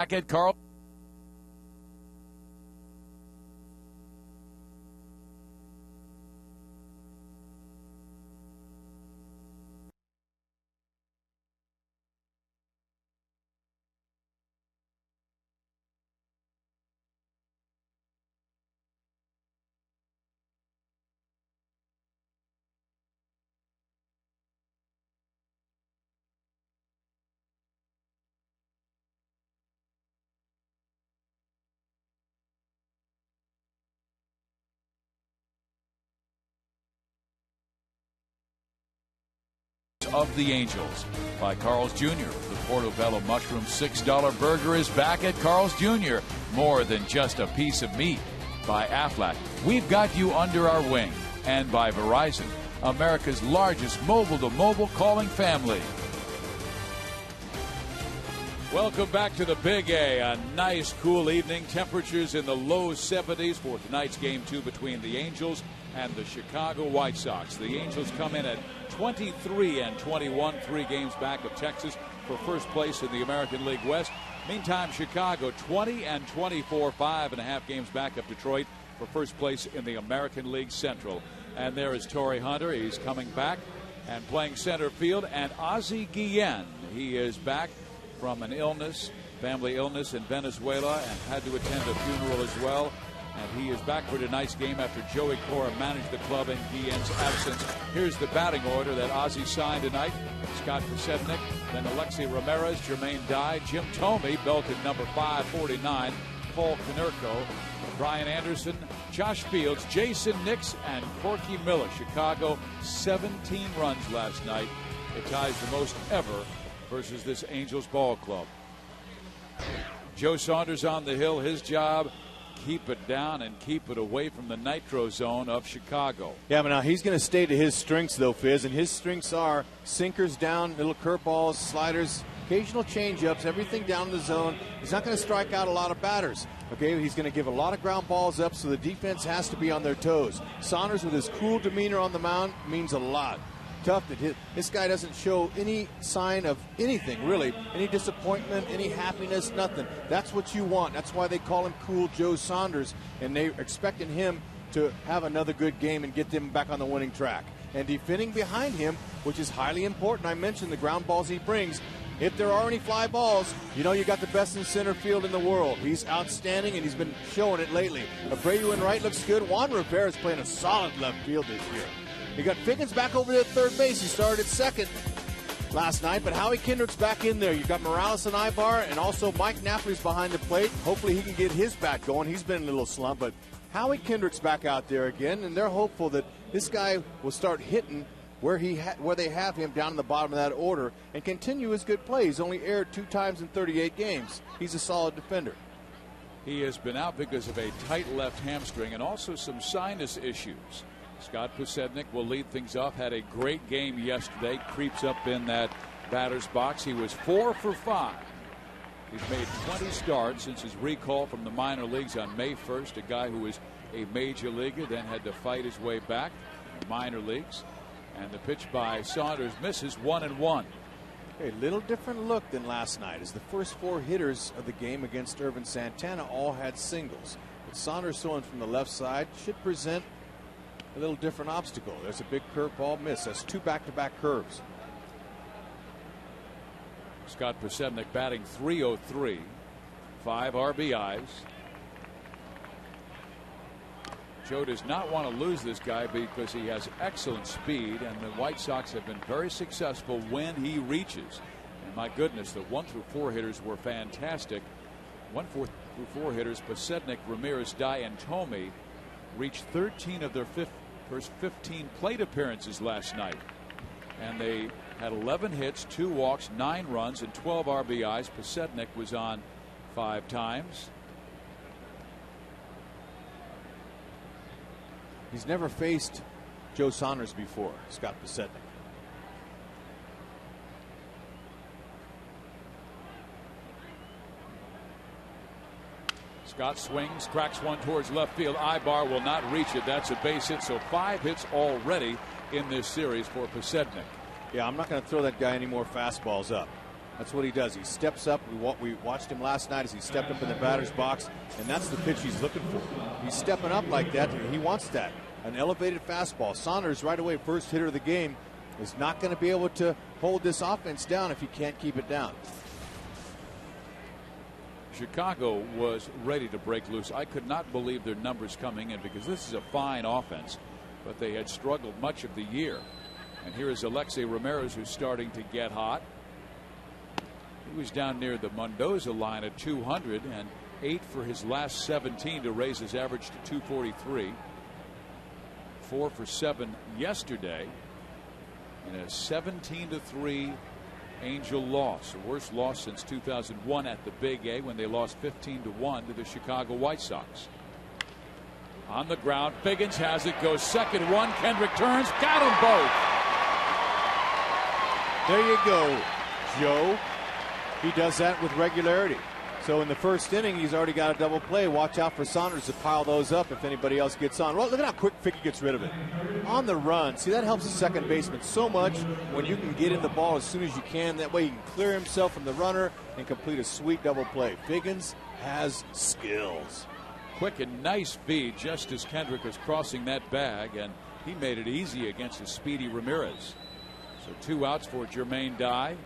back at Carl. Of the Angels by Carl's Jr. The Portobello Mushroom $6 burger is back at Carl's Jr. More than just a piece of meat. By Aflac, we've got you under our wing. And by Verizon, America's largest mobile-to-mobile calling family. Welcome back to the Big A. A nice, cool evening. Temperatures in the low 70s for tonight's Game 2 between the Angels and the Chicago White Sox. The Angels come in at 23-21, 3 games back of Texas for first place in the American League West. Meantime, Chicago 20-24, 5.5 games back of Detroit for first place in the American League Central. And there is Torrey Hunter. He's coming back and playing center field. And Ozzie Guillen, he is back from an illness, family illness in Venezuela, and had to attend a funeral as well. And he is back for tonight's game after Joey Cora managed the club in Guillen's absence. Here's the batting order that Ozzie signed tonight. Scott Podsednik, then Alexi Ramirez, Jermaine Dye, Jim Thome belted number 549, Paul Konerko, Brian Anderson, Josh Fields, Jason Nix, and Corky Miller. Chicago 17 runs last night. It ties the most ever versus this Angels ball club. Joe Saunders on the hill. His job, keep it down and keep it away from the nitro zone of Chicago. Yeah, but now he's going to stay to his strengths, though, Fizz, and his strengths are sinkers down, little curveballs, sliders, occasional changeups, everything down in the zone. He's not going to strike out a lot of batters. Okay, he's going to give a lot of ground balls up, so the defense has to be on their toes. Saunders, with his cool demeanor on the mound, means a lot. Tough that this guy doesn't show any sign of anything, really. Any disappointment, any happiness, nothing. That's what you want. That's why they call him Cool Joe Saunders, and they're expecting him to have another good game and get them back on the winning track. And defending behind him, which is highly important. I mentioned the ground balls he brings. If there are any fly balls, you know you got the best in center field in the world. He's outstanding, and he's been showing it lately. Abreu in right looks good. Juan Rivera's playing a solid left field this year. You got Figgins back over there at third base. He started at second last night, but Howie Kendrick's back in there. You've got Morales and Ibar, and also Mike Napoli's behind the plate. Hopefully he can get his bat going. He's been in a little slump, but Howie Kendrick's back out there again, and they're hopeful that this guy will start hitting where they have him down in the bottom of that order and continue his good play. He's only erred 2 times in 38 games. He's a solid defender. He has been out because of a tight left hamstring and also some sinus issues. Scott Podsednik will lead things off. Had a great game yesterday. Creeps up in that batter's box. He was 4 for 5. He's made 20 starts since his recall from the minor leagues on May 1st. A guy who was a major leaguer, then had to fight his way back in the minor leagues. And the pitch by Saunders misses 1-1. A little different look than last night, as the first 4 hitters of the game against Irvin Santana all had singles. But Saunders throwing from the left side should present a little different obstacle. There's a big curveball miss. That's 2 back-to-back curves. Scott Podsednik batting .303, 5 RBIs. Joe does not want to lose this guy because he has excellent speed, and the White Sox have been very successful when he reaches. And my goodness, the 1 through 4 hitters were fantastic. 1 through 4 hitters, Podsednik, Ramirez, Dye, and Thome, reached 13 of their first 15 plate appearances last night. And they had 11 hits, 2 walks, 9 runs, and 12 RBIs. Podsednik was on 5 times. He's never faced Joe Saunders before, Scott Podsednik. Scott swings, cracks one towards left field. Ibar will not reach it. That's a base hit, so 5 hits already in this series for Podsednik. Yeah, I'm not going to throw that guy any more fastballs up. That's what he does. He steps up. We watched him last night as he stepped up in the batter's box, and that's the pitch he's looking for. He's stepping up like that. He wants that. An elevated fastball. Saunders, right away, first hitter of the game, is not going to be able to hold this offense down if he can't keep it down. Chicago was ready to break loose. I could not believe their numbers coming in because this is a fine offense, but they had struggled much of the year. And here is Alexei Ramirez, who's starting to get hot. He was down near the Mendoza line at 200 and 8 for his last 17 to raise his average to 243. 4 for 7 yesterday in a 17-3 Angel loss, the worst loss since 2001 at the Big A when they lost 15-1 to the Chicago White Sox. On the ground, Figgins has it, goes second one. Kendrick turns, got them both. There you go, Joe. He does that with regularity. So in the first inning, he's already got a double play. Watch out for Saunders to pile those up if anybody else gets on. Well, look at how quick Figgy gets rid of it. On the run. See, that helps the second baseman so much when you can get in the ball as soon as you can. That way he can clear himself from the runner and complete a sweet double play. Figgins has skills. Quick and nice feed just as Kendrick was crossing that bag, and he made it easy against a speedy Ramirez. So 2 outs for Jermaine Dye.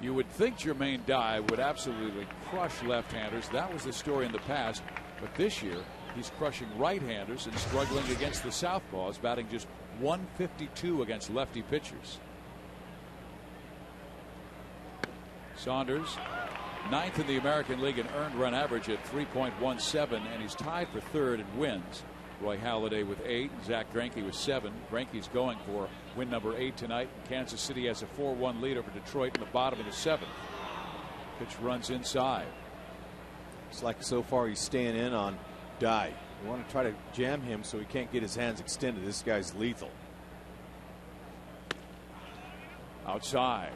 You would think Jermaine Dye would absolutely crush left-handers. That was the story in the past. But this year, he's crushing right-handers and struggling against the southpaws, batting just .152 against lefty pitchers. Saunders, 9th in the American League in earned run average at 3.17, and he's tied for 3rd in wins. Roy Halladay with 8, Zach Greinke with 7. Greinke's going for win number 8 tonight. Kansas City has a 4-1 lead over Detroit in the bottom of the 7th. Pitch runs inside. It's like so far he's staying in on Dye. You want to try to jam him so he can't get his hands extended. This guy's lethal. Outside.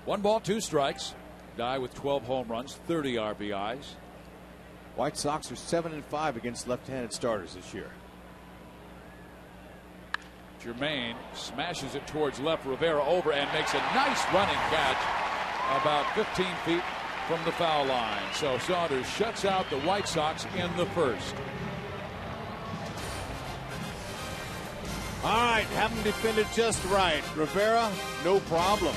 1 ball, 2 strikes. Dye with 12 home runs, 30 RBIs. White Sox are 7-5 against left-handed starters this year. Jermaine smashes it towards left. Rivera over and makes a nice running catch about 15 feet from the foul line. So Saunders shuts out the White Sox in the first. All right, have him defended just right. Rivera, no problem.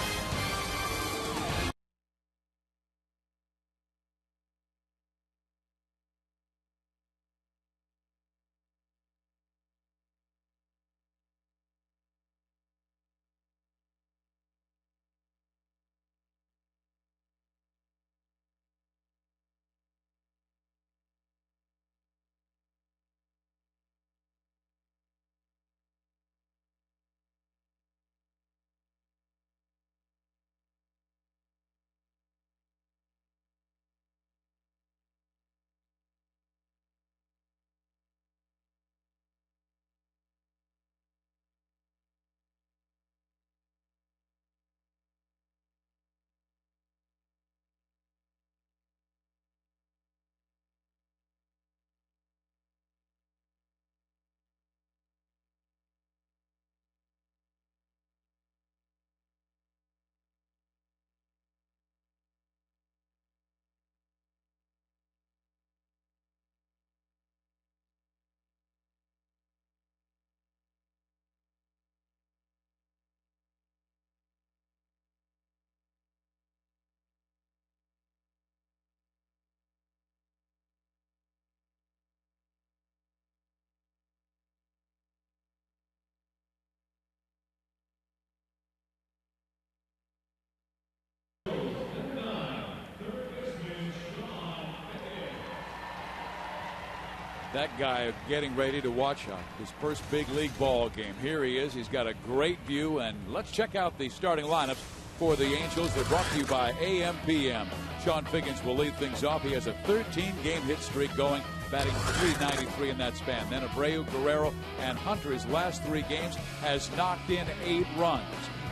That guy getting ready to watch his first big league ball game. Here he is. He's got a great view, and let's check out the starting lineups for the Angels. They're brought to you by AM/PM. Sean Figgins will lead things off. He has a 13-game hit streak going, batting .393 in that span. Then Abreu, Guerrero, and Hunter, his last 3 games, has knocked in 8 runs.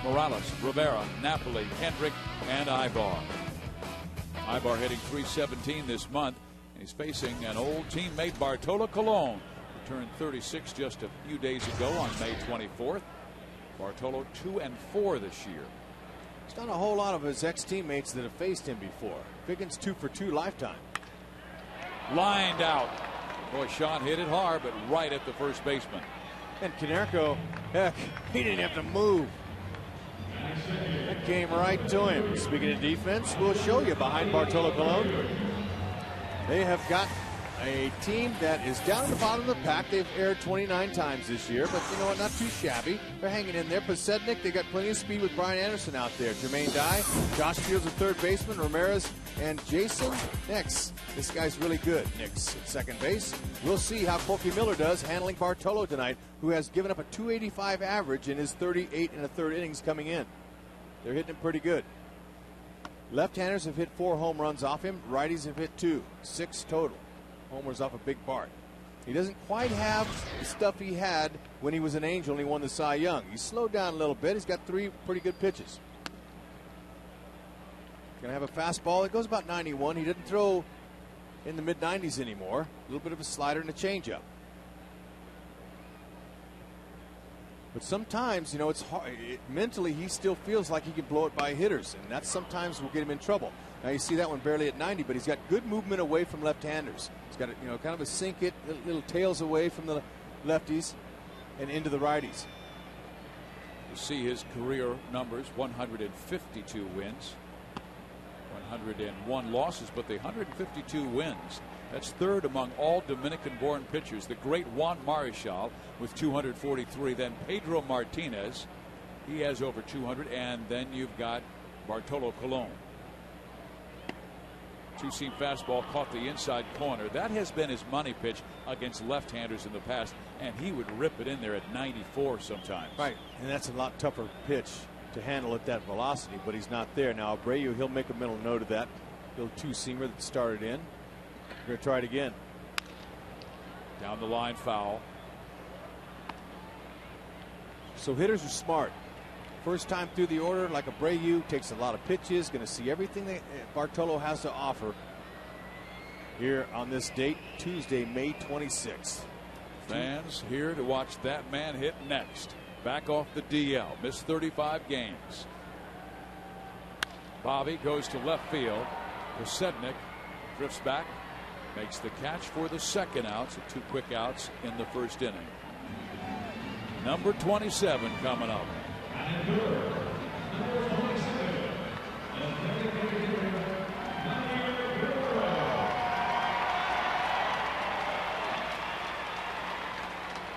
Morales, Rivera, Napoli, Kendrick, and Ibar. Ibar hitting .317 this month. He's facing an old teammate, Bartolo Colon, who turned 36 just a few days ago on May 24th. Bartolo 2-4 this year. There's not a whole lot of his ex-teammates that have faced him before. Figgins 2 for 2 lifetime. Lined out. Boy, Sean hit it hard, but right at the first baseman. And Konerko, heck, he didn't have to move. That came right to him. Speaking of defense, we'll show you behind Bartolo Colon. They have got a team that is down at the bottom of the pack. They've aired 29 times this year, but you know what? Not too shabby. They're hanging in there. Posednik, they got plenty of speed with Brian Anderson out there. Jermaine Dye, Josh Fields at third baseman, Ramirez, and Jason Nix. This guy's really good. Nix at second base. We'll see how Corky Miller does handling Bartolo tonight, who has given up a 285 average in his 38 1/3 innings coming in. They're hitting him pretty good. Left-handers have hit 4 home runs off him. Righties have hit 2. 6 total. Homers off a big Bart. He doesn't quite have the stuff he had when he was an Angel and he won the Cy Young. He's slowed down a little bit. He's got 3 pretty good pitches. Going to have a fastball. It goes about 91. He didn't throw in the mid-90s anymore. A little bit of a slider and a changeup. But sometimes, you know, it's hard. Mentally, he still feels like he can blow it by hitters, and that sometimes will get him in trouble. Now you see that one barely at 90, but he's got good movement away from left-handers. He's got, you know, kind of a sink it, little tails away from the lefties and into the righties. You see his career numbers: 152 wins, 101 losses, but the 152 wins, that's third among all Dominican-born pitchers. The great Juan Marichal with 243, then Pedro Martinez, he has over 200, and then you've got Bartolo Colon. Two-seam fastball caught the inside corner. That has been his money pitch against left-handers in the past, and he would rip it in there at 94 sometimes. Right, and that's a lot tougher pitch to handle at that velocity, but he's not there. Now Abreu, he'll make a mental note of that. Little two-seamer that started in. We're going to try it again. Down the line, foul. So hitters are smart. First time through the order, like Abreu, takes a lot of pitches, going to see everything that Bartolo has to offer here on this date, Tuesday, May 26th. Fans here to watch that man hit next. Back off the DL, missed 35 games. Bobby goes to left field. Posednik drifts back, makes the catch for the second out, so 2 quick outs in the first inning. Number 27 coming up.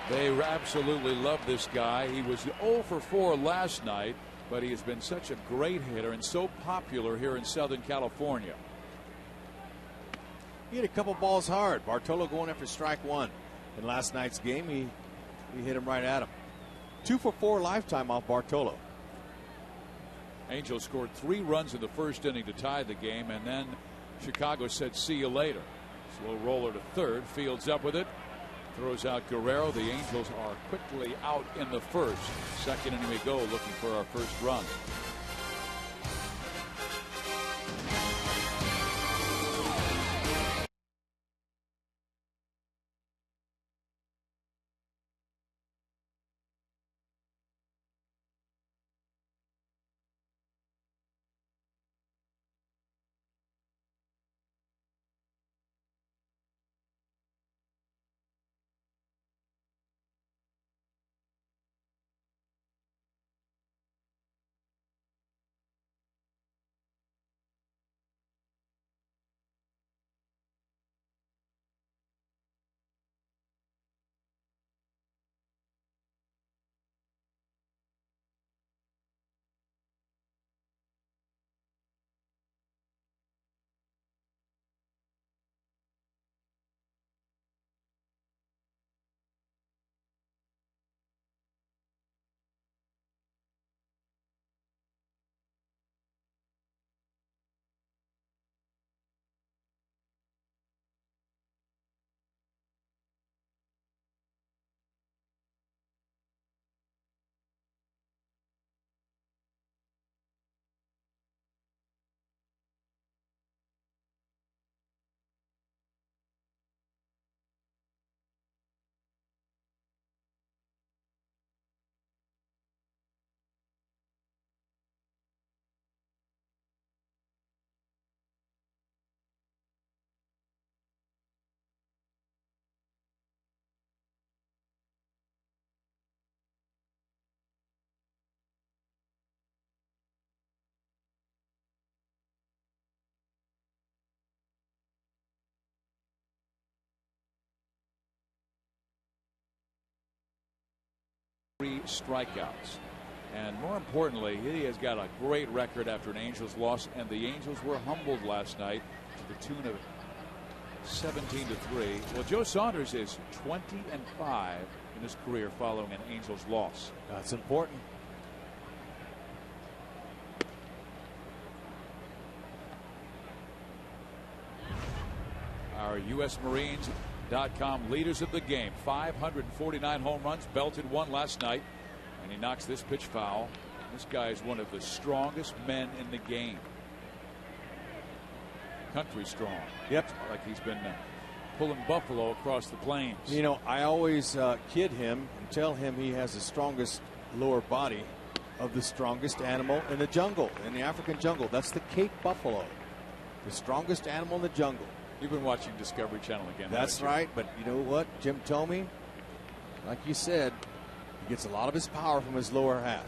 They absolutely love this guy. He was 0 for 4 last night, but he has been such a great hitter and so popular here in Southern California. He hit a couple balls hard. Bartolo going after strike 1. In last night's game, he hit him right at him. 2 for 4 lifetime off Bartolo. Angels scored 3 runs in the first inning to tie the game, and then Chicago said, see you later. Slow roller to third. Fields up with it. Throws out Guerrero. The Angels are quickly out in the first. Second inning we go, looking for our first run. 3 strikeouts. And more importantly, he has got a great record after an Angels loss, and the Angels were humbled last night to the tune of 17-3. Well, Joe Saunders is 20-5 in his career following an Angels loss. That's important. Our USMarines.com leaders of the game. 549 home runs, belted one last night, and he knocks this pitch foul. This guy is one of the strongest men in the game. Country strong. Yep. Like he's been pulling buffalo across the plains. You know, I always kid him and tell him he has the strongest lower body of the strongest animal in the jungle, in the African jungle. That's the Cape buffalo, the strongest animal in the jungle. You've been watching Discovery Channel again. That's right. But you know what? Jim Thome, like you said, he gets a lot of his power from his lower half.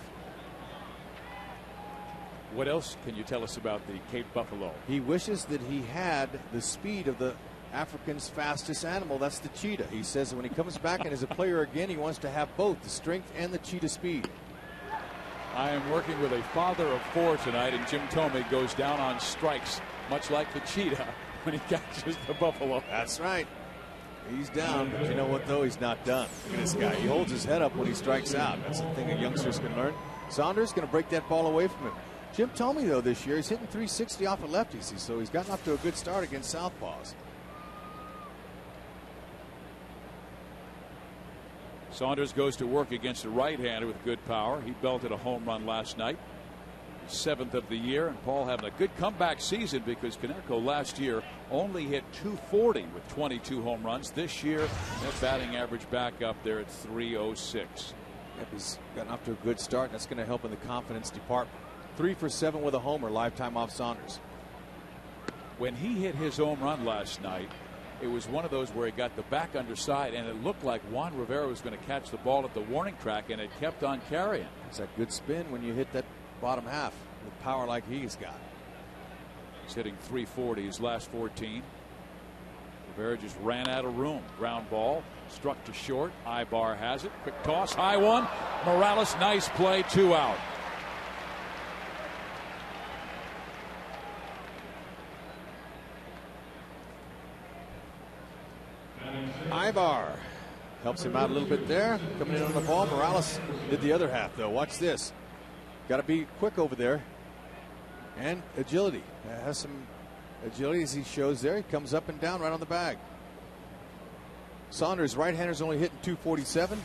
What else can you tell us about the Cape buffalo? He wishes that he had the speed of the African's fastest animal. That's the cheetah. He says that when he comes back and is a player again, he wants to have both the strength and the cheetah speed. I am working with a father of 4 tonight, and Jim Thome goes down on strikes, much like the cheetah when he catches the buffalo. That's right. He's down, but you know what, though? He's not done. Look at this guy. He holds his head up when he strikes out. That's the thing that youngsters can learn. Saunders going to break that ball away from him. Jim Thome, though, this year, he's hitting 360 off of lefties, so he's gotten off to a good start against southpaws. Saunders goes to work against a right-hander with good power. He belted a home run last night. 7th of the year, and Paul having a good comeback season because Konerko last year only hit .240 with 22 home runs. This year, that batting average back up there at .306. Yep, he's gotten off to a good start. That's going to help in the confidence department. 3 for 7 with a homer, lifetime off Saunders. When he hit his home run last night, it was one of those where he got the back underside, and it looked like Juan Rivera was going to catch the ball at the warning track, and it kept on carrying. It's that good spin when you hit that bottom half with power like he's got. He's hitting .340 his last 14. Rivera just ran out of room. Ground ball struck to short. Ibar has it. Quick toss, high one. Morales, nice play, 2 out. Ibar helps him out a little bit there. Coming in on the ball. Morales did the other half, though. Watch this. Got to be quick over there. And agility. Has some agility as he shows there. He comes up and down right on the bag. Saunders, right-hander's only hitting .247,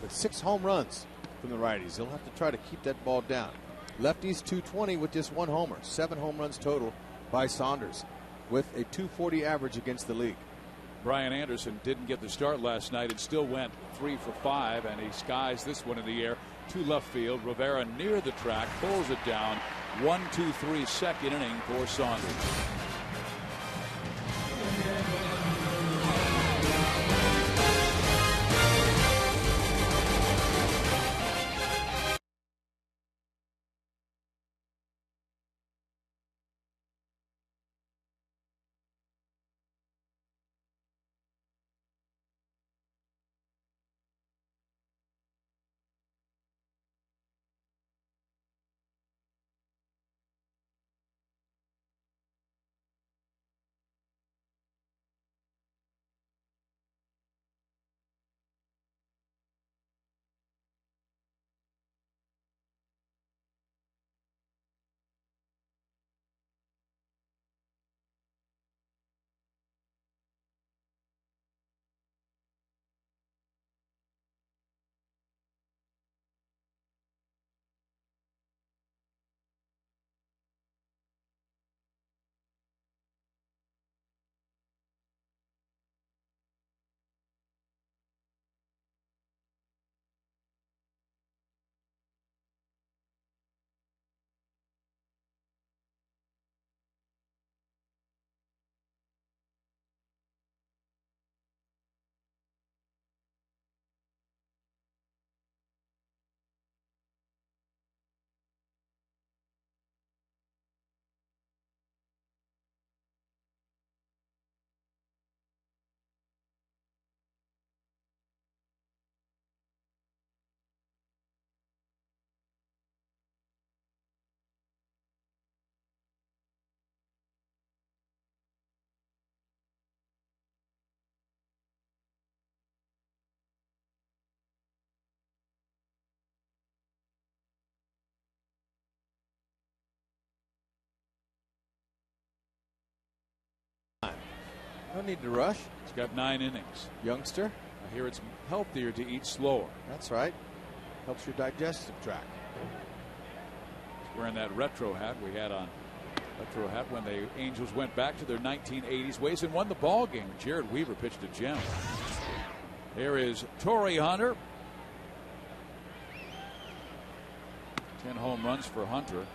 but 6 home runs from the righties. He'll have to try to keep that ball down. Lefties .220 with just 1 homer. 7 home runs total by Saunders with a .240 average against the league. Brian Anderson didn't get the start last night and still went 3 for 5, and he skies this one in the air to left field. Rivera near the track, pulls it down. 1-2-3 second inning for Saunders. No need to rush. He's got 9 innings. Youngster. I hear it's healthier to eat slower. That's right. Helps your digestive tract. He's wearing that retro hat we had on. Retro hat when the Angels went back to their 1980s ways and won the ball game. Jared Weaver pitched a gem. Here is Torii Hunter. 10 home runs for Hunter.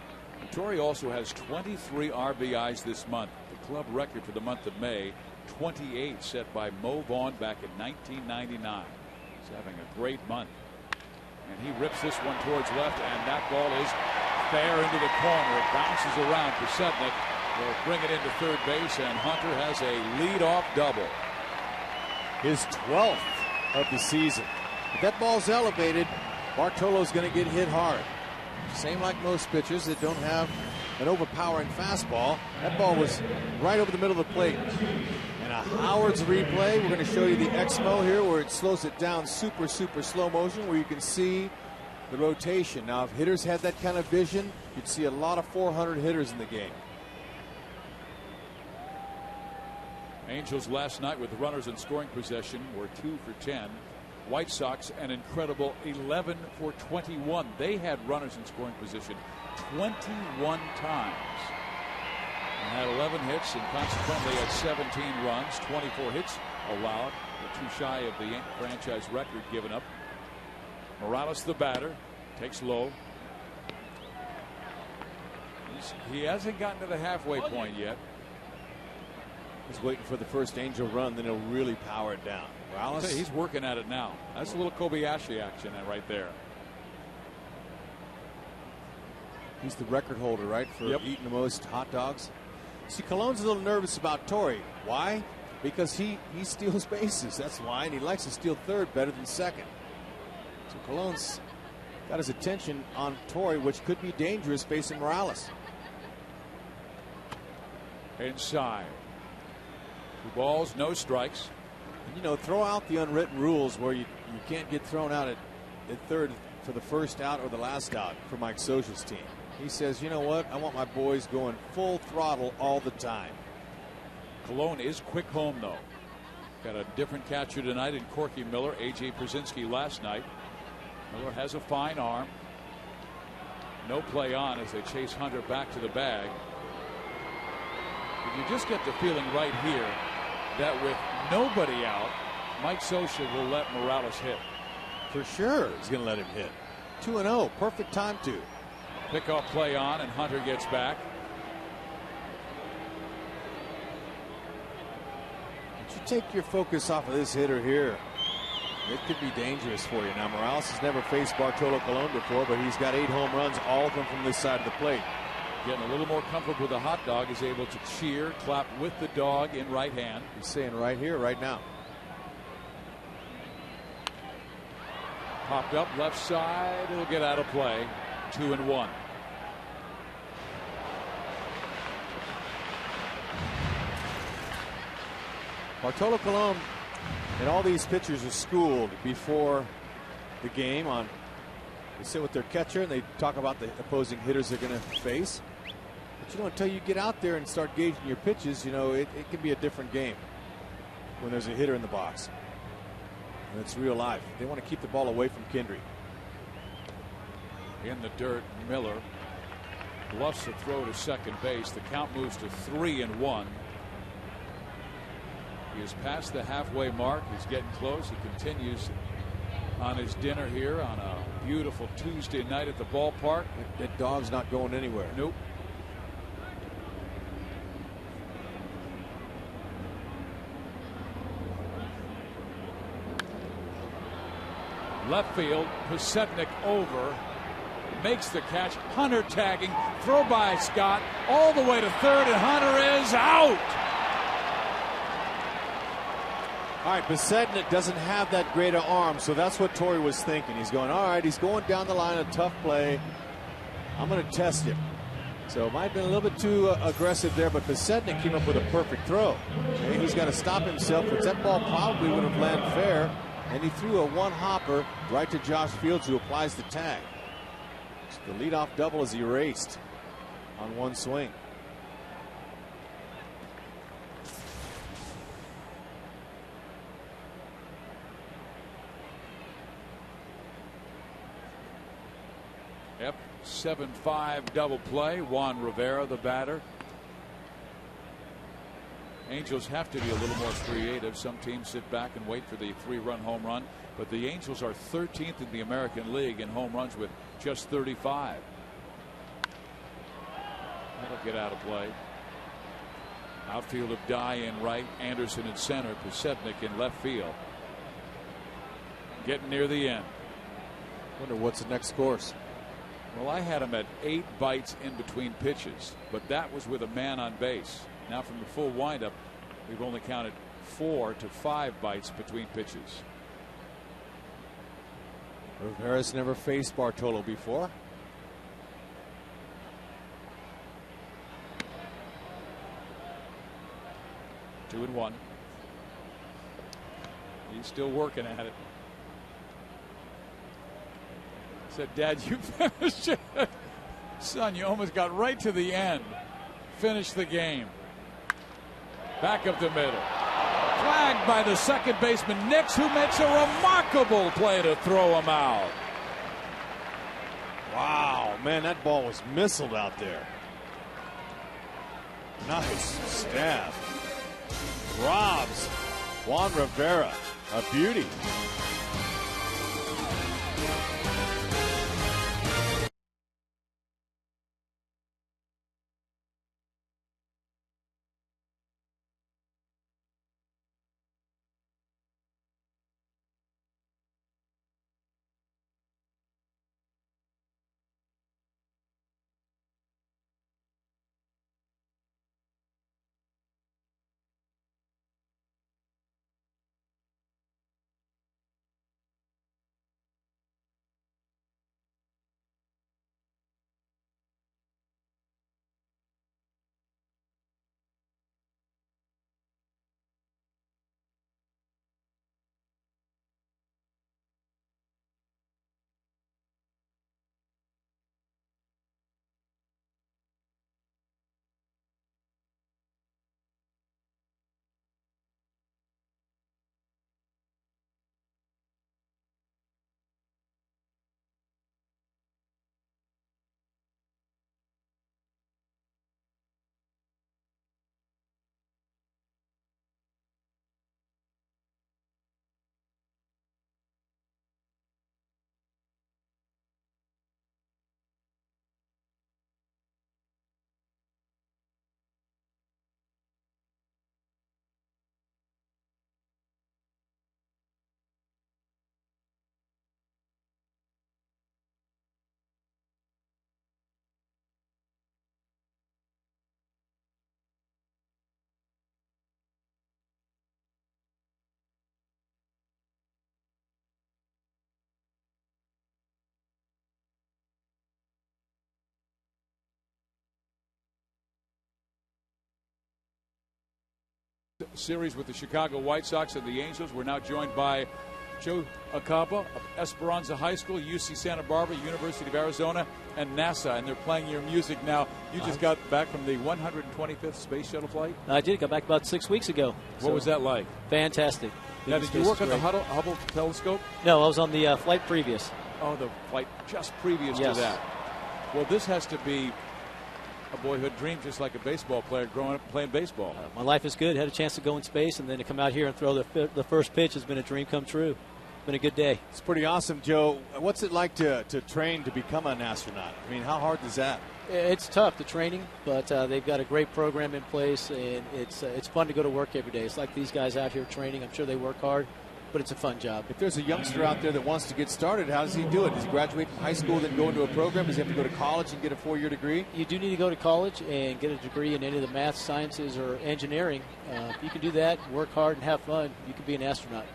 And Torii also has 23 RBIs this month. The club record for the month of May, 28, set by Mo Vaughn back in 1999. He's having a great month. And he rips this one towards left, and that ball is fair into the corner. It bounces around. Pasetnik will bring it into third base, and Hunter has a leadoff double. His 12th of the season. If that ball's elevated, Bartolo's going to get hit hard. Same like most pitchers that don't have an overpowering fastball. That ball was right over the middle of the plate. And a Howard's replay. We're going to show you the Exmo here where it slows it down super slow motion where you can see the rotation. Now, if hitters had that kind of vision, you'd see a lot of 400 hitters in the game. Angels last night with runners in scoring possession were 2 for 10. White Sox an incredible 11 for 21. They had runners in scoring position 21 times and had 11 hits, and consequently had 17 runs, 24 hits allowed. They're too shy of the franchise record given up. Morales, the batter, takes low. He hasn't gotten to the halfway point yet. He's waiting for the first Angel run, then he'll really power it down. Morales, he's working at it now. That's a little Kobayashi action right there. He's the record holder, right, for eating the most hot dogs. See, Colon's a little nervous about Torii. Why? Because he steals bases. That's why, and he likes to steal third better than second. So Colon's got his attention on Torii, which could be dangerous facing Morales. Inside. 2 balls, no strikes. And, you know, throw out the unwritten rules where you can't get thrown out at third for the first out or the last out for Mike Scioscia's team. He says, you know what, I want my boys going full throttle all the time. Colon is quick home, though. Got a different catcher tonight in Corky Miller. A.J. Przinsky last night. Miller has a fine arm. No play on as they chase Hunter back to the bag. But you just get the feeling right here that with nobody out, Mike Scioscia will let Morales hit. For sure, he's going to let him hit. 2-0, perfect time to. Pickoff play on, and Hunter gets back. But you take your focus off of this hitter here. It could be dangerous for you. Now, Morales has never faced Bartolo Colon before, but he's got 8 home runs, all of them from this side of the plate. Getting a little more comfortable with the hot dog, is able to cheer, clap with the dog in right hand. He's saying right here, right now. Popped up left side. It'll get out of play. 2-1. Bartolo Colon and all these pitchers are schooled before the game on. They sit with their catcher and they talk about the opposing hitters they're going to face. But you know, until you get out there and start gauging your pitches, you know, it can be a different game when there's a hitter in the box. And it's real life. They want to keep the ball away from Kendry. In the dirt, Miller bluffs the throw to second base. The count moves to 3-1. He is past the halfway mark. He's getting close. He continues on his dinner here on a beautiful Tuesday night at the ballpark. That dog's not going anywhere. Nope. Left field, Pasetnik over, makes the catch. Hunter tagging, throw by Scott all the way to third, and Hunter is out. All right, Pasetnik doesn't have that great an arm, so that's what Torii was thinking. He's going, all right, he's going down the line, a tough play. I'm going to test him. So it might have been a little bit too aggressive there, but Pasetnik came up with a perfect throw. Okay, he's got to stop himself, because that ball probably would have landed fair. And he threw a one-hopper right to Josh Fields, who applies the tag. So the leadoff double is erased on one swing. F7-5 double play. Juan Rivera, the batter. Angels have to be a little more creative. Some teams sit back and wait for the 3-run home run, but the Angels are 13th in the American League in home runs with just 35. That'll get out of play. Outfield of Dye in right, Anderson in center, Posebnik in left field. Getting near the end. Wonder what's the next course. Well, I had him at 8 bites in between pitches, but that was with a man on base. Now from the full windup, we've only counted 4 to 5 bites between pitches. Rivera's never faced Bartolo before. Two and one. He's still working at it. Said, Dad, you finished it. Son, you almost got right to the end. Finish the game. Back up the middle. Flagged by the second baseman, Nix, who makes a remarkable play to throw him out. Wow, man, that ball was missiled out there. Nice stab. Robs Juan Rivera. A beauty. Series with the Chicago White Sox and the Angels. We're now joined by Joe Acaba of Esperanza High School, UC Santa Barbara, University of Arizona, and NASA, and they're playing your music now. You just got back from the 125th Space Shuttle flight? I did. Got back about 6 weeks ago. What was that like? Fantastic. Now, did you work on the Hubble telescope? No, I was on the flight previous. Oh, the flight just previous Yes. to that. Well, this has to be a boyhood dream, just like a baseball player growing up playing baseball. My life is good. Had a chance to go in space, and then to come out here and throw the first pitch has been a dream come true. Been a good day. It's pretty awesome, Joe. What's it like to train to become an astronaut? I mean, how hard is that? It's tough, the training, but they've got a great program in place, and it's fun to go to work every day. It's like these guys out here training. I'm sure they work hard, but it's a fun job. If there's a youngster out there that wants to get started, how does he do it? Does he graduate from high school, then go into a program? Does he have to go to college and get a 4-year degree? You do need to go to college and get a degree in any of the math, sciences, or engineering. You can do that, work hard, and have fun. You can be an astronaut.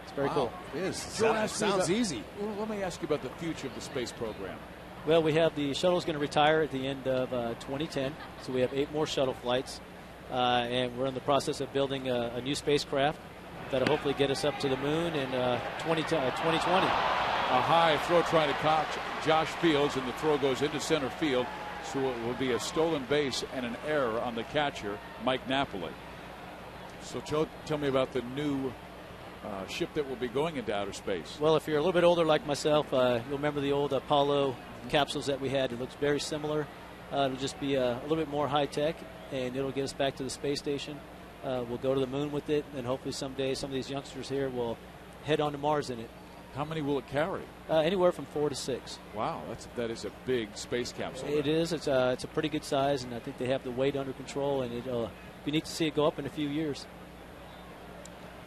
It's very cool. It is. Sounds easy. Well, let me ask you about the future of the space program. Well, we have the shuttle's going to retire at the end of 2010, so we have 8 more shuttle flights, and we're in the process of building a new spacecraft that'll hopefully get us up to the moon in 2020. A high throw trying to catch Josh Fields, and the throw goes into center field, so it will be a stolen base and an error on the catcher, Mike Napoli. So tell me about the new ship that will be going into outer space. Well, if you're a little bit older like myself, you'll remember the old Apollo capsules that we had. It looks very similar. It'll just be a little bit more high tech, and it'll get us back to the space station. We'll go to the moon with it, and hopefully someday some of these youngsters here will head on to Mars in it. How many will it carry? Anywhere from 4 to 6. Wow, that is a big space capsule. It is. It's a pretty good size, and I think they have the weight under control, and it'll be neat to see it go up in a few years.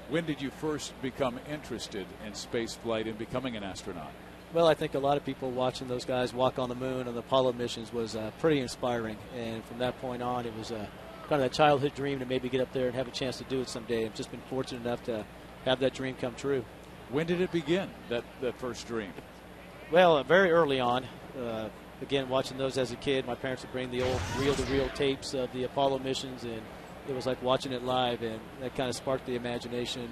When did you first become interested in space flight and becoming an astronaut? Well, I think a lot of people watching those guys walk on the moon on the Apollo missions was pretty inspiring, and from that point on, it was kind of that childhood dream to maybe get up there and have a chance to do it someday. I've just been fortunate enough to have that dream come true. When did it begin, that first dream? Well, very early on. Again, watching those as a kid, my parents would bring the old reel-to-reel tapes of the Apollo missions, and it was like watching it live, and that kind of sparked the imagination.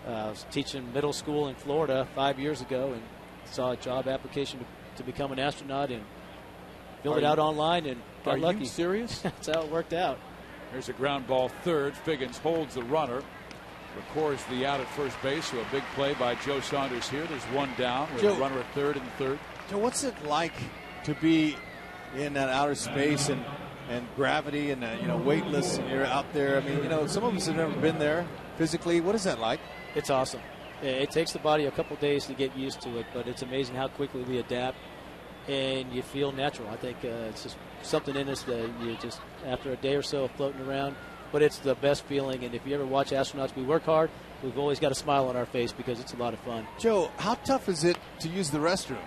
And I was teaching middle school in Florida 5 years ago and saw a job application to become an astronaut and filled it out online and got lucky. Are you serious? That's how it worked out. There's a ground ball third. Figgins holds the runner. Records the out at first base, so a big play by Joe Saunders here. There's one down with a runner at third and third. Joe, what's it like to be in that outer space and gravity and weightless, and you're out there? I mean, some of us have never been there physically. What is that like? It's awesome. It takes the body a couple days to get used to it, but it's amazing how quickly we adapt, and you feel natural. I think it's just something in us that you just, after a day or so of floating around, but it's the best feeling. And if you ever watch astronauts, we work hard. We've always got a smile on our face because it's a lot of fun. Joe, how tough is it to use the restroom?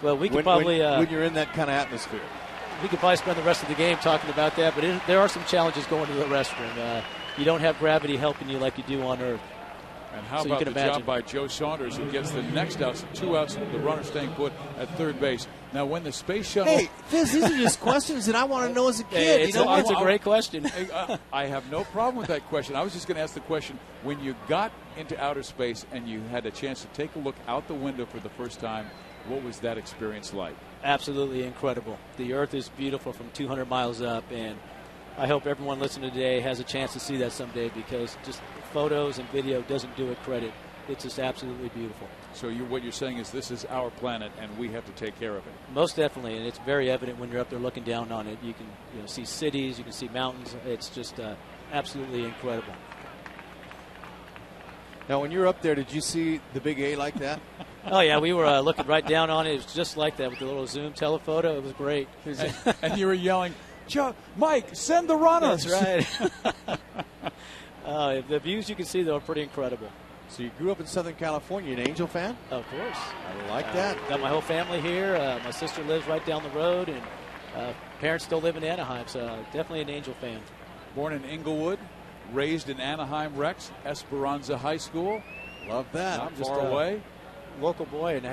Well, we could probably when you're in that kind of atmosphere. We could probably spend the rest of the game talking about that, but there are some challenges going to the restroom. You don't have gravity helping you like you do on Earth. And how about the job by Joe Saunders, who gets the next out, 2 outs, the runner staying put at third base. Now, when the space shuttle... Hey, these are just questions that I want to know as a kid. It's a great question. I have no problem with that question. I was just going to ask the question, when you got into outer space and you had a chance to take a look out the window for the first time, what was that experience like? Absolutely incredible. The Earth is beautiful from 200 miles up, and I hope everyone listening today has a chance to see that someday, because just photos and video doesn't do it credit. It's just absolutely beautiful. So what you're saying is this is our planet, and we have to take care of it. Most definitely, and it's very evident when you're up there looking down on it. You can see cities, you can see mountains. It's just absolutely incredible. Now, when you were up there, did you see the big A like that? Oh, yeah, we were looking right down on it. It was just like that with the little zoom telephoto. It was great. And you were yelling, Mike, send the runners. That's right. The views you can see, though, are pretty incredible. So you grew up in Southern California, an Angel fan? Of course. I like that. Got my whole family here. My sister lives right down the road, and parents still live in Anaheim, so definitely an Angel fan. Born in Inglewood, raised in Anaheim Rex, Esperanza High School. Love that. Not far away. Local boy, and I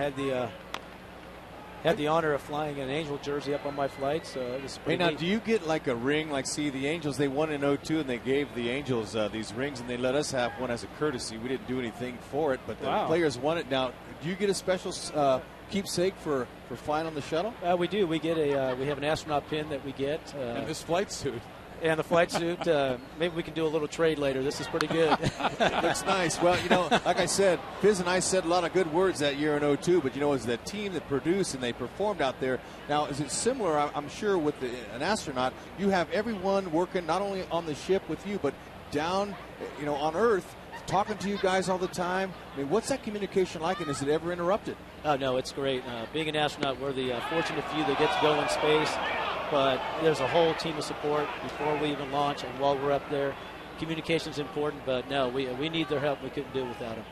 had the honor of flying an Angel jersey up on my flight, so it was pretty neat. Do you get like a ring? Like, see, the Angels, they won in 2002, and they gave the Angels these rings, and they let us have one as a courtesy. We didn't do anything for it, but the players won it. Now, do you get a special keepsake for flying on the shuttle? We do. We get we have an astronaut pin that we get. And this flight suit. And the flight suit. Maybe we can do a little trade later. This is pretty good. Looks nice. Well, like I said, Fizz and I said a lot of good words that year in 2002, but, it was the team that produced and they performed out there. Now, is it similar, I'm sure, with an astronaut? You have everyone working not only on the ship with you, but down, on Earth, talking to you guys all the time. I mean, what's that communication like, and is it ever interrupted? Oh, no, it's great. Being an astronaut, we're the fortunate few that get to go in space. But there's a whole team of support before we even launch and while we're up there. Communication's important, but no, we need their help. We couldn't do it without them.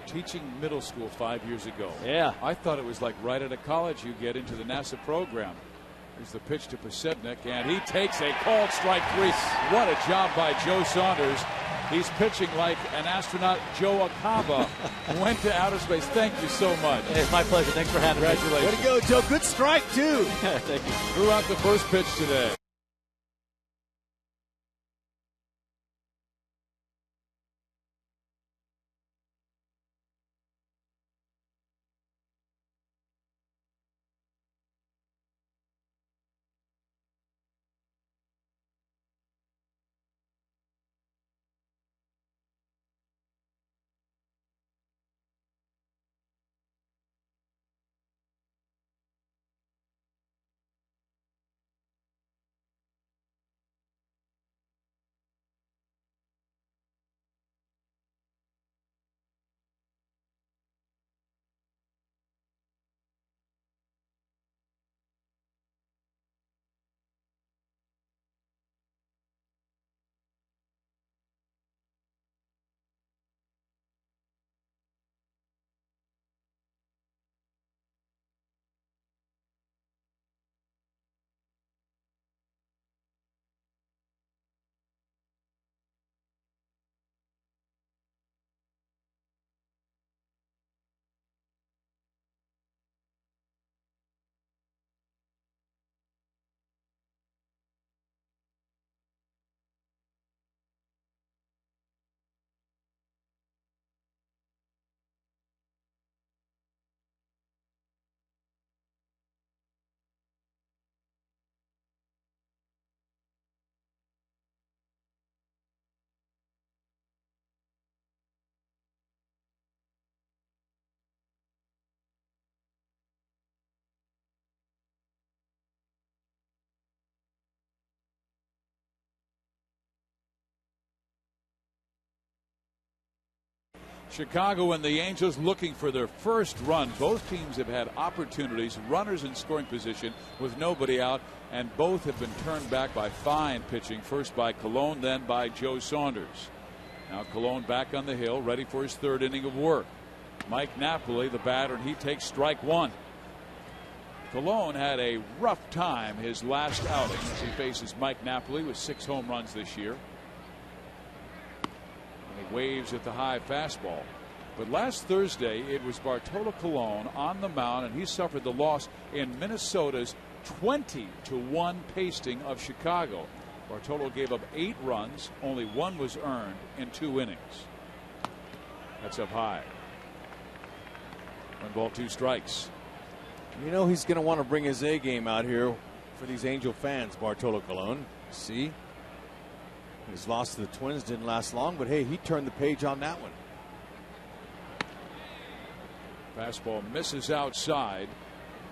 Teaching middle school 5 years ago. Yeah. I thought it was like right out of college you get into the NASA program. Here's the pitch to Pasetnik, and he takes a called strike 3. What a job by Joe Saunders. He's pitching like an astronaut. Joe Acaba went to outer space. Thank you so much. Hey, it's my pleasure. Thanks for having me. Way to go, Joe. Good strike, too. Thank you. Threw out the first pitch today. Chicago and the Angels looking for their first run. Both teams have had opportunities, runners in scoring position with nobody out, and both have been turned back by fine pitching, first by Colon, then by Joe Saunders. Now Colon back on the hill, ready for his third inning of work. Mike Napoli, the batter, and he takes strike one. Colon had a rough time his last outing as he faces Mike Napoli with 6 home runs this year. And he waves at the high fastball. But last Thursday it was Bartolo Colon on the mound, and he suffered the loss in Minnesota's 20-1 pasting of Chicago. Bartolo gave up 8 runs, only 1 was earned in 2 innings. That's up high. 1 ball, 2 strikes. You know he's going to want to bring his A game out here for these Angel fans, Bartolo Colon. See? His loss to the Twins didn't last long, but hey, he turned the page on that one. Fastball misses outside,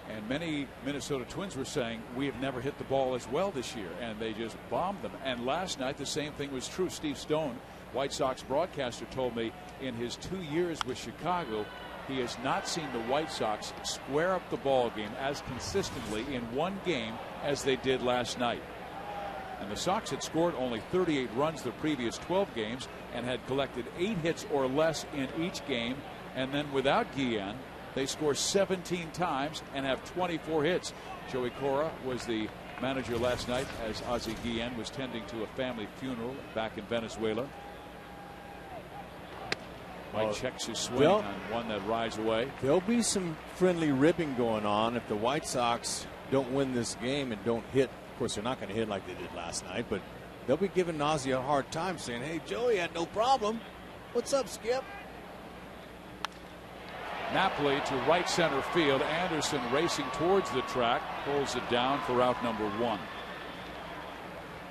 and many Minnesota Twins were saying we have never hit the ball as well this year, and they just bombed them. And last night the same thing was true. Steve Stone, White Sox broadcaster, told me in his 2 years with Chicago he has not seen the White Sox square up the ball game as consistently in one game as they did last night. And the Sox had scored only 38 runs the previous 12 games and had collected 8 hits or less in each game. And then without Guillen, they score 17 times and have 24 hits. Joey Cora was the manager last night as Ozzie Guillen was tending to a family funeral back in Venezuela. Mike checks his swing on one that rides away. There'll be some friendly ribbing going on if the White Sox don't win this game and don't hit. Of course, they're not going to hit like they did last night, but they'll be giving Ozzie a hard time, saying, hey, Joey had no problem. What's up, Skip? Napoli to right center field. Anderson racing towards the track, pulls it down for out number 1.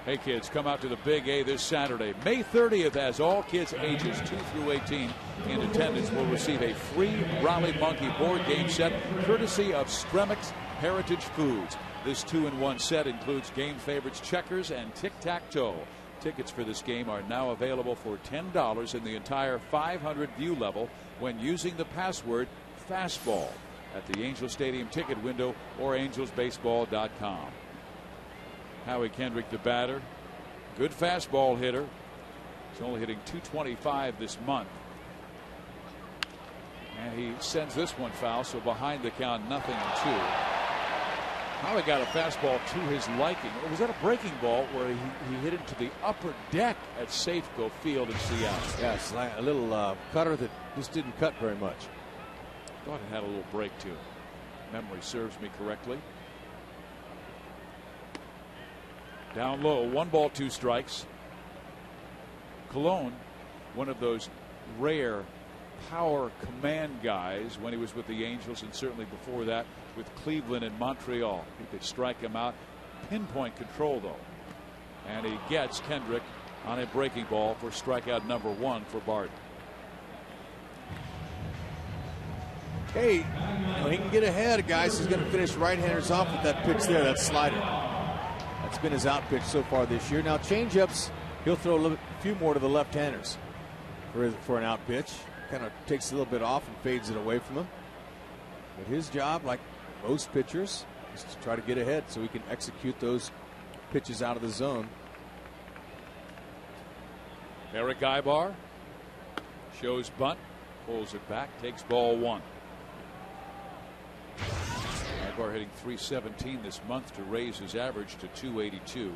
Hey kids, come out to the Big A this Saturday, May 30th, as all kids ages 2 through 18 in attendance will receive a free Raleigh Monkey board game set courtesy of Stremix Heritage Foods. This 2-in-1 set includes game favorites checkers and tic-tac-toe. Tickets for this game are now available for $10 in the entire 500 view level when using the password Fastball at the Angel Stadium ticket window or angelsbaseball.com. Howie Kendrick, the batter, good fastball hitter. He's only hitting .225 this month. And he sends this one foul, so behind the count, 0-2. Howie got a fastball to his liking. Or was that a breaking ball where he hit it to the upper deck at Safeco Field in Seattle? Yes, a little cutter that just didn't cut very much. Thought it had a little break to it. Memory serves me correctly. Down low, 1 ball, 2 strikes. Colon, one of those rare power command guys when he was with the Angels, and certainly before that with Cleveland and Montreal. He could strike him out. Pinpoint control, though. And he gets Kendrick on a breaking ball for strikeout number 1 for Bart. Hey, he can get ahead, guys. He's going to finish right-handers off with that pitch there, that slider. That's been his out pitch so far this year. Now, changeups, he'll throw a few more to the left-handers for an out pitch. Kind of takes a little bit off and fades it away from him. But his job, like most pitchers, is to try to get ahead so he can execute those pitches out of the zone. Eric Ibar shows bunt, pulls it back, takes ball 1. Ibar hitting .317 this month to raise his average to .282.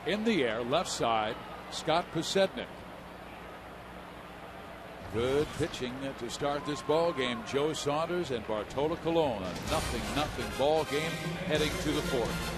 In the air, left side, Scott Podsednik. Good pitching to start this ball game. Joe Saunders and Bartolo Colon. A 0-0 ball game heading to the 4th.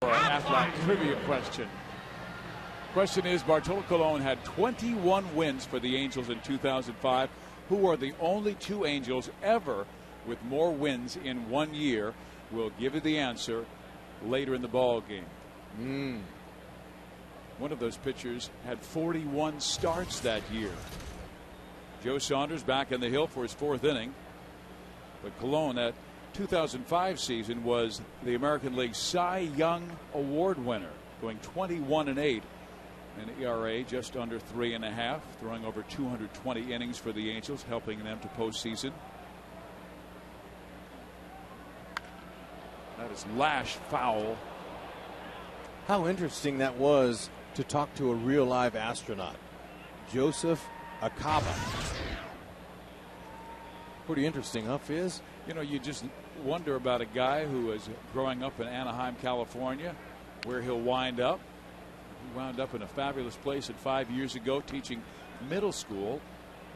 Aflac trivia question. Question is, Bartolo Colon had 21 wins for the Angels in 2005. Who are the only two Angels ever with more wins in 1 year? We'll give you the answer later in the ball game. One of those pitchers had 41 starts that year. Joe Saunders back in the hill for his 4th inning. But Colon, that 2005 season, was the American League Cy Young Award winner, going 21-8, an ERA just under 3.5, throwing over 220 innings for the Angels, helping them to postseason. That is lash foul. How interesting that was to talk to a real live astronaut, Joseph Acaba. Pretty interesting, huh, Fizz? You know, you just wonder about a guy who is growing up in Anaheim, California, where he'll wind up. He wound up in a fabulous place 5 years ago teaching middle school,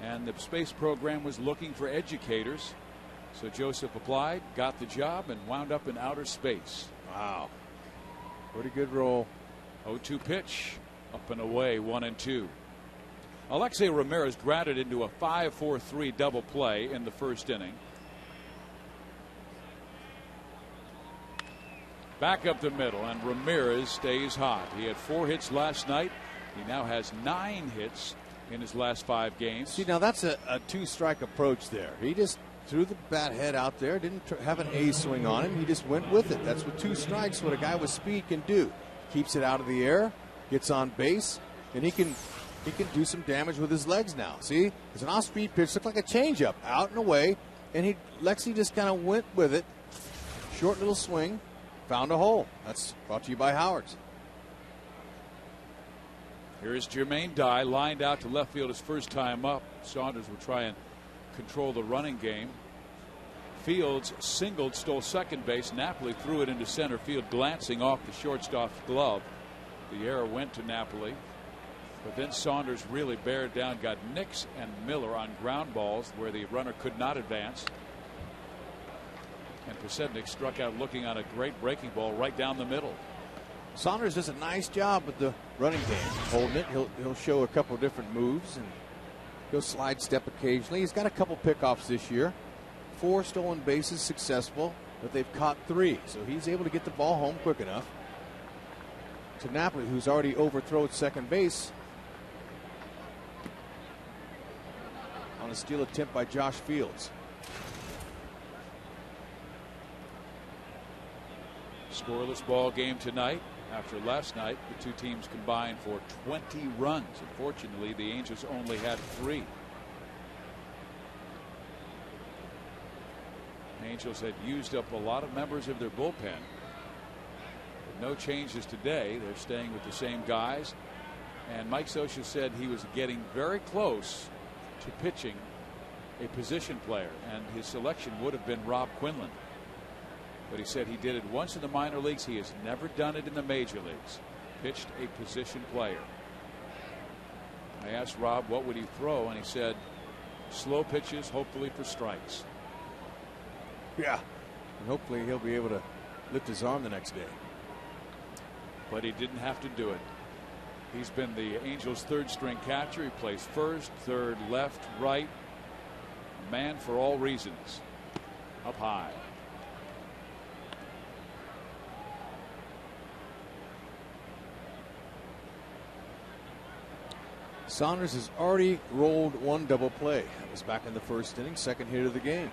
and the space program was looking for educators. So Joseph applied, got the job, and wound up in outer space. Wow. Pretty good roll. 0-2 pitch, up and away, 1-2. Alexei Ramirez grounded into a 5-4-3 double play in the 1st inning. Back up the middle, and Ramirez stays hot. He had 4 hits last night. He now has 9 hits in his last 5 games. See, now that's a 2-strike approach there. He just threw the bat head out there, didn't have an A swing on him. He just went with it. That's what 2 strikes, what a guy with speed can do. Keeps it out of the air, gets on base, and he can do some damage with his legs now. See, it's an off-speed pitch, looked like a changeup, out and away, and Lexi just kind of went with it. Short little swing, found a hole. That's brought to you by Howard's. Here's Jermaine Dye lined out to left field his first time up. Saunders will try and control the running game. Fields singled, stole second base. Napoli threw it into center field, glancing off the shortstop's glove. The error went to Napoli, but then Saunders really bared down, got Nix and Miller on ground balls where the runner could not advance. And Posednik struck out looking on a great breaking ball right down the middle. Saunders does a nice job with the running game, holding it. He'll show a couple different moves, and he'll slide step occasionally. He's got a couple pickoffs this year. 4 stolen bases successful, but they've caught 3. So he's able to get the ball home quick enough. To Napoli, who's already overthrown second base on a steal attempt by Josh Fields. Scoreless ball game tonight. After last night, the 2 teams combined for 20 runs. Unfortunately, the Angels only had 3. The Angels had used up a lot of members of their bullpen. But no changes today. They're staying with the same guys. And Mike Scioscia said he was getting very close to pitching a position player, and his selection would have been Rob Quinlan. But he said he did it once in the minor leagues. He has never done it in the major leagues. Pitched a position player. I asked Rob what would he throw, and he said slow pitches, hopefully for strikes. Yeah, and hopefully he'll be able to lift his arm the next day. But he didn't have to do it. He's been the Angels' 3rd string catcher. He plays first, third, left, right. A man for all reasons. Up high. Saunders has already rolled 1 double play. That was back in the 1st inning, 2nd hit of the game.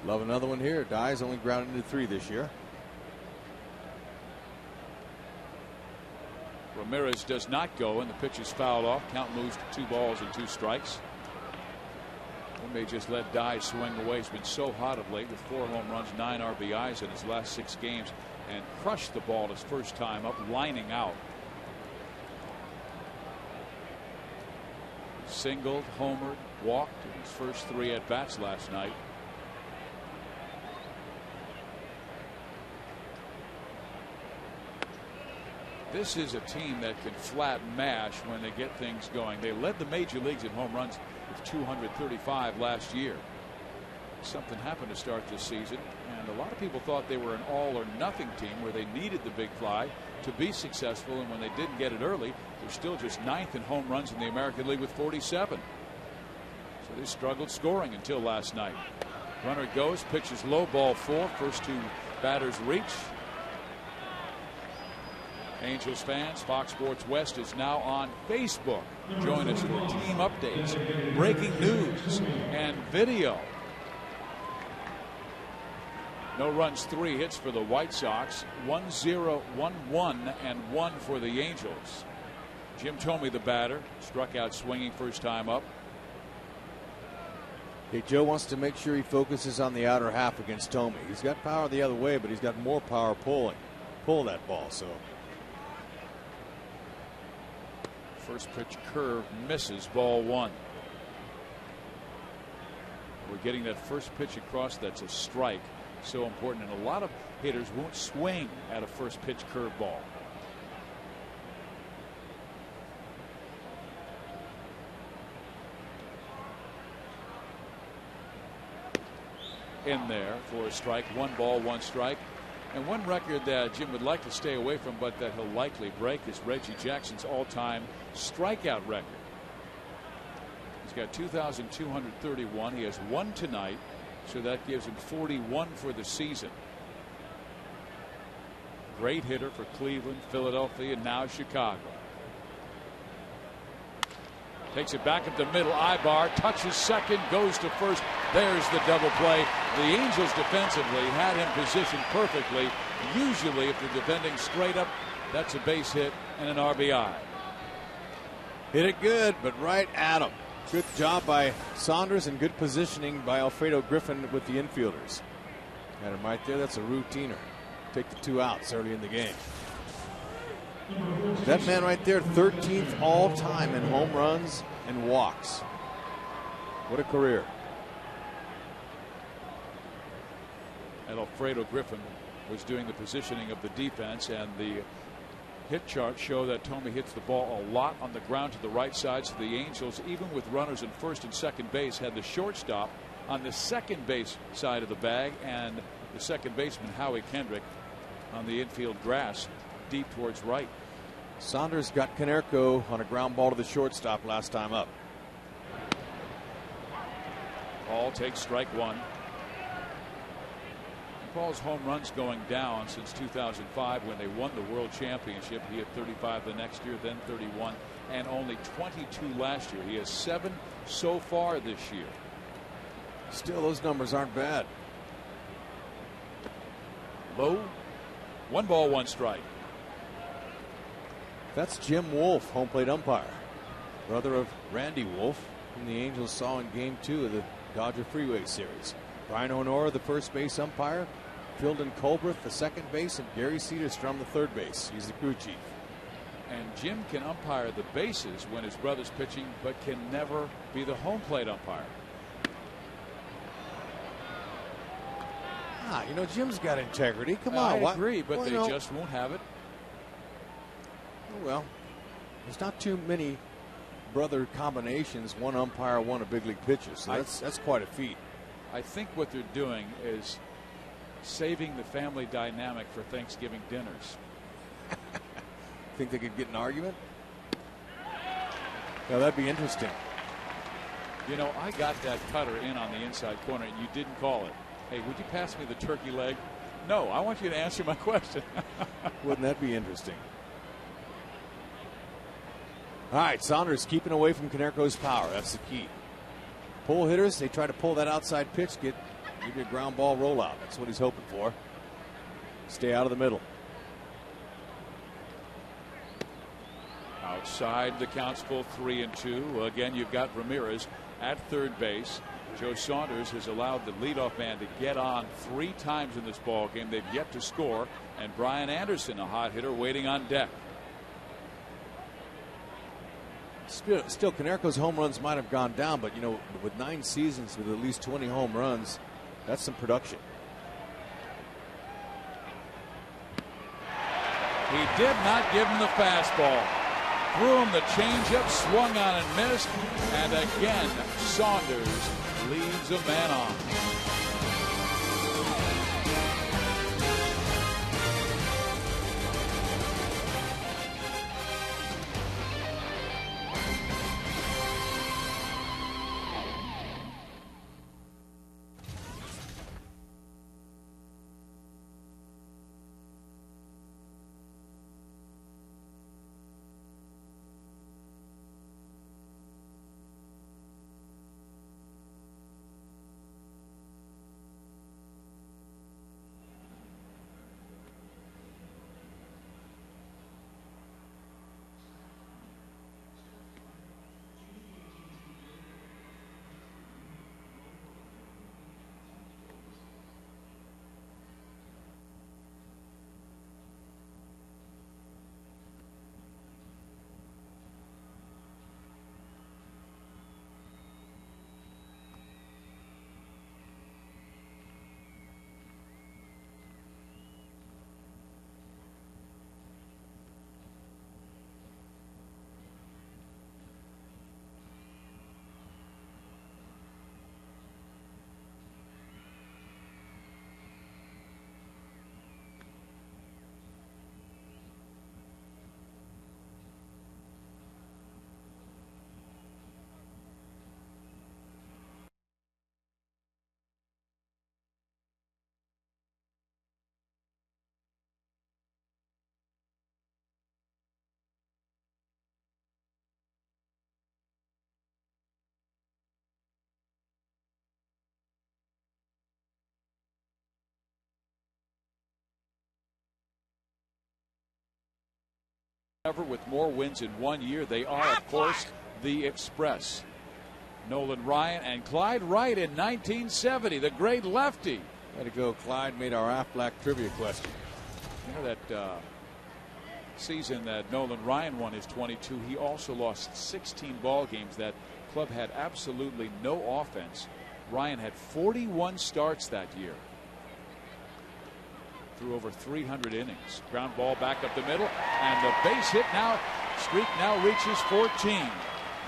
Love another one here. Dye's only grounded into 3 this year. Ramirez does not go, and the pitch is fouled off. Count moves to 2 balls and 2 strikes. They may just let Dye swing away. He's been so hot of late with 4 home runs, 9 RBIs in his last 6 games, and crushed the ball his first time up, lining out. Singled, homered, walked in his first 3 at-bats last night. This is a team that can flat mash when they get things going. They led the major leagues in home runs with 235 last year. Something happened to start this season, and And a lot of people thought they were an all or nothing team where they needed the big fly to be successful. And when they didn't get it early, they're still just 9th in home runs in the American League with 47. So they struggled scoring until last night. Runner goes, pitches low, ball 4. First 2 batters reach. Angels fans, Fox Sports West is now on Facebook. Join us for team updates, breaking news, and video. No runs, 3 hits for the White Sox. 1-0, 1-1, and 1 for the Angels. Jim Thome, the batter, struck out swinging first time up. Okay, Joe wants to make sure he focuses on the outer half against Thome. He's got power the other way, but he's got more power pull that ball. So first pitch curve misses, ball 1. We're getting that first pitch across. That's a strike. So important, and a lot of hitters won't swing at a first pitch curve ball. In there for a strike. 1 ball, 1 strike. And one record that Jim would like to stay away from, but that he'll likely break, is Reggie Jackson's all-time strikeout record. He's got 2,231. He has 1 tonight, so that gives him 41 for the season. Great hitter for Cleveland, Philadelphia, and now Chicago. Takes it back up the middle. Ibar touches second, goes to first. There's the double play. The Angels defensively had him positioned perfectly. Usually, if they're defending straight up, that's a base hit and an RBI. Hit it good, but right at him. Good job by Saunders and good positioning by Alfredo Griffin with the infielders. Had him right there. That's a routiner. Take the 2 outs early in the game. That man right there, 13th all time in home runs and walks. What a career. And Alfredo Griffin was doing the positioning of the defense, and the hit charts show that Thome hits the ball a lot on the ground to the right side. So the Angels, even with runners in first and second base, had the shortstop on the second base side of the bag, and the second baseman Howie Kendrick on the infield grass deep towards right. Saunders got Konerko on a ground ball to the shortstop last time up. Paul takes strike 1. Paul's home runs going down since 2005 when they won the World Championship. He had 35 the next year, then 31, and only 22 last year. He has 7 so far this year. Still, those numbers aren't bad. Low. 1 ball, 1 strike. That's Jim Wolf, home plate umpire, brother of Randy Wolf, whom the Angels saw in Game 2 of the Dodger Freeway Series. Brian Honora, the first base umpire, Phildon Colbreth, the second base, and Gary Cedarstrom, the third base. He's the crew chief. And Jim can umpire the bases when his brother's pitching, but can never be the home plate umpire. You know, Jim's got integrity. Come on. I agree, but they just won't have it. Well, there's not too many brother combinations, one umpire, one a big league pitcher. So that's quite a feat. I think what they're doing is saving the family dynamic for Thanksgiving dinners. Think they could get an argument? Now that'd be interesting. You know, I got that cutter in on the inside corner, and you didn't call it. Hey, would you pass me the turkey leg? No, I want you to answer my question. Wouldn't that be interesting? All right, Saunders keeping away from Konerko's power. That's the key. Pull hitters, they try to pull that outside pitch, give you a ground ball rollout. That's what he's hoping for. Stay out of the middle. Outside, the count's full, 3-2. Again, you've got Ramirez at third base. Joe Saunders has allowed the leadoff man to get on 3 times in this ball game. They've yet to score, and Brian Anderson, a hot hitter, waiting on deck. Still, Konerko's home runs might have gone down, but, you know, with 9 seasons with at least 20 home runs, that's some production. He did not give him the fastball. Threw him the changeup, swung on and missed, and again, Saunders leaves a man on. Ever with more wins in 1 year. They are, of course, the Express. Nolan Ryan and Clyde Wright in 1970, the great lefty. Way to go, Clyde. Made our Aflac trivia question. You know that season that Nolan Ryan won his 22, he also lost 16 ball games. That club had absolutely no offense. Ryan had 41 starts that year. Threw over 300 innings. Ground ball back up the middle, and the base hit now. Streak now reaches 14.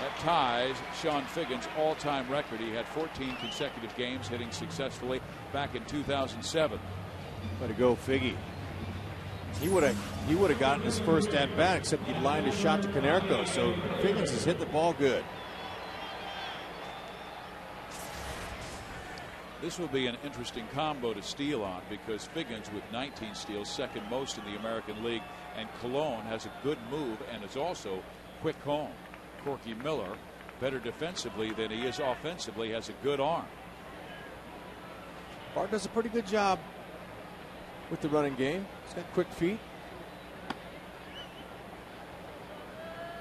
That ties Sean Figgins' all-time record. He had 14 consecutive games hitting successfully back in 2007. Way to go, Figgy. He would have gotten his first at bat, except he lined his shot to Konerko. So Figgins has hit the ball good. This will be an interesting combo to steal on, because Figgins with 19 steals, second most in the American League, and Colon has a good move and is also quick home. Corky Miller, better defensively than he is offensively, has a good arm. Bart does a pretty good job with the running game. He's got quick feet.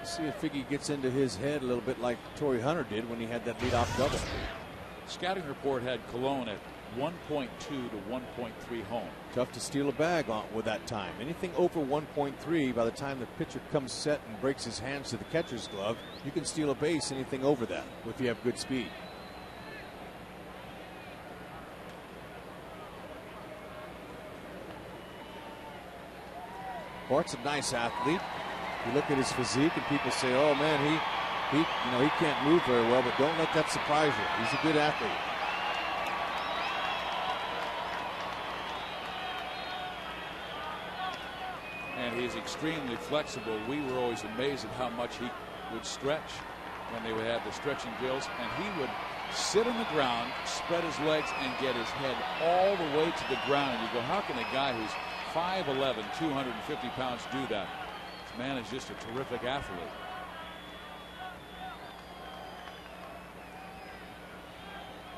See if Figgy gets into his head a little bit like Torrey Hunter did when he had that leadoff double. Scouting report had Colon at 1.2 to 1.3 home. Tough to steal a bag on with that time. Anything over 1.3, by the time the pitcher comes set and breaks his hands to the catcher's glove, you can steal a base anything over that if you have good speed. Bart's a nice athlete. You look at his physique and people say, oh man, he can't move very well, but don't let that surprise you. He's a good athlete. And he's extremely flexible. We were always amazed at how much he would stretch when they would have the stretching drills, and he would sit on the ground, spread his legs, and get his head all the way to the ground. And you go, how can a guy who's 5'11", 250 pounds do that? This man is just a terrific athlete.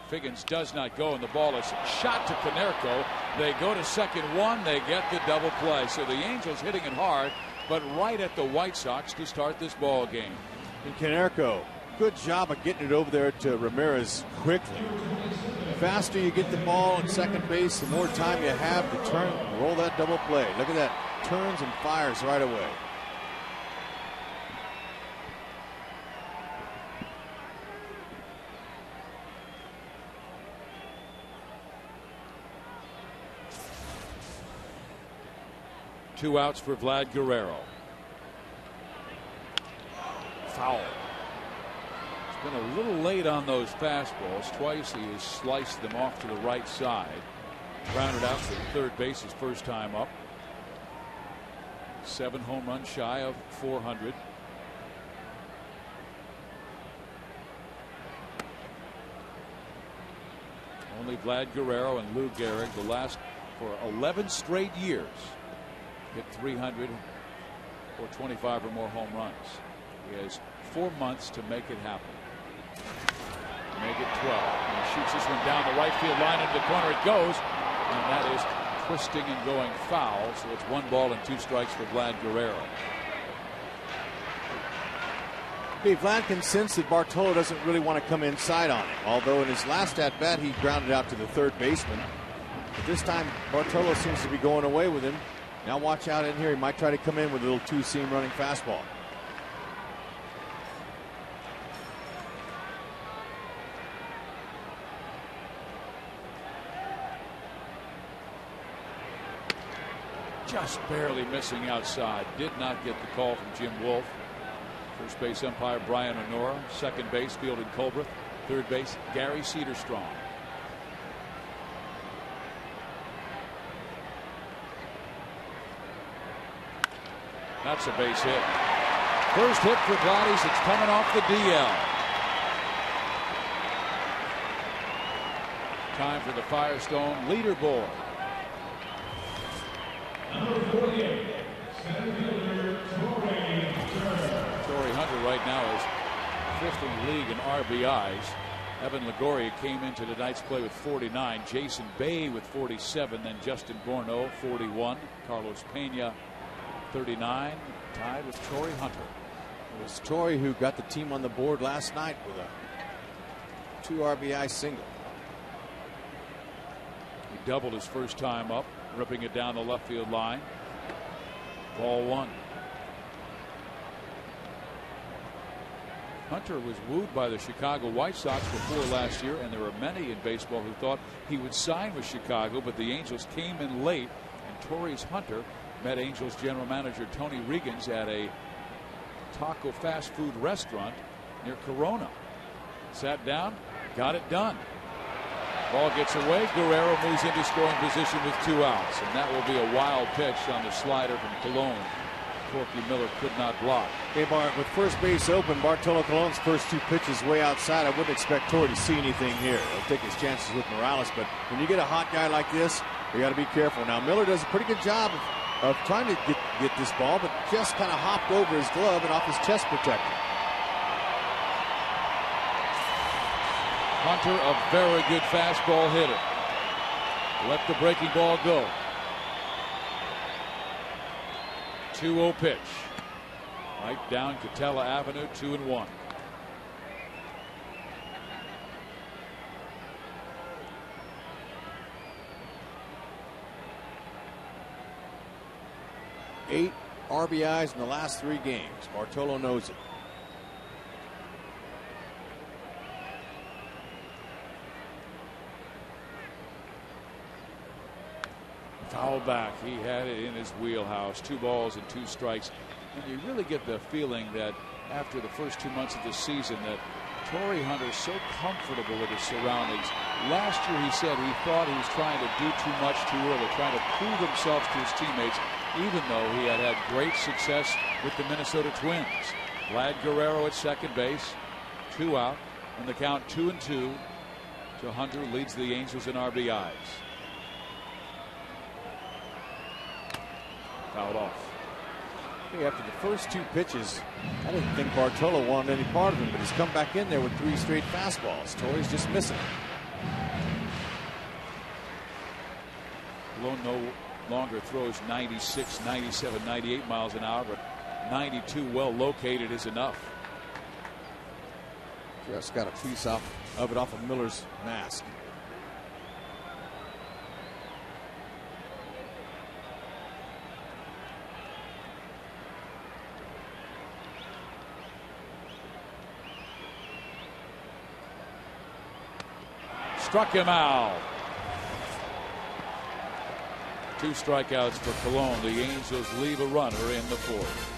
Figgins does not go, and the ball is shot to Konerko. They go to second one. They get the double play. So the Angels hitting it hard, but right at the White Sox to start this ball game. And Konerko, good job of getting it over there to Ramirez quickly. The faster you get the ball at second base, the more time you have to turn and roll that double play. Look at that. Turns and fires right away. Two outs for Vlad Guerrero. Foul. He's been a little late on those fastballs. Twice he has sliced them off to the right side. Grounded out to third base his first time up. 7 home runs shy of 400. Only Vlad Guerrero and Lou Gehrig, the last for 11 straight years, hit 300 or 25 or more home runs. He has 4 months to make it happen. Make it 12. And he shoots this one down the right field line into the corner. It goes, and that is twisting and going foul. So it's 1 ball and 2 strikes for Vlad Guerrero. Hey, Vlad can sense that Bartolo doesn't really want to come inside on him. Although in his last at bat he grounded out to the third baseman. But this time Bartolo seems to be going away with him. Now watch out in here. He might try to come in with a little two-seam running fastball. Just barely missing outside. Did not get the call from Jim Wolf. First base umpire Brian Honora. Second base Fielding Culbreth. Third base Gary Cedarstrom. That's a base hit. First hit for Gladys. It's coming off the DL. Time for the Firestone leaderboard. Torrey Hunter right now is 5th in the league in RBIs. Evan Longoria came into tonight's play with 49. Jason Bay with 47. Then Justin Bourneau 41. Carlos Pena 39, tied with Torii Hunter. It was Torii who got the team on the board last night with a 2 RBI single. He doubled his first time up, ripping it down the left field line. Ball 1. Hunter was wooed by the Chicago White Sox before last year, and there were many in baseball who thought he would sign with Chicago, but the Angels came in late, and Tori's Hunter met Angels general manager Tony Reagans at a taco fast food restaurant near Corona. Sat down, got it done. Ball gets away. Guerrero moves into scoring position with 2 outs, and that will be a wild pitch on the slider from Colon. Corky Miller could not block. Hey, Bart, with first base open, Bartolo Colon's first 2 pitches way outside. I wouldn't expect Torii to see anything here. He'll take his chances with Morales, but when you get a hot guy like this, you got to be careful. Now, Miller does a pretty good job of trying to get this ball, but just kind of hopped over his glove and off his chest protector. Hunter, a very good fastball hitter. Let the breaking ball go. 2-0 pitch. Right down Catella Avenue, 2-1. Eight RBIs in the last 3 games. Bartolo knows it. Foul back. He had it in his wheelhouse. 2 balls and 2 strikes. And you really get the feeling that after the first 2 months of the season that Torii Hunter is so comfortable with his surroundings. Last year he said he thought he was trying to do too much too early, trying to prove himself to his teammates, even though he had great success with the Minnesota Twins. Vlad Guerrero at second base. 2 out. And the count 2-2 to Hunter, leads the Angels in RBIs. Fouled off. Hey, after the first 2 pitches, I didn't think Bartolo wanted any part of him, but he's come back in there with 3 straight fastballs. Tori's just missing it. Colon no longer throws 96, 97, 98 miles an hour, but 92 well located is enough. Just got a piece of it off of Miller's mask. Struck him out. 2 strikeouts for Colon. The Angels leave a runner in the 4th.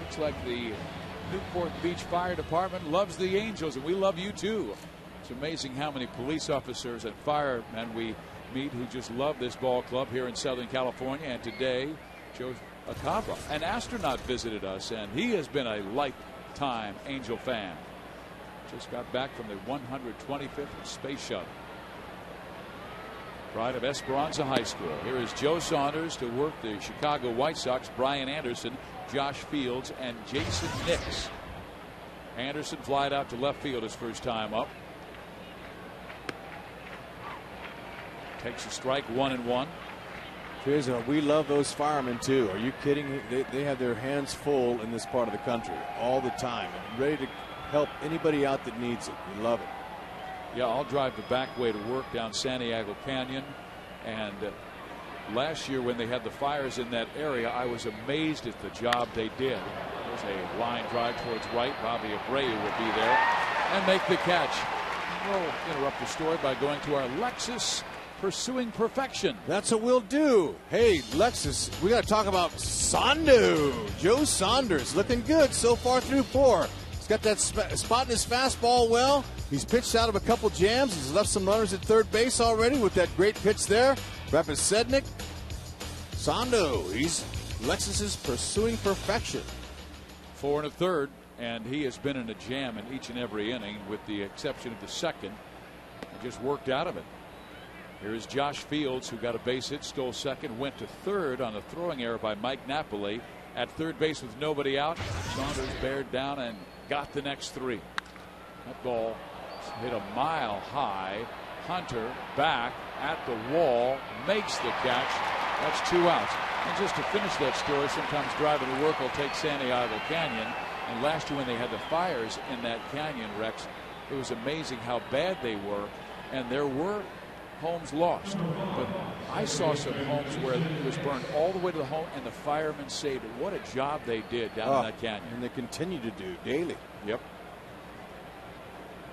Looks like the Newport Beach Fire Department loves the Angels, and we love you too. It's amazing how many police officers and firemen we meet who just love this ball club here in Southern California. And today, Joe Acaba, an astronaut, visited us, and he has been a lifetime Angel fan. Just got back from the 125th Space Shuttle. Pride of Esperanza High School. Here is Joe Saunders to work the Chicago White Sox. Brian Anderson, Josh Fields, and Jason Nix. Anderson flied out to left field his first time up. Takes a strike, 1-1. We love those firemen too. Are you kidding? They have their hands full in this part of the country all the time and ready to help anybody out that needs it. We love it. Yeah, I'll drive the back way to work down Santiago Canyon. And last year when they had the fires in that area, I was amazed at the job they did. There's a line drive towards right. Bobby Abreu will be there and make the catch. We'll interrupt the story by going to our Lexus Pursuing Perfection. That's what we'll do. Hey, Lexus, we got to talk about Sondo. Joe Saunders looking good so far through 4. He's got that spot in his fastball well. He's pitched out of a couple jams. He's left some runners at third base already with that great pitch there. Rapid Sednick. Sondo, he's Lexus's Pursuing Perfection. 4 1/3, and he has been in a jam in each and every inning with the exception of the second. He just worked out of it. Here is Josh Fields, who got a base hit, stole second, went to third on a throwing error by Mike Napoli. At third base with nobody out, Saunders bared down and got the next 3. That ball hit a mile high. Hunter back at the wall, makes the catch. That's 2 outs. And just to finish that story, sometimes driving to work will take Santiago Canyon. And last year when they had the fires in that canyon, Rex, it was amazing how bad they were. And there were homes lost, but I saw some homes where it was burned all the way to the home and the firemen saved it. What a job they did down in that canyon. And they continue to do daily. Yep.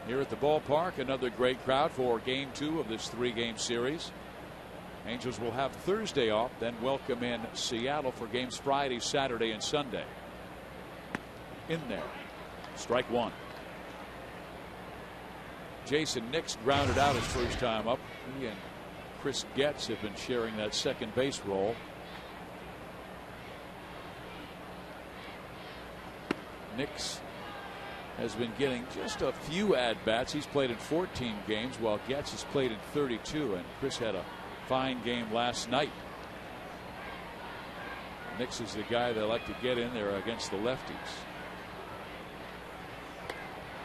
Here at the ballpark, another great crowd for game 2 of this 3-game series. Angels will have Thursday off, then welcome in Seattle for games Friday, Saturday, and Sunday. In there, strike 1. Jason Nix grounded out his first time up. He and Chris Getz have been sharing that second base role. Nix has been getting just a few at-bats. He's played in 14 games while Getz has played in 32, and Chris had a fine game last night. Nix is the guy they like to get in there against the lefties.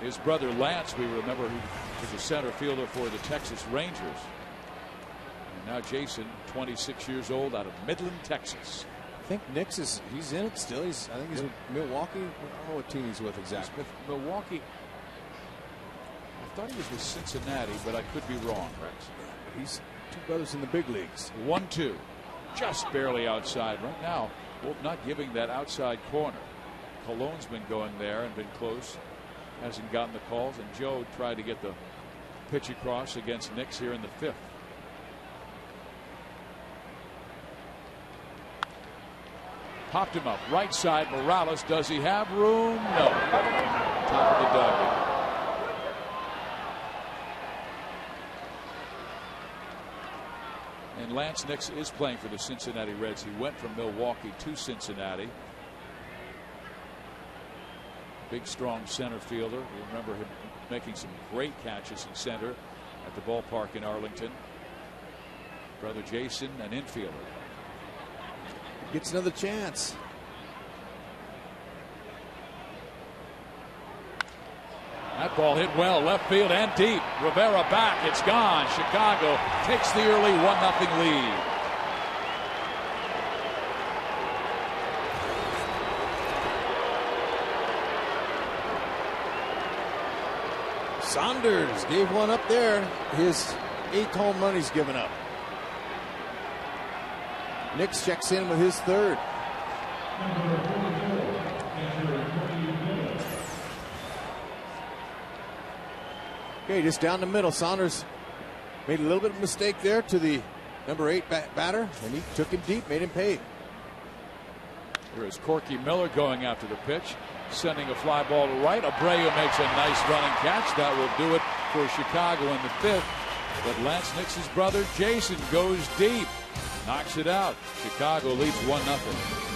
His brother Lance, we remember, who was a center fielder for the Texas Rangers. And now Jason, 26 years old, out of Midland, Texas. I think Nix he's in it still. I think he's with Milwaukee. I don't know what team he's with exactly. He's with Milwaukee. I thought he was with Cincinnati, but I could be wrong, Rex. He's 2 brothers in the big leagues. 1-2. Just barely outside. Right now, Wolf not giving that outside corner. Cologne's been going there and been close. Hasn't gotten the calls, and Joe tried to get the pitch across against Nix here in the 5th. Popped him up right side. Morales, does he have room? No. Top of the dugout. And Lance Nix is playing for the Cincinnati Reds. He went from Milwaukee to Cincinnati. Big, strong center fielder. We remember him making some great catches in center at the ballpark in Arlington. Brother Jason, an infielder. Gets another chance. That ball hit well, left field and deep. Rivera back, it's gone. Chicago takes the early 1-0 lead. Saunders gave one up there. His 8th home run he's given up. Nix checks in with his 3rd. Okay, just down the middle. Saunders made a little bit of a mistake there to the number 8 batter, and he took him deep, made him pay. Here is Corky Miller going after the pitch, sending a fly ball to right. Abreu makes a nice running catch. That will do it for Chicago in the 5th. But Lance Nix's brother Jason goes deep, knocks it out. Chicago leads 1-0.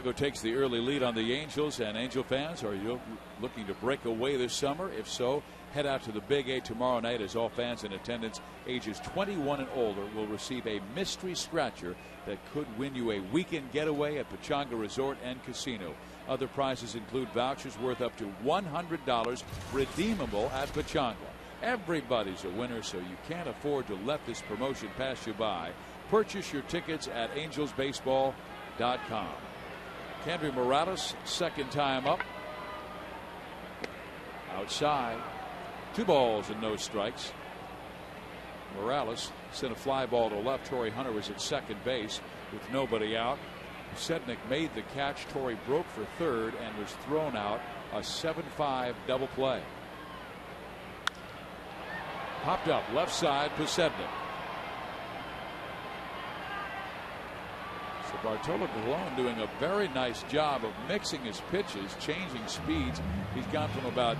Chicago takes the early lead on the Angels, and Angel fans, are you looking to break away this summer? If so, head out to the Big A tomorrow night, as all fans in attendance ages 21 and older will receive a mystery scratcher that could win you a weekend getaway at Pechanga Resort and Casino. Other prizes include vouchers worth up to $100 redeemable at Pechanga. Everybody's a winner, so you can't afford to let this promotion pass you by. Purchase your tickets at angelsbaseball.com. Kendry Morales, second time up. Outside. 2 balls and no strikes. Morales sent a fly ball to left. Torrey Hunter was at second base with nobody out. Sednick made the catch. Torrey broke for third and was thrown out. A 7-5 double play. Popped up left side. Posednik. So Bartolo Colon doing a very nice job of mixing his pitches, changing speeds. He's gone from about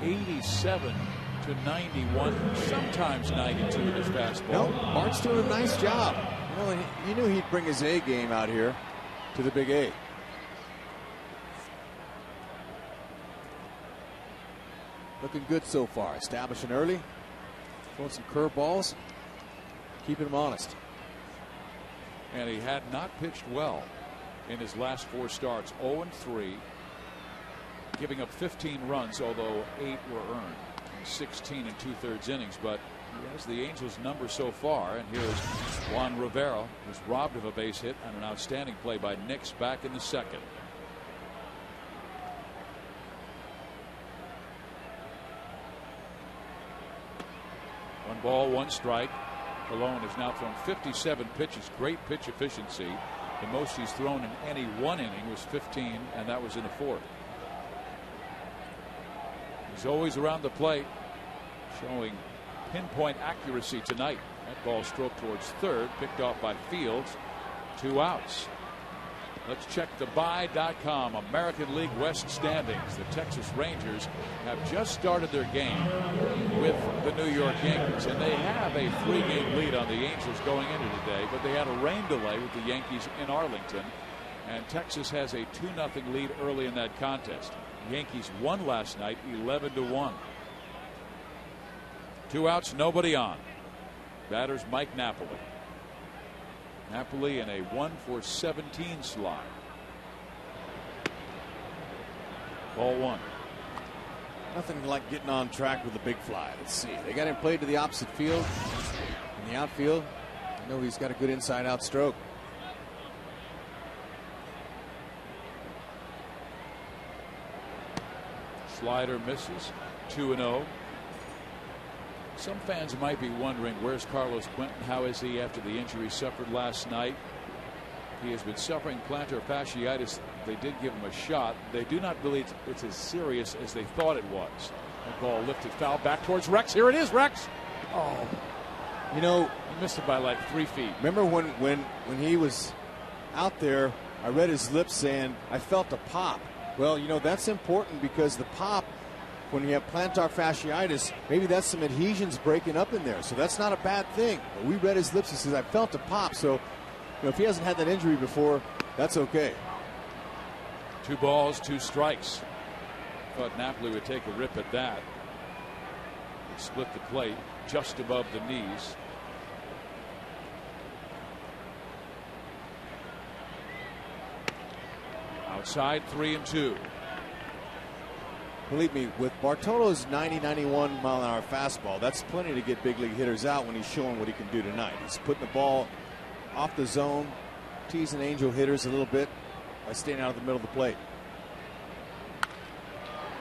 87 to 91, sometimes 92 with his fastball. No, Bart's doing a nice job. You knew he'd bring his A game out here to the Big A. Looking good so far. Establishing early, throwing some curveballs, keeping him honest. And he had not pitched well in his last 4 starts. 0-3, giving up 15 runs, although 8 were earned in 16 2/3 innings. But he has the Angels' number so far. And here's Juan Rivera, who's robbed of a base hit on an outstanding play by Nix back in the second. One ball, 1 strike. Colon has now thrown 57 pitches. Great pitch efficiency. The most he's thrown in any one inning was 15, and that was in the 4th. He's always around the plate, showing pinpoint accuracy tonight. That ball stroked towards third, picked off by Fields. 2 outs. Let's check the buy.com American League West standings. The Texas Rangers have just started their game with the New York Yankees, and they have a 3-game lead on the Angels going into today, but they had a rain delay with the Yankees in Arlington, and Texas has a 2-0 lead early in that contest. The Yankees won last night 11-1. 2 outs, nobody on. Batters Mike Napoli. Napoli in a 1-for-17 slide. Ball 1. Nothing like getting on track with a big fly. Let's see. They got him played to the opposite field. In the outfield, I know he's got a good inside-out stroke. Slider misses. 2-0. Some fans might be wondering, where's Carlos Quentin? How is he after the injury suffered last night? He has been suffering plantar fasciitis. They did give him a shot. They do not believe it's as serious as they thought it was. The ball lifted, foul back towards Rex. Here it is, Rex. Oh, you know, he missed it by like 3 feet. Remember when he was out there, I read his lips saying, "I felt a pop." Well, you know, that's important because the pop, when you have plantar fasciitis, maybe that's some adhesions breaking up in there. So that's not a bad thing. But we read his lips. He says, "I felt a pop." So, you know, if he hasn't had that injury before, that's okay. 2 balls, 2 strikes. Thought Napoli would take a rip at that. They split the plate just above the knees. Outside, 3-2. Believe me, with Bartolo's 90-91 mile-an-hour fastball, that's plenty to get big league hitters out when he's showing what he can do tonight. He's putting the ball off the zone, teasing Angel hitters a little bit by staying out of the middle of the plate.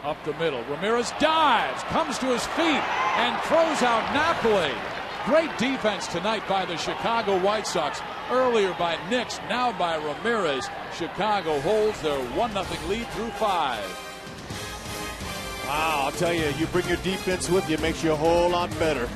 Up the middle, Ramirez dives, comes to his feet, and throws out Napoli. Great defense tonight by the Chicago White Sox. Earlier by Nix, now by Ramirez. Chicago holds their 1-0 lead through 5. Wow, I'll tell you, you bring your defense with you, it makes you a whole lot better.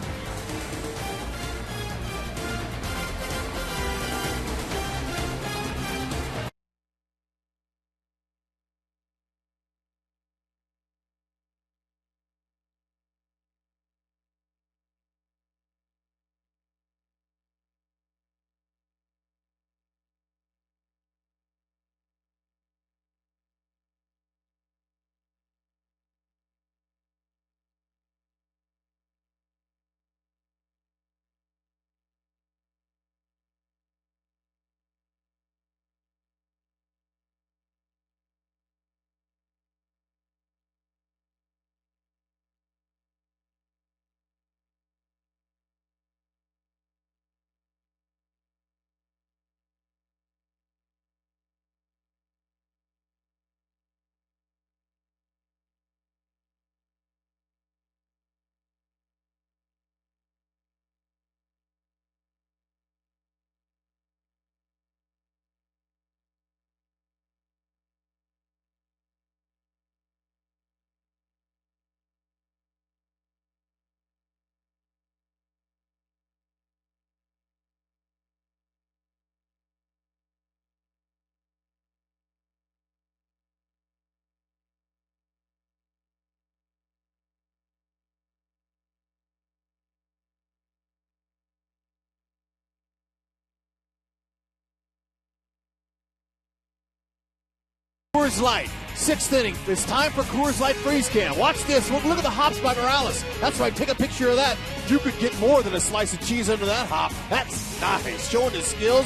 Coors Light, 6th inning. It's time for Coors Light Freeze Can. Watch this. Look at the hops by Morales. That's right. Take a picture of that. You could get more than a slice of cheese under that hop. That's nice. Showing his skills.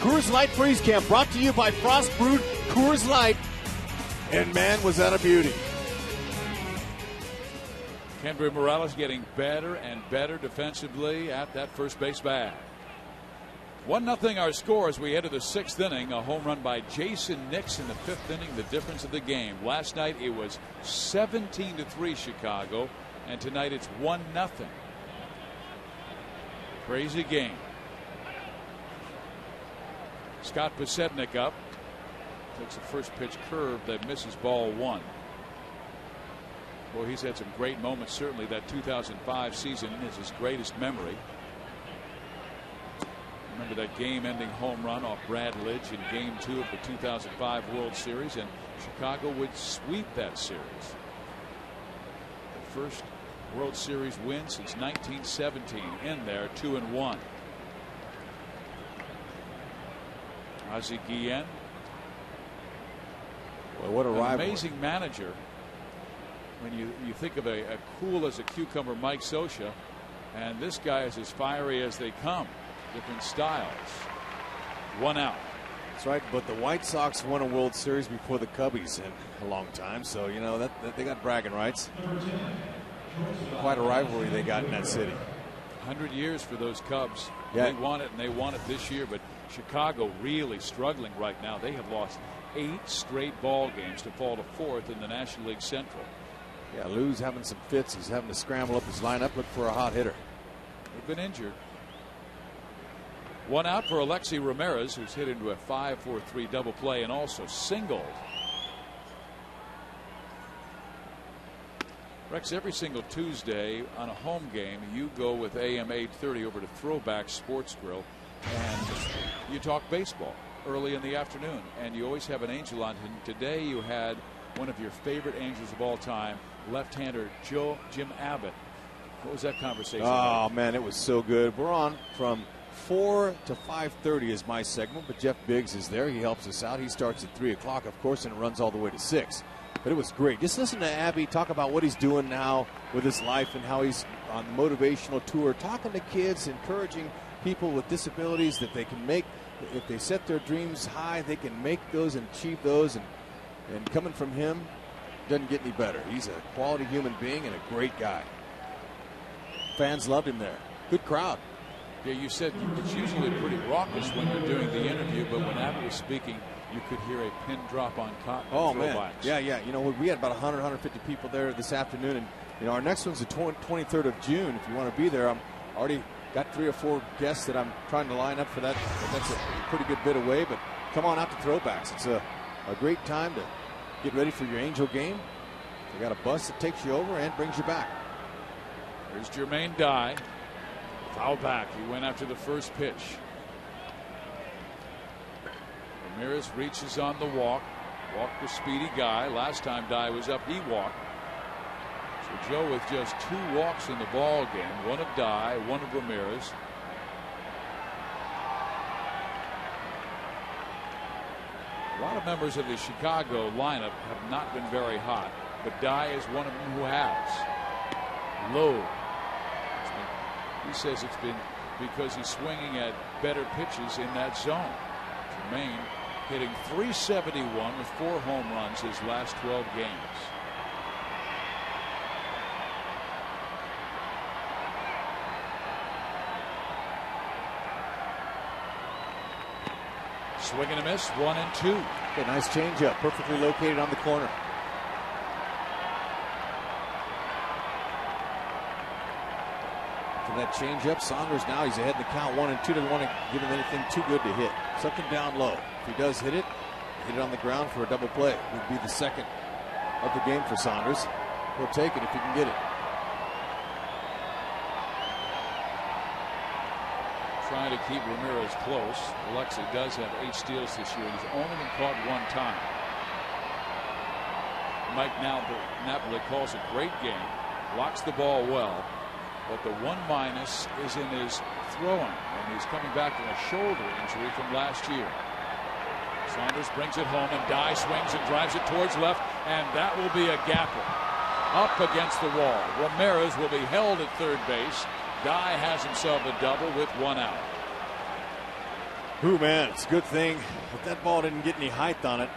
Coors Light Freeze Can brought to you by Frost Brewed Coors Light. And man, was that a beauty. Kendry Morales getting better and better defensively at that first base bag. 1-0 our score as we head to the 6th inning. A home run by Jason Nix in the 5th inning, the difference of the game. Last night it was 17-3 Chicago, and tonight it's 1-0. Crazy game. Scott Posednik up. Takes a first pitch curve that misses ball 1. Boy, he's had some great moments. Certainly that 2005 season is his greatest memory. Remember that game-ending home run off Brad Lidge in Game 2 of the 2005 World Series, and Chicago would sweep that series. The first World Series win since 1917 in there, 2-1. Ozzie Guillen. Well, what a rivalry. Amazing manager. When you think of a cool as a cucumber Mike Scioscia, and this guy is as fiery as they come. Different styles. 1 out. That's right, but the White Sox won a World Series before the Cubbies in a long time, so you know that they got bragging rights. Quite a rivalry they got in that city. 100 years for those Cubs. Yeah. They won it, and they won it this year, but Chicago really struggling right now. They have lost 8 straight ball games to fall to 4th in the National League Central. Yeah, Lou's having some fits. He's having to scramble up his lineup, look for a hot hitter. They've been injured. One out for Alexi Ramirez, who's hit into a 5-4-3 double play and also singled. Rex, every single Tuesday on a home game, you go with AM 830 over to Throwback Sports Grill, and you talk baseball early in the afternoon, and you always have an angel on. And today you had one of your favorite Angels of all time, left-hander Jim Abbott. What was that conversation Oh, like? man, it was so good. We're on from 4 to 5:30 is my segment, but Jeff Biggs is there. He helps us out. He starts at 3 o'clock, of course, and it runs all the way to 6. But it was great. Just listen to Abby talk about what he's doing now with his life and how he's on the motivational tour, talking to kids, encouraging people with disabilities that they can make, if they set their dreams high, they can make those and achieve those. And coming from him, doesn't get any better. He's a quality human being and a great guy. Fans loved him there. Good crowd. Yeah, you said it's usually pretty raucous when you're doing the interview, but when Abbott was speaking, you could hear a pin drop on cotton. Oh, man. Yeah. You know, we had about 100, 150 people there this afternoon. And, you know, our next one's the 23rd of June. If you want to be there, I'm already got 3 or 4 guests that I'm trying to line up for that. That's a pretty good bit away. But come on out to Throwbacks. It's a great time to get ready for your Angel game. They got a bus that takes you over and brings you back. There's Jermaine Dye. Foul back. He went after the first pitch. Ramirez reaches on the walk. Walk the speedy guy. Last time Dye was up, he walked. So Joe with just 2 walks in the ball game. One of Dye, one of Ramirez. A lot of members of the Chicago lineup have not been very hot, but Dye is one of them who has. Low. He says it's been because he's swinging at better pitches in that zone. Jermaine hitting .371 with 4 home runs his last 12 games. Swing and a miss, 1 and 2. Okay, nice changeup, perfectly located on the corner. For that changeup, Saunders now he's ahead in the count 1 and 2. Doesn't want to give him anything too good to hit. Something down low. If he does hit it on the ground for a double play. It would be the second of the game for Saunders. He'll take it if he can get it. Trying to keep Ramirez close. Alexi does have 8 steals this year. He's only been caught 1 time. Mike Napoli calls a great game. Blocks the ball well. But the 1- is in his throwing. And he's coming back from a shoulder injury from last year. Saunders brings it home, and Dye swings and drives it towards left. And that will be a gapper. Up against the wall. Ramirez will be held at third base. Dye has himself a double with 1 out. Ooh, man, it's a good thing if that ball didn't get any height on it.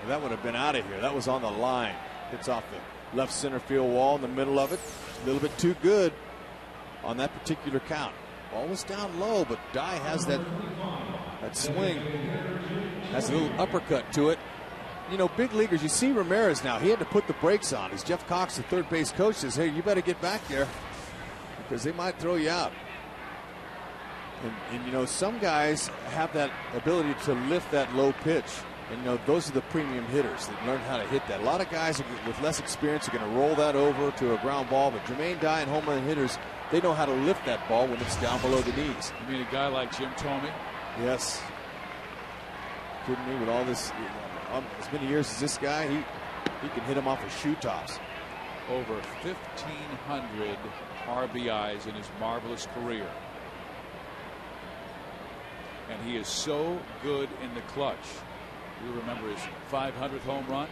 That would have been out of here. That was on the line. Hits off the left center field wall in the middle of it. A little bit too good on that particular count. Ball was down low, but Dye has that swing. Has a little uppercut to it. You know, big leaguers, you see Ramirez now. He had to put the brakes on. As Jeff Cox, the third base coach, says, hey, you better get back there, because they might throw you out. And you know, some guys have that ability to lift that low pitch. And, you know, those are the premium hitters that learn how to hit that. A lot of guys with less experience are going to roll that over to a ground ball. But Jermaine Dye and home run hitters, they know how to lift that ball when it's down below the knees. You mean a guy like Jim Thome? Yes. Kidding me with all this, as many years as this guy, he can hit him off his shoe tops. Over 1,500 RBIs in his marvelous career. And he is so good in the clutch. You remember his 500th home run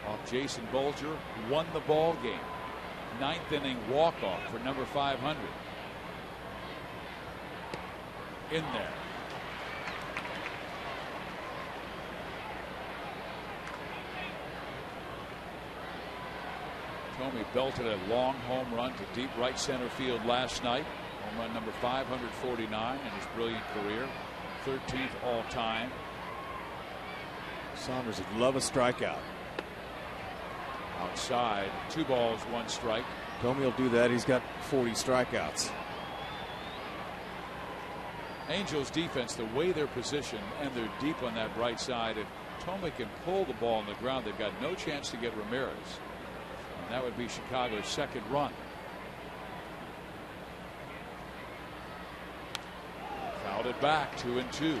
off Jason Bolger, won the ball game. 9th inning walk-off for number 500. In there. Thome belted a long home run to deep right center field last night. Home run number 549 in his brilliant career. 13th all time. Saunders would love a strikeout. Outside, 2 balls, 1 strike. Thome will do that. He's got 40 strikeouts. Angels defense, the way they're positioned, and they're deep on that right side. If Thome can pull the ball on the ground, they've got no chance to get Ramirez. And that would be Chicago's 2nd run. Fouled it back, 2-2.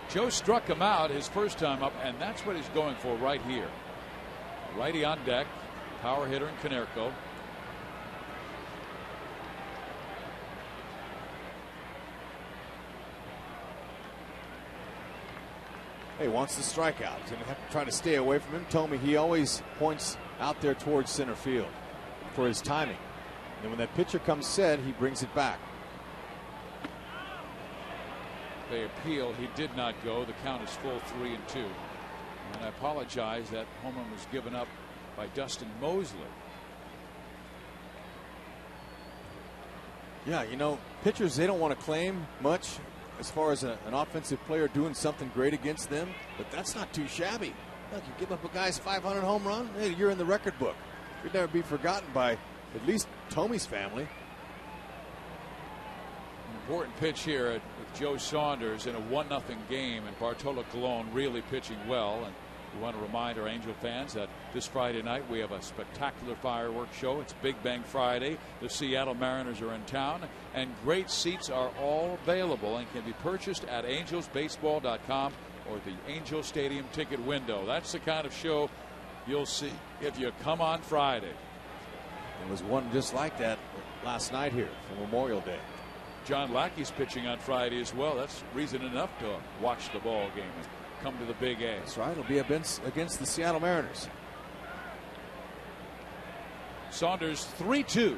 Joe struck him out his first time up, and that's what he's going for right here. Righty on deck, power hitter in Konerko. He wants the strikeout. He's going to have to try to stay away from him. Thome, he always points out there towards center field for his timing. And when that pitcher comes set, he brings it back. They appeal. He did not go. The count is full, 3-2. And I apologize, that home run was given up by Dustin Mosley. Yeah, you know, pitchers, they don't want to claim much as far as an offensive player doing something great against them, but that's not too shabby. Look, you give up a guy's 500 home run, hey, you're in the record book. You'd never be forgotten by at least Thome's family. An important pitch here with Joe Saunders in a 1-0 game, and Bartolo Colon really pitching well. And we want to remind our Angel fans that this Friday night we have a spectacular fireworks show. It's Big Bang Friday. The Seattle Mariners are in town, and great seats are all available and can be purchased at angelsbaseball.com or the Angel Stadium ticket window. That's the kind of show you'll see if you come on Friday. There was one just like that last night here for Memorial Day. John Lackey's pitching on Friday as well. That's reason enough to watch the ball game and come to the Big A. That's right. It'll be against the Seattle Mariners. Saunders 3-2.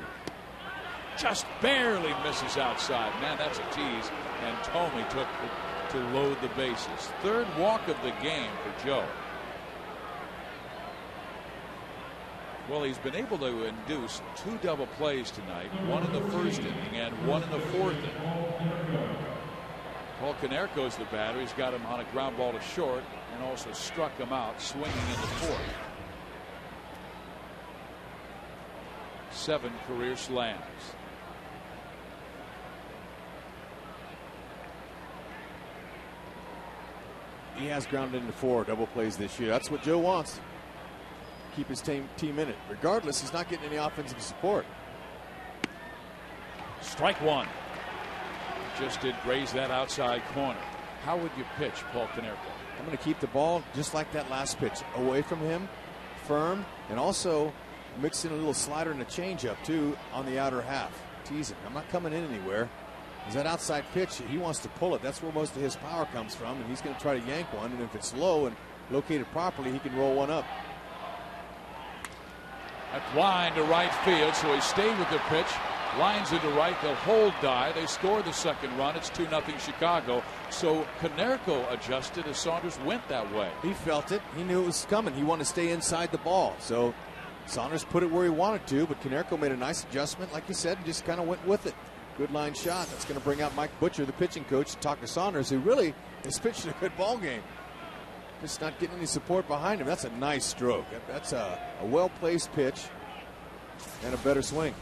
Just barely misses outside. Man, that's a tease. And Thome took it to load the bases. 3rd walk of the game for Joe. Well, he's been able to induce 2 double plays tonight, 1 in the 1st inning and 1 in the 4th inning. Paul Konerko's the batter. He's got him on a ground ball to short and also struck him out swinging in the 4th. 7 career slams. He has grounded into 4 double plays this year. That's what Joe wants. Keep his team in it. Regardless, he's not getting any offensive support. Strike 1. Just did graze that outside corner. How would you pitch Paul Konerko? I'm going to keep the ball just like that last pitch, away from him, firm, and also mix in a little slider and a changeup too on the outer half. Tease him. I'm not coming in anywhere. Is that outside pitch? He wants to pull it. That's where most of his power comes from, and he's going to try to yank one. And if it's low and located properly, he can roll one up. That line to right field, so he stayed with the pitch. Lines into right. They'll hold die. They score the 2nd run. It's 2-0 Chicago. So Konerko adjusted as Saunders went that way. He felt it. He knew it was coming. He wanted to stay inside the ball. So Saunders put it where he wanted to, but Konerko made a nice adjustment, like you said, and just kind of went with it. Good line shot. That's going to bring out Mike Butcher, the pitching coach, to talk to Saunders, who really is pitching a good ball game. Just not getting any support behind him. That's a nice stroke. That's a well-placed pitch and a better swing.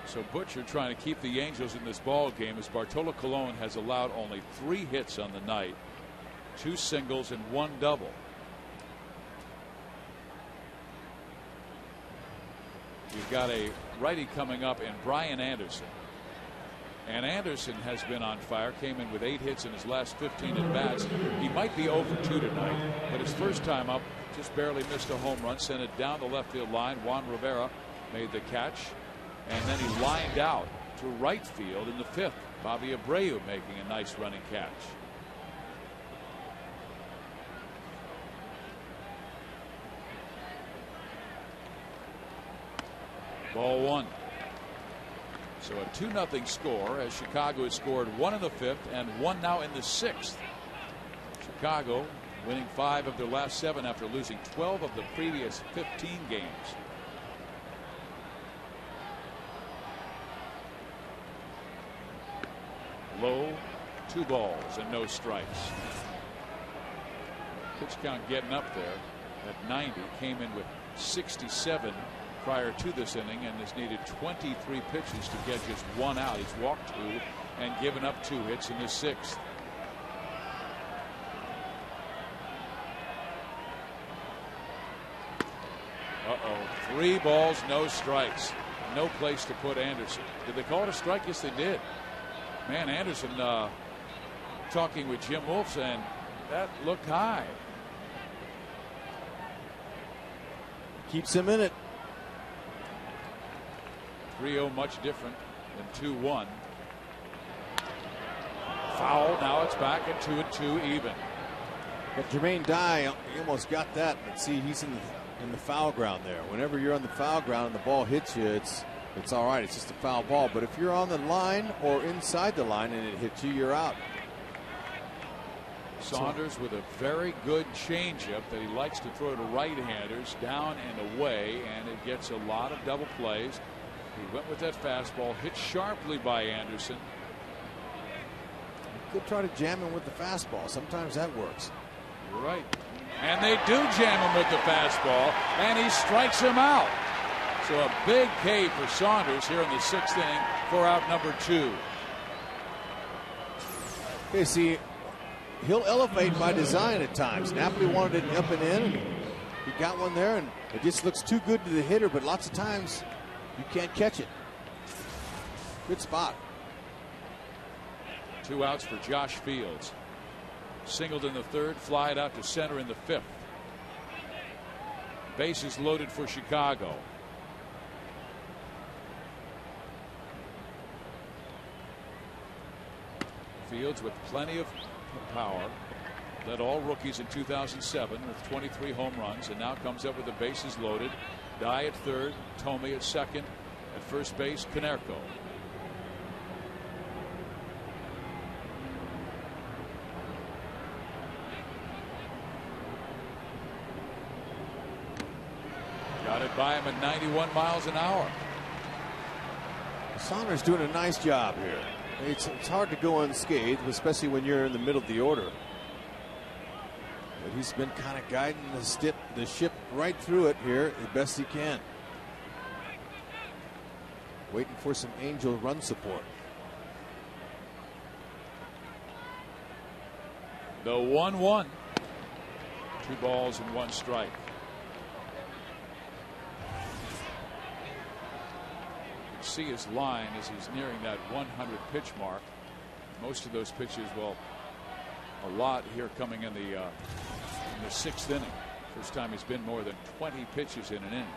So Butcher trying to keep the Angels in this ball game as Bartolo Colon has allowed only 3 hits on the night, 2 singles and 1 double. You've got a righty coming up in Brian Anderson. And Anderson has been on fire, came in with 8 hits in his last 15 at bats. He might be 0 for 2 tonight, but his first time up just barely missed a home run, sent it down the left field line. Juan Rivera made the catch, and then he lined out to right field in the 5th. Bobby Abreu making a nice running catch. Ball 1. So a 2-0 score as Chicago has scored 1 in the 5th and 1 now in the 6th. Chicago winning 5 of their last 7 after losing 12 of the previous 15 games. Low, 2 balls and no strikes. pitch count getting up there at 90. Came in with 67 prior to this inning and has needed 23 pitches to get just 1 out. He's walked 2 and given up 2 hits in the 6th. Uh-oh. 3 balls, no strikes. No place to put Anderson. Did they call it a strike? Yes, they did. Man, Anderson talking with Jim Wolf, and that looked high. Keeps him in it. 3-0 much different than 2-1. Foul. Now it's back at 2-2 even. But Jermaine Dye, he almost got that, but see, he's in the foul ground there. Whenever you're on the foul ground and the ball hits you, it's all right. It's just a foul ball. But if you're on the line or inside the line and it hits you, you're out. Saunders with a very good changeup that he likes to throw to right-handers, down and away, and it gets a lot of double plays. He went with that fastball, hit sharply by Anderson. You could try to jam him with the fastball. Sometimes that works. You're right. And they do jam him with the fastball, and he strikes him out. So a big K for Saunders here in the 6th inning for out number 2. Okay, see, he'll elevate by design at times. Napoli wanted it up and in, and he got one there, and it just looks too good to the hitter, but lots of times you can't catch it. Good spot. 2 outs for Josh Fields. Singled in the 3rd, flied out to center in the 5th. Bases loaded for Chicago. Fields with plenty of power. Led all rookies in 2007 with 23 home runs, and now comes up with the bases loaded. Dye at 3rd, Tomey at 2nd, at first base, Konerko. Got it by him at 91 miles an hour. Saunders doing a nice job here. It's hard to go unscathed, especially when you're in the middle of the order. But he's been kind of guiding the ship right through it here as best he can. Waiting for some Angel run support. The 1-1. 2 balls and 1 strike. See his line as he's nearing that 100 pitch mark. Most of those pitches, well, a lot here coming in the 6th inning. First time he's been more than 20 pitches in an inning.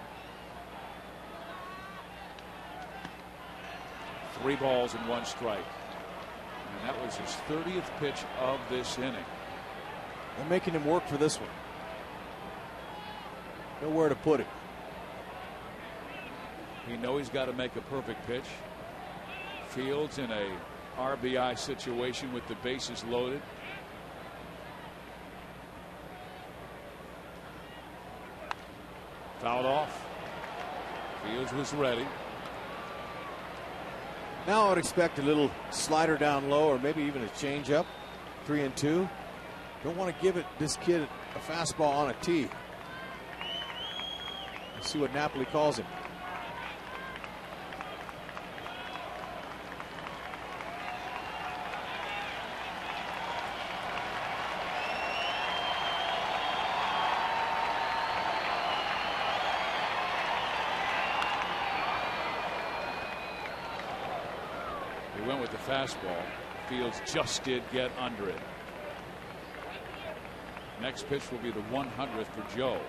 3 balls and 1 strike. And that was his 30th pitch of this inning. They're making him work for this one. Nowhere to put it. He knows he's got to make a perfect pitch. Fields in a RBI situation with the bases loaded. Fouled off. Fields was ready. Now I would expect a little slider down low, or maybe even a changeup. 3-2. Don't want to give this kid a fastball on a tee. Let's see what Napoli calls him. Went with the fastball. Fields just did get under it. Next pitch will be the 100th for Joe.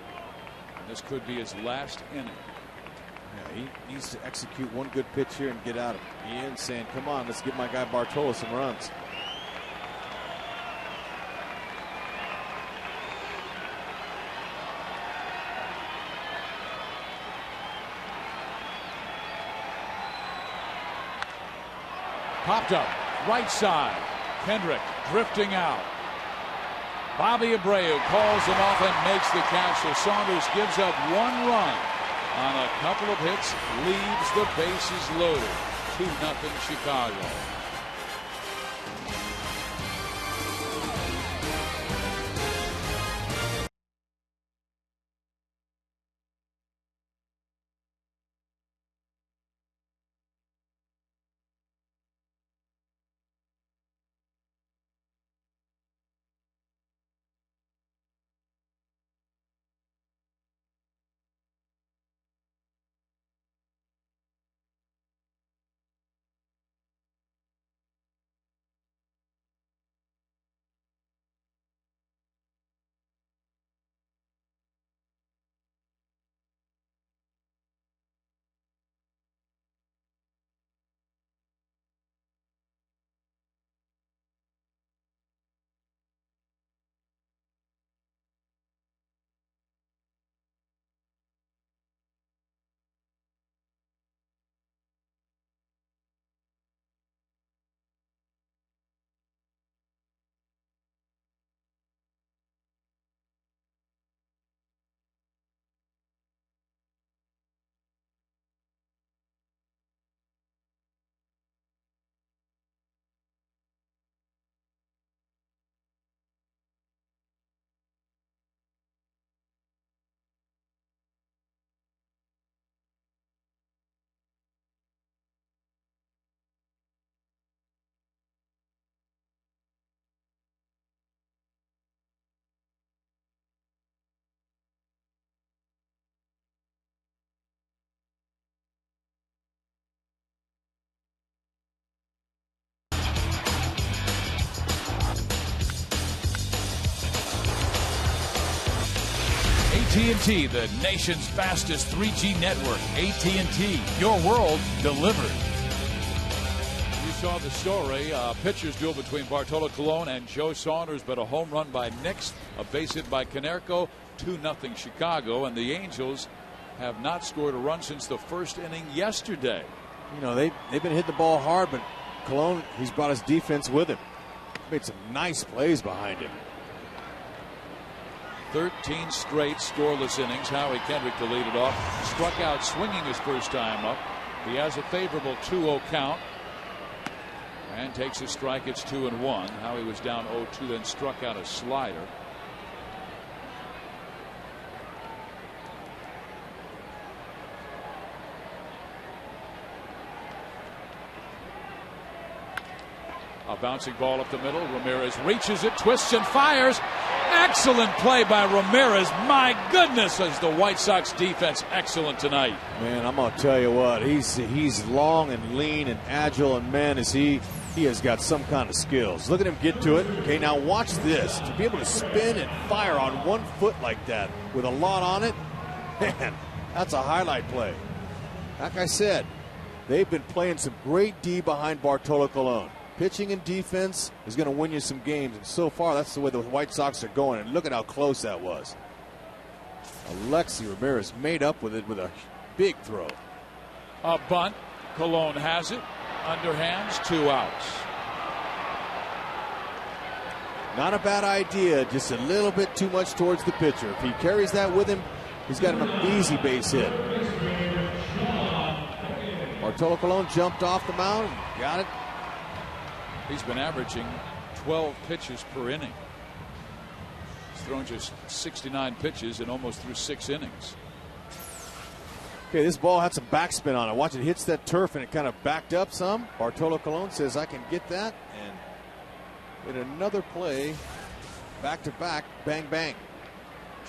And this could be his last inning. Yeah, he needs to execute one good pitch here and get out of it. Ian's saying, come on, let's give my guy Bartolo some runs. Popped up, right side. Kendrick drifting out. Bobby Abreu calls him off and makes the catch. So Saunders gives up 1 run on a couple of hits, leaves the bases loaded. 2-0 Chicago. AT&T, the nation's fastest 3G network. AT&T, your world delivered. You saw the story. Pitcher's duel between Bartolo Colon and Joe Saunders, but a home run by Nix, a base hit by Konerko, 2-0 Chicago, and the Angels have not scored a run since the first inning yesterday. You know, they've been hitting the ball hard, but Colon, he's brought his defense with him. Made some nice plays behind him. 13 straight scoreless innings. Howie Kendrick to lead it off. Struck out swinging his first time up. He has a favorable 2-0 count. And takes a strike. It's 2-1. Howie was down 0-2, then struck out a slider. A bouncing ball up the middle. Ramirez reaches it, twists and fires. Excellent play by Ramirez. My goodness, is the White Sox defense excellent tonight. Man, I'm going to tell you what. He's long and lean and agile, and man, is he has got some kind of skills. Look at him get to it. Okay, now watch this. To be able to spin and fire on 1 foot like that with a lot on it, man, that's a highlight play. Like I said, they've been playing some great D behind Bartolo Colon. Pitching and defense is going to win you some games, and so far that's the way the White Sox are going, and look at how close that was. Alexi Ramirez made up with it with a big throw. A bunt. Colon has it. Underhands, 2 outs. Not a bad idea, just a little bit too much towards the pitcher. If he carries that with him, he's got an easy base hit. Bartolo Colon jumped off the mound, got it. He's been averaging 12 pitches per inning. He's thrown just 69 pitches and almost through 6 innings. Okay, this ball had some backspin on it. Watch, it hits that turf and it kind of backed up some. Bartolo Colon says, I can get that. And in another play, back to back, bang, bang.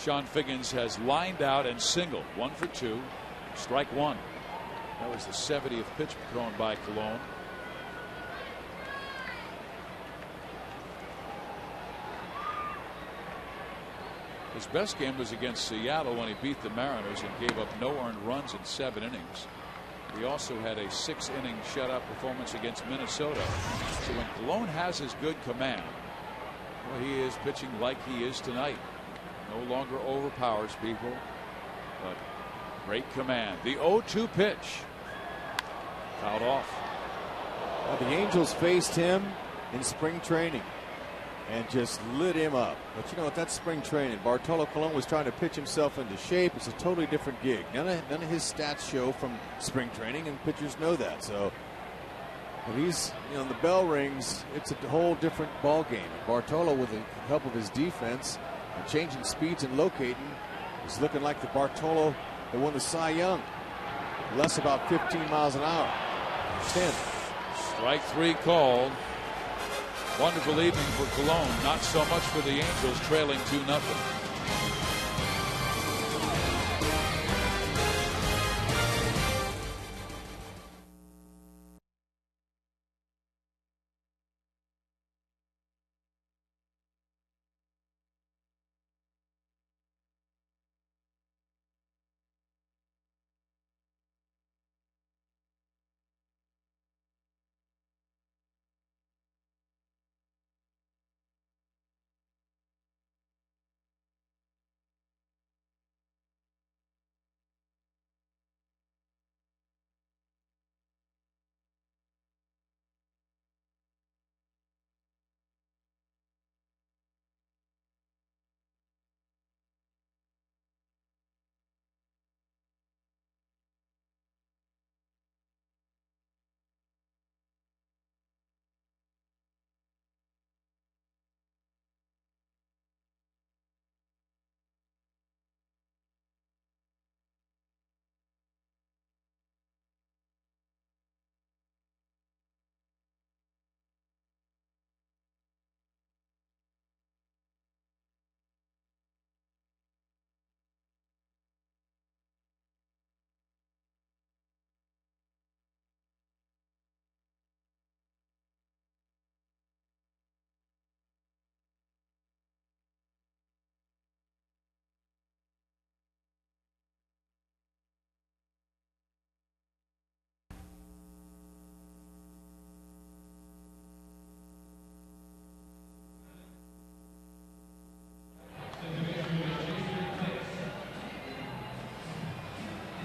Sean Figgins has lined out and singled. 1 for 2. Strike 1. That was the 70th pitch thrown by Colon. His best game was against Seattle when he beat the Mariners and gave up no earned runs in 7 innings. He also had a 6-inning shutout performance against Minnesota. So when Colon has his good command, well, he is pitching like he is tonight. No longer overpowers people, but great command. The 0-2 pitch. Fouled off. Well, the Angels faced him in spring training and just lit him up. But you know what, that's spring training. Bartolo Colon was trying to pitch himself into shape. It's a totally different gig. None of his stats show from spring training, and pitchers know that. So when he's, you know, the bell rings, it's a whole different ball game. And Bartolo, with the help of his defense and changing speeds and locating, is looking like the Bartolo that won the Cy Young. Less about 15 miles an hour. Understand? Strike 3 called. Wonderful evening for Colon. Not so much for the Angels, trailing 2-0.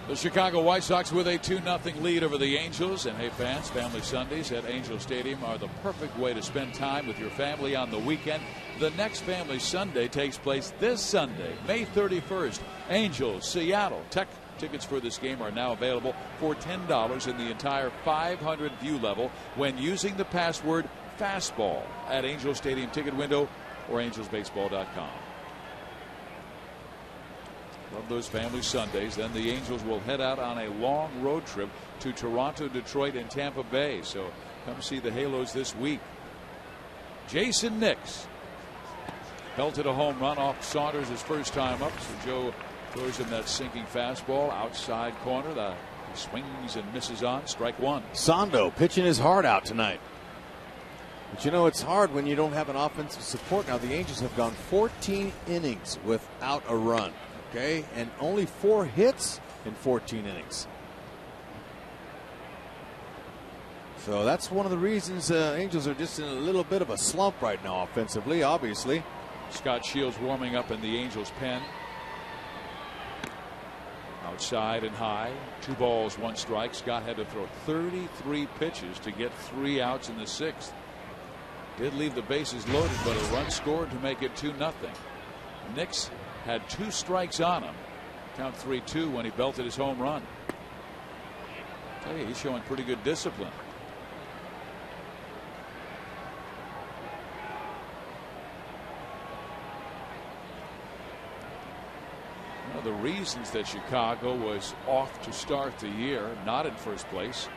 The Chicago White Sox with a 2-0 lead over the Angels. And hey fans, Family Sundays at Angel Stadium are the perfect way to spend time with your family on the weekend. The next Family Sunday takes place this Sunday, May 31st. Angels, Seattle. Tickets for this game are now available for $10 in the entire 500 view level when using the password FASTBALL at Angel Stadium ticket window or angelsbaseball.com. Love those Family Sundays. Then the Angels will head out on a long road trip to Toronto, Detroit, and Tampa Bay. So come see the Halos this week. Jason Nix belted a home run off Saunders his first time up. So Joe throws him that sinking fastball outside corner. He swings and misses on. Strike one. Sondo pitching his heart out tonight. But you know, it's hard when you don't have an offensive support. Now the Angels have gone 14 innings without a run. Okay, and only 4 hits in 14 innings. So that's one of the reasons Angels are just in a little bit of a slump right now offensively, obviously. Scott Shields warming up in the Angels pen. Outside and high. 2 balls, 1 strike. Scott had to throw 33 pitches to get 3 outs in the 6th. Did leave the bases loaded, but a run scored to make it 2-0. Nix had 2 strikes on him. Count 3-2 when he belted his home run. Tell you, he's showing pretty good discipline. One of the reasons that Chicago was off to start the year, not in first place.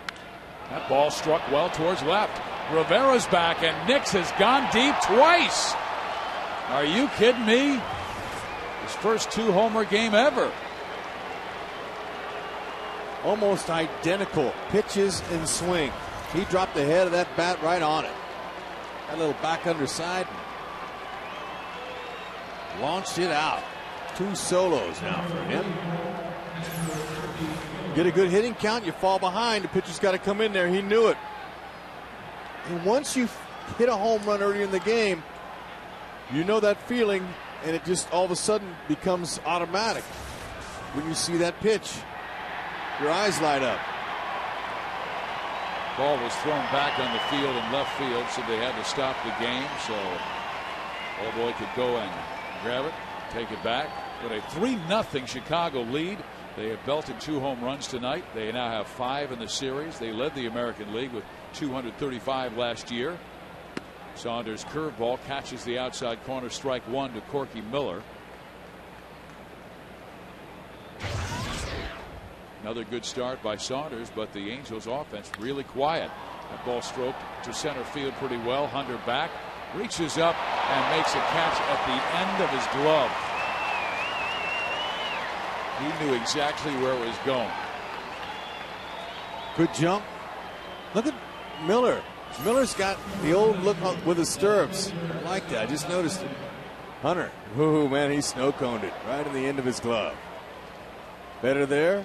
That ball struck well towards left. Rivera's back, and Nix has gone deep twice. Are you kidding me? His first 2-homer game ever. Almost identical pitches and swing. He dropped the head of that bat right on it. That little back underside. Launched it out. 2 solos now for him. Get a good hitting count, you fall behind. The pitcher's got to come in there. He knew it. And once you hit a home run early in the game, you know that feeling. And it just all of a sudden becomes automatic. When you see that pitch, your eyes light up. Ball was thrown back on the field in left field, so they had to stop the game. So Old Boy could go and grab it, take it back. With a 3-0 Chicago lead. They have belted 2 home runs tonight. They now have 5 in the series. They led the American League with 235 last year. Saunders' curveball catches the outside corner, strike 1 to Corky Miller. Another good start by Saunders, but the Angels offense really quiet. That ball stroked to center field pretty well. Hunter back, reaches up and makes a catch at the end of his glove. He knew exactly where it was going. Good jump. Look at Miller. Miller's got the old look with his stirrups. I like that. I just noticed it. Hunter. Ooh, man, he snow-coned it right in the end of his glove. Better there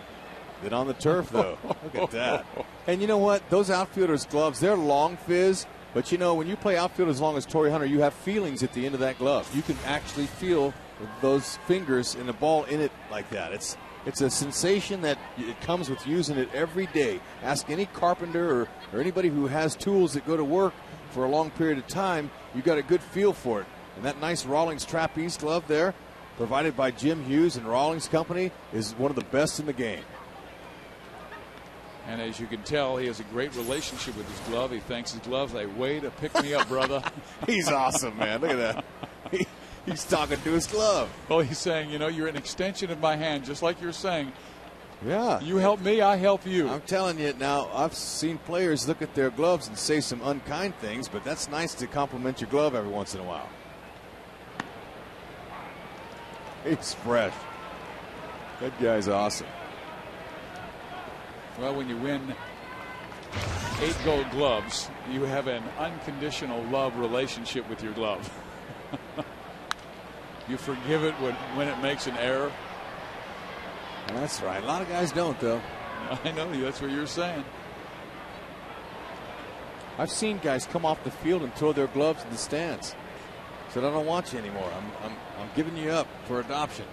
than on the turf, though. Look at that. And you know what? Those outfielders' gloves, they're long fizz. But, you know, when you play outfield as long as Torii Hunter, you have feelings at the end of that glove. You can actually feel those fingers and the ball in it like that. It's a sensation that it comes with using it every day. Ask any carpenter or anybody who has tools that go to work for a long period of time. You got a good feel for it. And that nice Rawlings trapeze glove there, provided by Jim Hughes and Rawlings Company, is one of the best in the game. And as you can tell, he has a great relationship with his glove. He thanks his gloves. Like, way to pick me up, brother. He's awesome, man. Look at that. He's talking to his glove. Well, he's saying, you know, you're an extension of my hand, just like you're saying. Yeah. You help me, I help you. I'm telling you now, I've seen players look at their gloves and say some unkind things, but that's nice to compliment your glove every once in a while. It's fresh. That guy's awesome. Well, when you win 8 gold gloves, you have an unconditional love relationship with your glove. You forgive it when it makes an error. That's right. A lot of guys don't, though. I know you. That's what you're saying. I've seen guys come off the field and throw their gloves in the stands. Said, I don't want you anymore. I'm giving you up for adoption.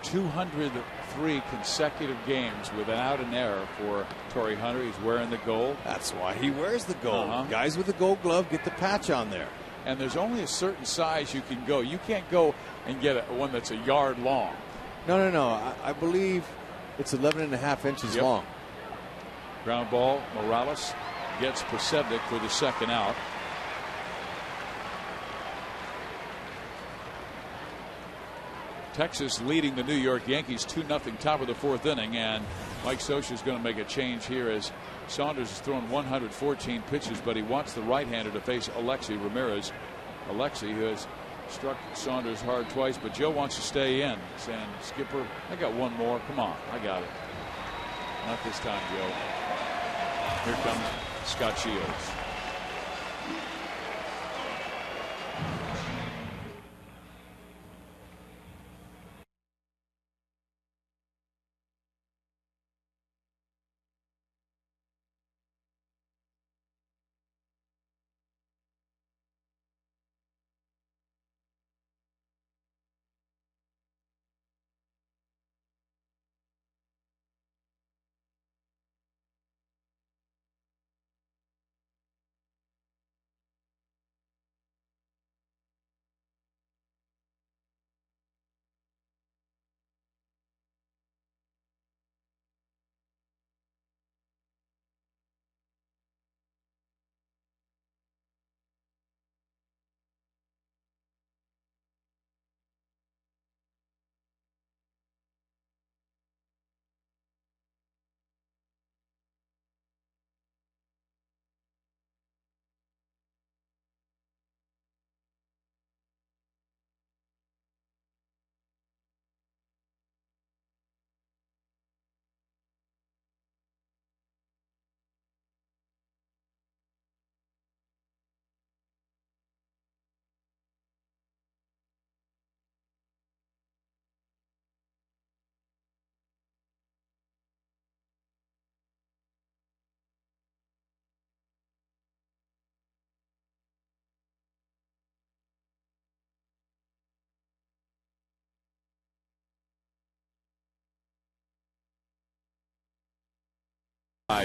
203 consecutive games without an error for Torrey Hunter. He's wearing the gold. That's why he wears the gold. Guys with the gold glove get the patch on there. And there's only a certain size you can go. You can't go and get one that's a yard long. No. I believe it's 11.5 inches long. Ground ball. Morales gets Posednik for the second out. Texas leading the New York Yankees 2-0 top of the fourth inning, and Mike Scioscia is going to make a change here as Saunders has thrown 114 pitches, but he wants the right-hander to face Alexei Ramirez. Alexei, who has struck Saunders hard twice, but Joe wants to stay in, saying, Skipper, I got one more. Come on, I got it. Not this time, Joe. Here comes Scott Shields.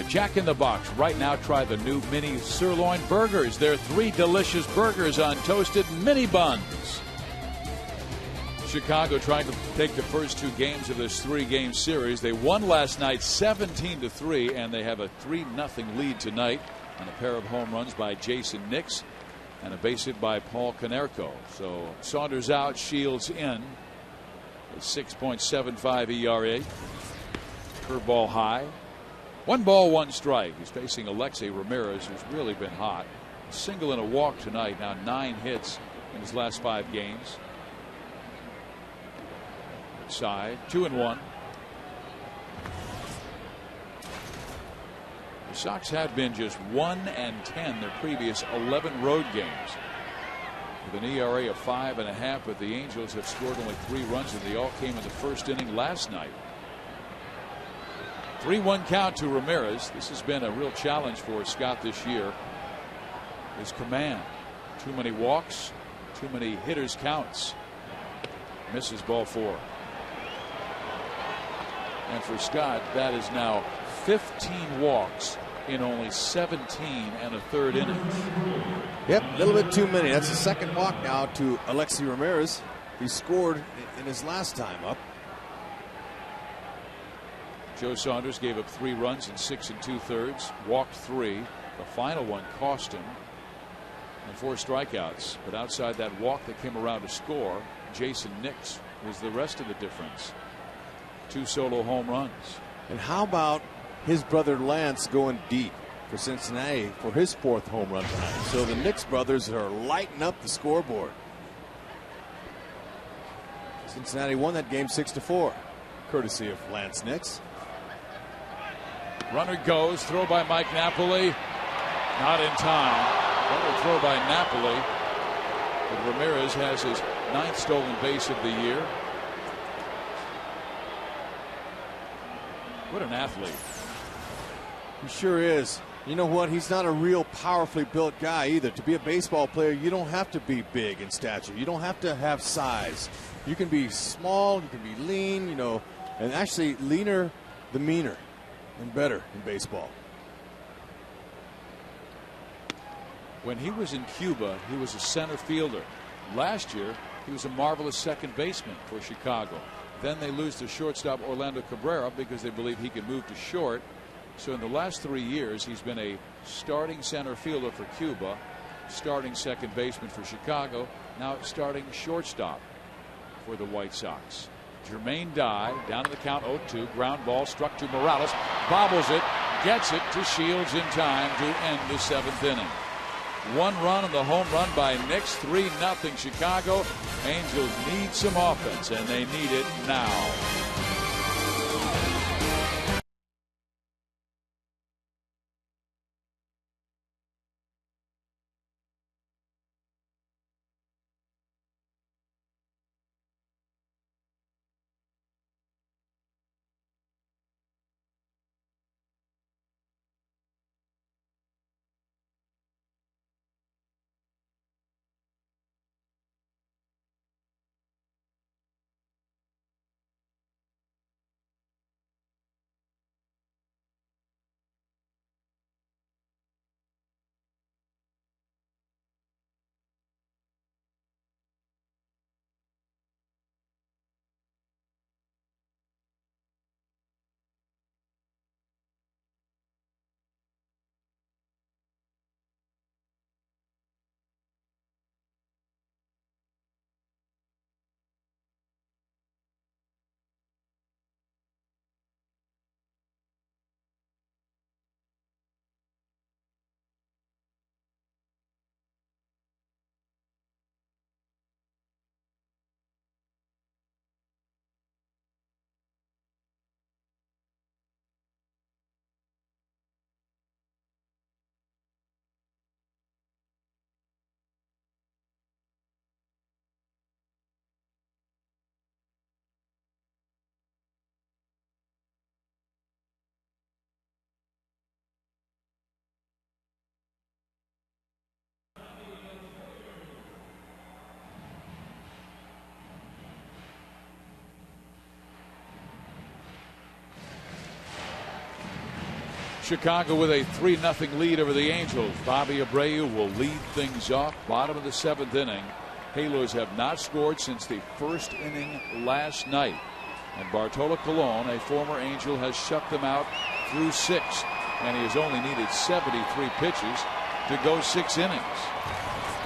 Jack in the Box. Right now, try the new mini sirloin burgers. They're 3 delicious burgers on toasted mini buns. Chicago trying to take the first 2 games of this 3-game series. They won last night 17-3, and they have a 3-0 lead tonight on a pair of home runs by Jason Nix and a base hit by Paul Konerko. So Saunders out, Shields in. A 6.75 ERA. Curveball high. 1 ball, 1 strike. He's facing Alexei Ramirez, who's really been hot. A single and a walk tonight. Now 9 hits in his last 5 games. Side 2-1. The Sox had been just 1-10 their previous 11 road games, with an ERA of 5.5. But the Angels have scored only 3 runs, and they all came in the first inning last night. 3-1 count to Ramirez. This has been a real challenge for Scott this year. His command. Too many walks, too many hitters counts. Misses ball 4. And for Scott, that is now 15 walks in only 17 1/3 innings. Yep, a little bit too many. That's the second walk now to Alexei Ramirez. He scored in his last time up. Joe Saunders gave up 3 runs in 6 2/3, walked 3. The final one cost him, and 4 strikeouts. But outside that walk that came around to score, Jason Nix was the rest of the difference. 2 solo home runs. And how about his brother Lance going deep for Cincinnati for his 4th home run tonight? So the Nix brothers are lighting up the scoreboard. Cincinnati won that game 6-4, courtesy of Lance Nix. Runner goes, throw by Mike Napoli, not in time. Runner throw by Napoli, but Ramirez has his 9th stolen base of the year. What an athlete. He sure is. You know what? He's not a real powerfully built guy either. To be a baseball player, you don't have to be big in stature. You don't have to have size. You can be small, you can be lean, you know, and actually leaner, the meaner, and better in baseball. When he was in Cuba, he was a center fielder. Last year, he was a marvelous second baseman for Chicago. Then they lose to shortstop Orlando Cabrera because they believe he can move to short. So in the last 3 years, he's been a starting center fielder for Cuba, starting second baseman for Chicago, now starting shortstop for the White Sox. Jermaine Dye down to the count 0-2. Ground ball struck to Morales. Bobbles it. Gets it to Shields in time to end the 7th inning. 1 run on the home run by Nix. 3-0 Chicago. Angels need some offense, and they need it now. Chicago with a 3-0 lead over the Angels. Bobby Abreu will lead things off. Bottom of the 7th inning. Halos have not scored since the 1st inning last night. And Bartolo Colon, a former Angel, has shut them out through 6. And he has only needed 73 pitches to go 6 innings.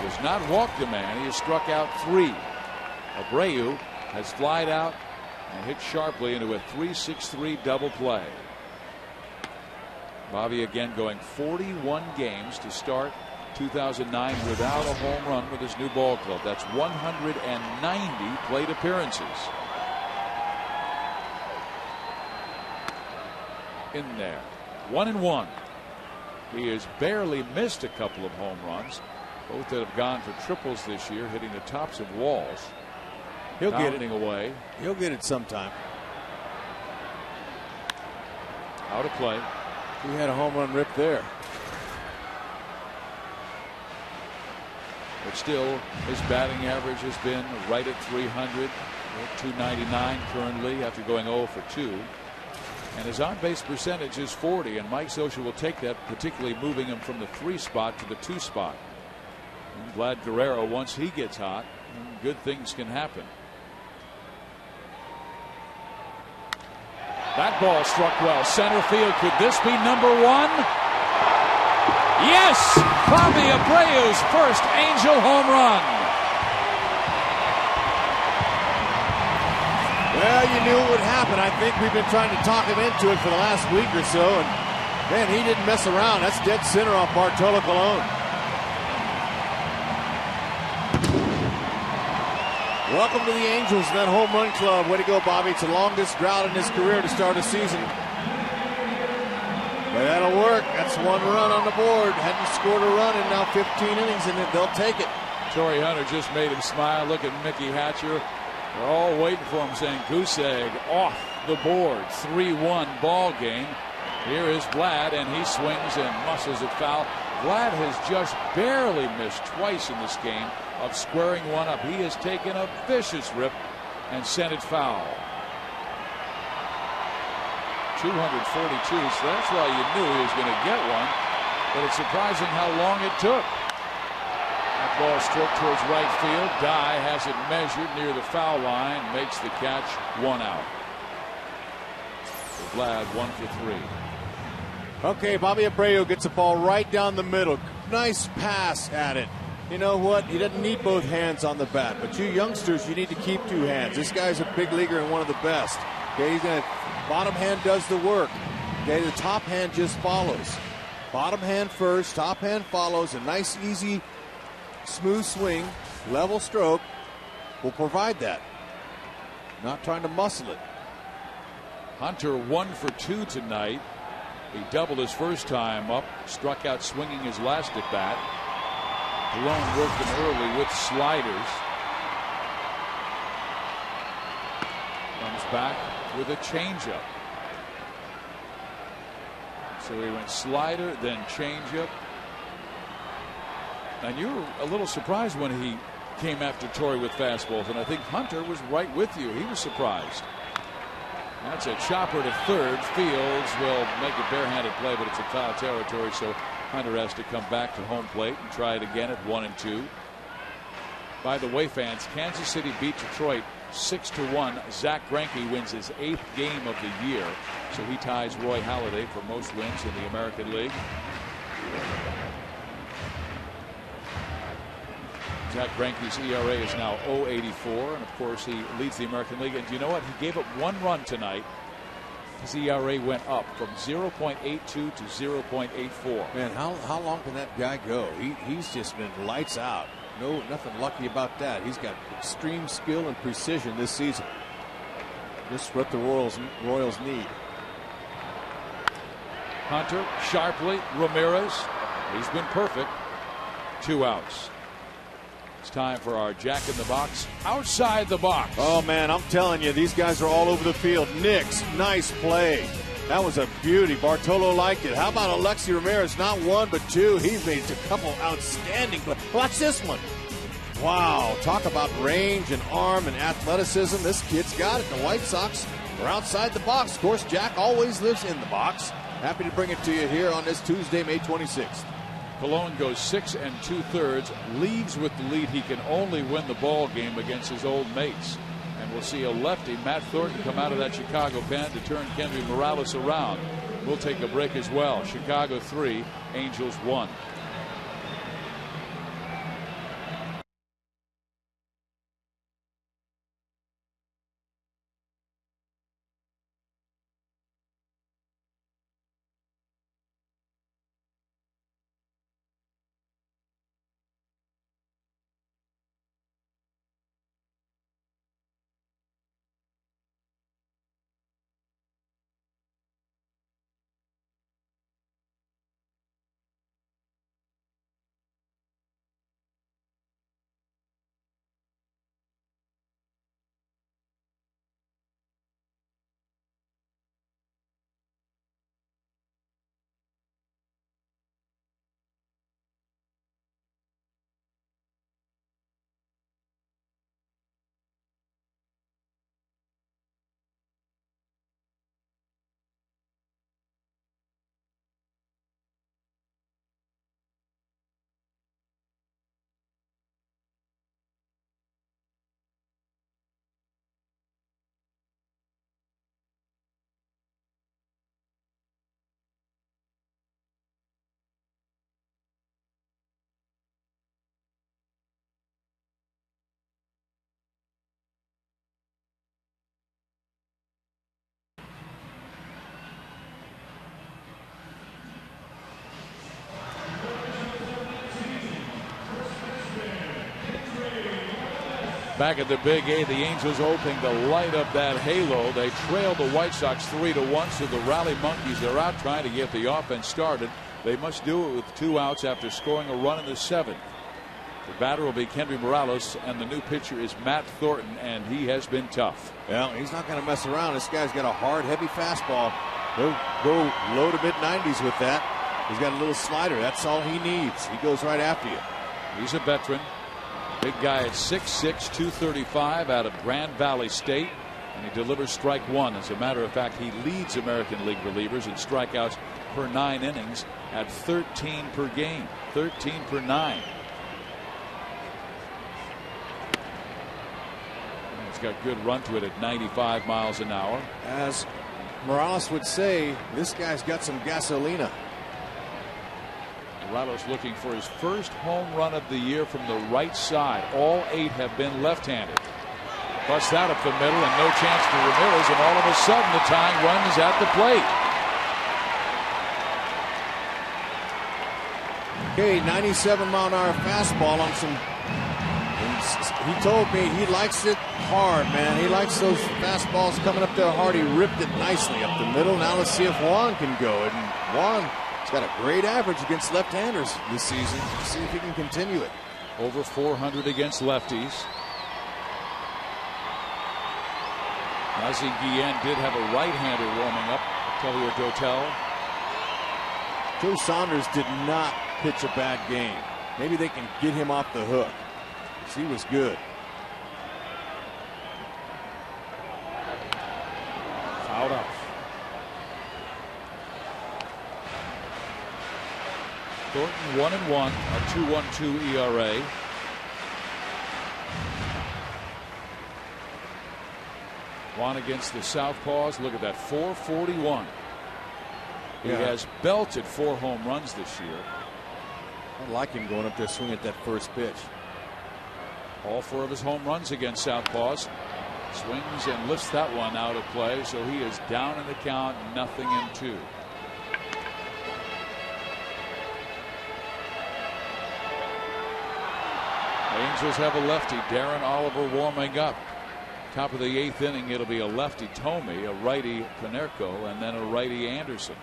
He has not walked a man. He has struck out 3. Abreu has flied out and hit sharply into a 3-6-3 double play. Bobby again going 41 games to start 2009 without a home run with his new ball club. That's 190 plate appearances. In there. 1-1. He has barely missed a couple of home runs. Both that have gone for triples this year, hitting the tops of walls. He'll get it away. He'll get it sometime. Out of play. He had a home run rip there. But still, his batting average has been right at 300. 299 currently after going 0 for 2. And his on-base percentage is 40. And Mike Scioscia will take that, particularly moving him from the 3 spot to the 2 spot. And Vlad Guerrero, once he gets hot, good things can happen. That ball struck well. Center field. Could this be number 1? Yes! Bobby Abreu's first Angel home run. Well, you knew it would happen. I think we've been trying to talk him into it for the last week or so. And, man, he didn't mess around. That's dead center off Bartolo Colon. Welcome to the Angels and that home run club. Way to go, Bobby. It's the longest drought in his career to start a season. But that'll work. That's 1 run on the board. Hadn't scored a run in now 15 innings, and they'll take it. Torrey Hunter just made him smile. Look at Mickey Hatcher. They're all waiting for him, saying goose egg off the board. 3-1 ball game. Here is Vlad, and he swings and muscles it foul. Vlad has just barely missed twice in this game of squaring one up. He has taken a vicious rip and sent it foul. 242, so that's why you knew he was going to get one, but it's surprising how long it took. That ball stroked towards right field. Dye has it measured near the foul line, makes the catch, 1 out. So Vlad 1 for 3. Okay, Bobby Abreu gets the ball right down the middle. Nice pass at it. You know what? He doesn't need both hands on the bat, but you youngsters, you need to keep 2 hands. This guy's a big leaguer and one of the best. Okay, he's gonna, bottom hand does the work. Okay, the top hand just follows. Bottom hand first, top hand follows. A nice, easy, smooth swing, level stroke will provide that. Not trying to muscle it. Hunter 1 for 2 tonight. He doubled his first time up, struck out swinging his last at bat. Colon worked him early with sliders. Comes back with a changeup. So he went slider, then changeup. And you were a little surprised when he came after Torrey with fastballs, and I think Hunter was right with you. He was surprised. That's a chopper to third. Fields will make a barehanded play, but it's in foul territory, so Hunter has to come back to home plate and try it again at 1-2. By the way, fans, Kansas City beat Detroit 6-1. Zach Greinke wins his 8th game of the year, so he ties Roy Halladay for most wins in the American League. Zach Greinke's ERA is now 0.84, and of course he leads the American League. And do you know what? He gave up 1 run tonight. His ERA went up from 0.82 to 0.84. Man, how long can that guy go? He's just been lights out. No, nothing lucky about that. He's got extreme skill and precision this season. Just what the Royals need. Hunter sharply. Ramirez. He's been perfect. 2 outs. It's time for our Jack in the Box outside the box. Oh, man, I'm telling you, these guys are all over the field. Nix, nice play. That was a beauty. Bartolo liked it. How about Alexi Ramirez? Not 1, but 2. He's made a couple outstanding plays. Watch this one. Wow, talk about range and arm and athleticism. This kid's got it. The White Sox are outside the box. Of course, Jack always lives in the box. Happy to bring it to you here on this Tuesday, May 26th. Colon goes 6 2/3, leaves with the lead. He can only win the ball game against his old mates. And we'll see a lefty, Matt Thornton, come out of that Chicago pen to turn Kendry Morales around. We'll take a break as well. Chicago 3, Angels 1. Back at the Big A, the Angels hoping to light up that halo. They trailed the White Sox 3-1, so the Rally Monkeys are out trying to get the offense started. They must do it with 2 outs after scoring a run in the 7th. The batter will be Kendry Morales, and the new pitcher is Matt Thornton, and he has been tough. Well, he's not going to mess around. This guy's got a hard, heavy fastball. He'll go low to mid-90s with that. He's got a little slider. That's all he needs. He goes right after you. He's a veteran. Big guy at 6'6", 235 out of Grand Valley State. And he delivers strike one. As a matter of fact, he leads American League relievers in strikeouts per 9 innings at 13 per game. 13 per 9. And he's got good run to it at 95 miles an hour. As Morales would say, this guy's got some gasolina. Morales looking for his first home run of the year from the right side. All 8 have been left-handed. Busts that up the middle and no chance for Ramirez, and all of a sudden the tying run is at the plate. Okay, 97-mile-an-hour fastball on some. He told me he likes it hard, man. He likes those fastballs coming up there hard. He ripped it nicely up the middle. Now let's see if Juan can go. And Juan's got a great average against left-handers this season. Let's see if he can continue it. Over 400 against lefties. Ozzie Guillen did have a right-hander warming up. Tellier Dotel. Joe Saunders did not pitch a bad game. Maybe they can get him off the hook. He was good. Fouled off. Thornton 1-1, a 2.12 ERA. Juan against the Southpaws. Look at that, 441. He has belted 4 home runs this year. I like him going up there swinging at that first pitch. All 4 of his home runs against Southpaws. Swings and lifts that one out of play, so he is down in the count, 0-2. The Angels have a lefty, Darren Oliver, warming up. Top of the 8th inning, it'll be a lefty, Tomey, a righty, Panerco, and then a righty, Anderson.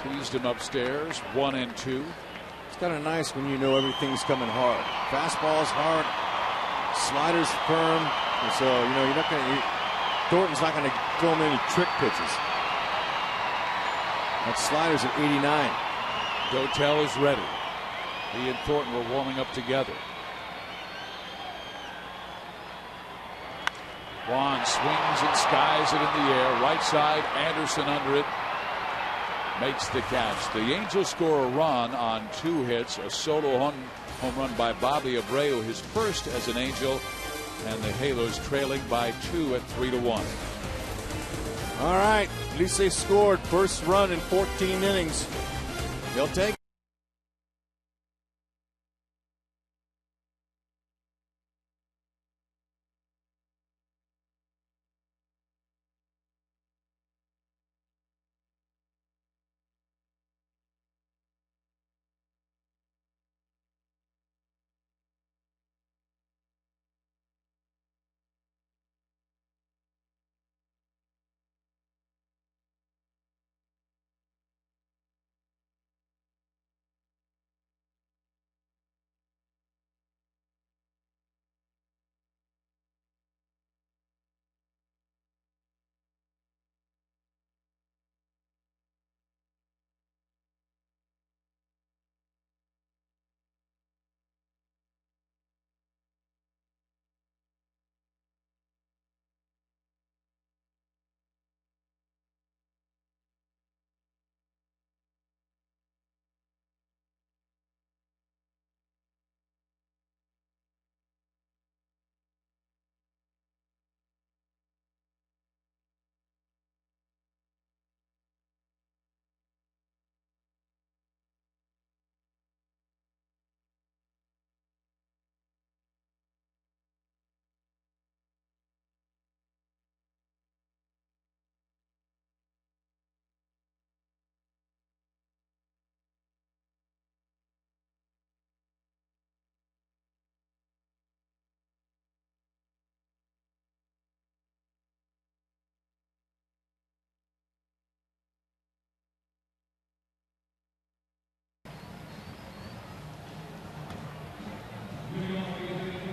Teased him upstairs, 1-2. It's kind of nice when you know everything's coming hard. Fastball's hard, sliders firm, and so you know you're not going to. Thornton's not going to throw him any trick pitches. That slider's at 89. Dotel is ready. He and Thornton were warming up together. Juan swings and skies it in the air. Right side, Anderson under it. Makes the catch. The Angels score a run on 2 hits. A solo home run by Bobby Abreu, his first as an Angel. And the Halos trailing by 2 at 3-1. All right. At least they scored. First run in 14 innings. They'll take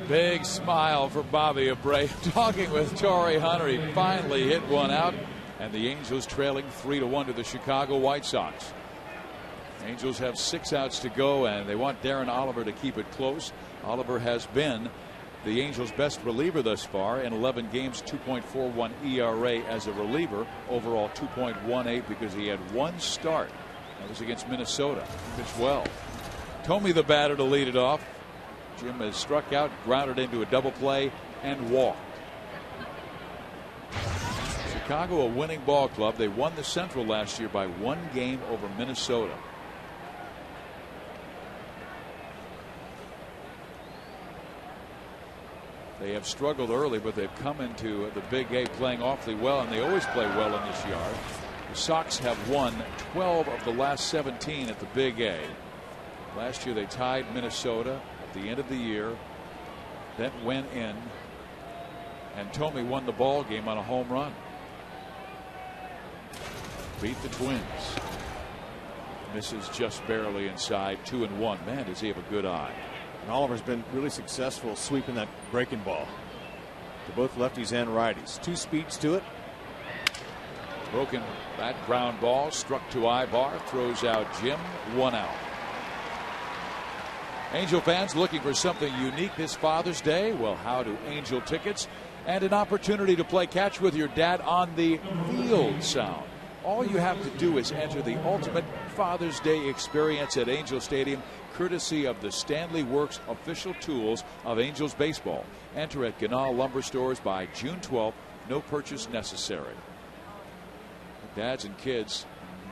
Big smile for Bobby Abreu. Talking with Torrey Hunter, he finally hit one out, and the Angels trailing 3-1 to the Chicago White Sox. Angels have 6 outs to go, and they want Darren Oliver to keep it close. Oliver has been the Angels' best reliever thus far in 11 games, 2.41 ERA as a reliever. Overall 2.18 because he had 1 start. That was against Minnesota. Pitched well. Thome the batter to lead it off. Jim has struck out, grounded into a double play, and walked. Chicago, a winning ball club. They won the Central last year by 1 game over Minnesota. They have struggled early, but they've come into the Big A playing awfully well, and they always play well in this yard. The Sox have won 12 of the last 17 at the Big A. Last year they tied Minnesota at the end of the year. Then went in, and Thome won the ball game on a home run. Beat the Twins. Misses just barely inside. 2-1. Man, does he have a good eye. And Oliver's been really successful sweeping that breaking ball to both lefties and righties. 2 speeds to it. Broken that ground ball, struck to Ibar, throws out Jim. 1 out. Angel fans looking for something unique this Father's Day? Well, how do Angel tickets and an opportunity to play catch with your dad on the field sound? All you have to do is enter the ultimate Father's Day experience at Angel Stadium, courtesy of the Stanley Works official tools of Angels baseball. Enter at Ganal Lumber Stores by June 12th. No purchase necessary. Dads and kids,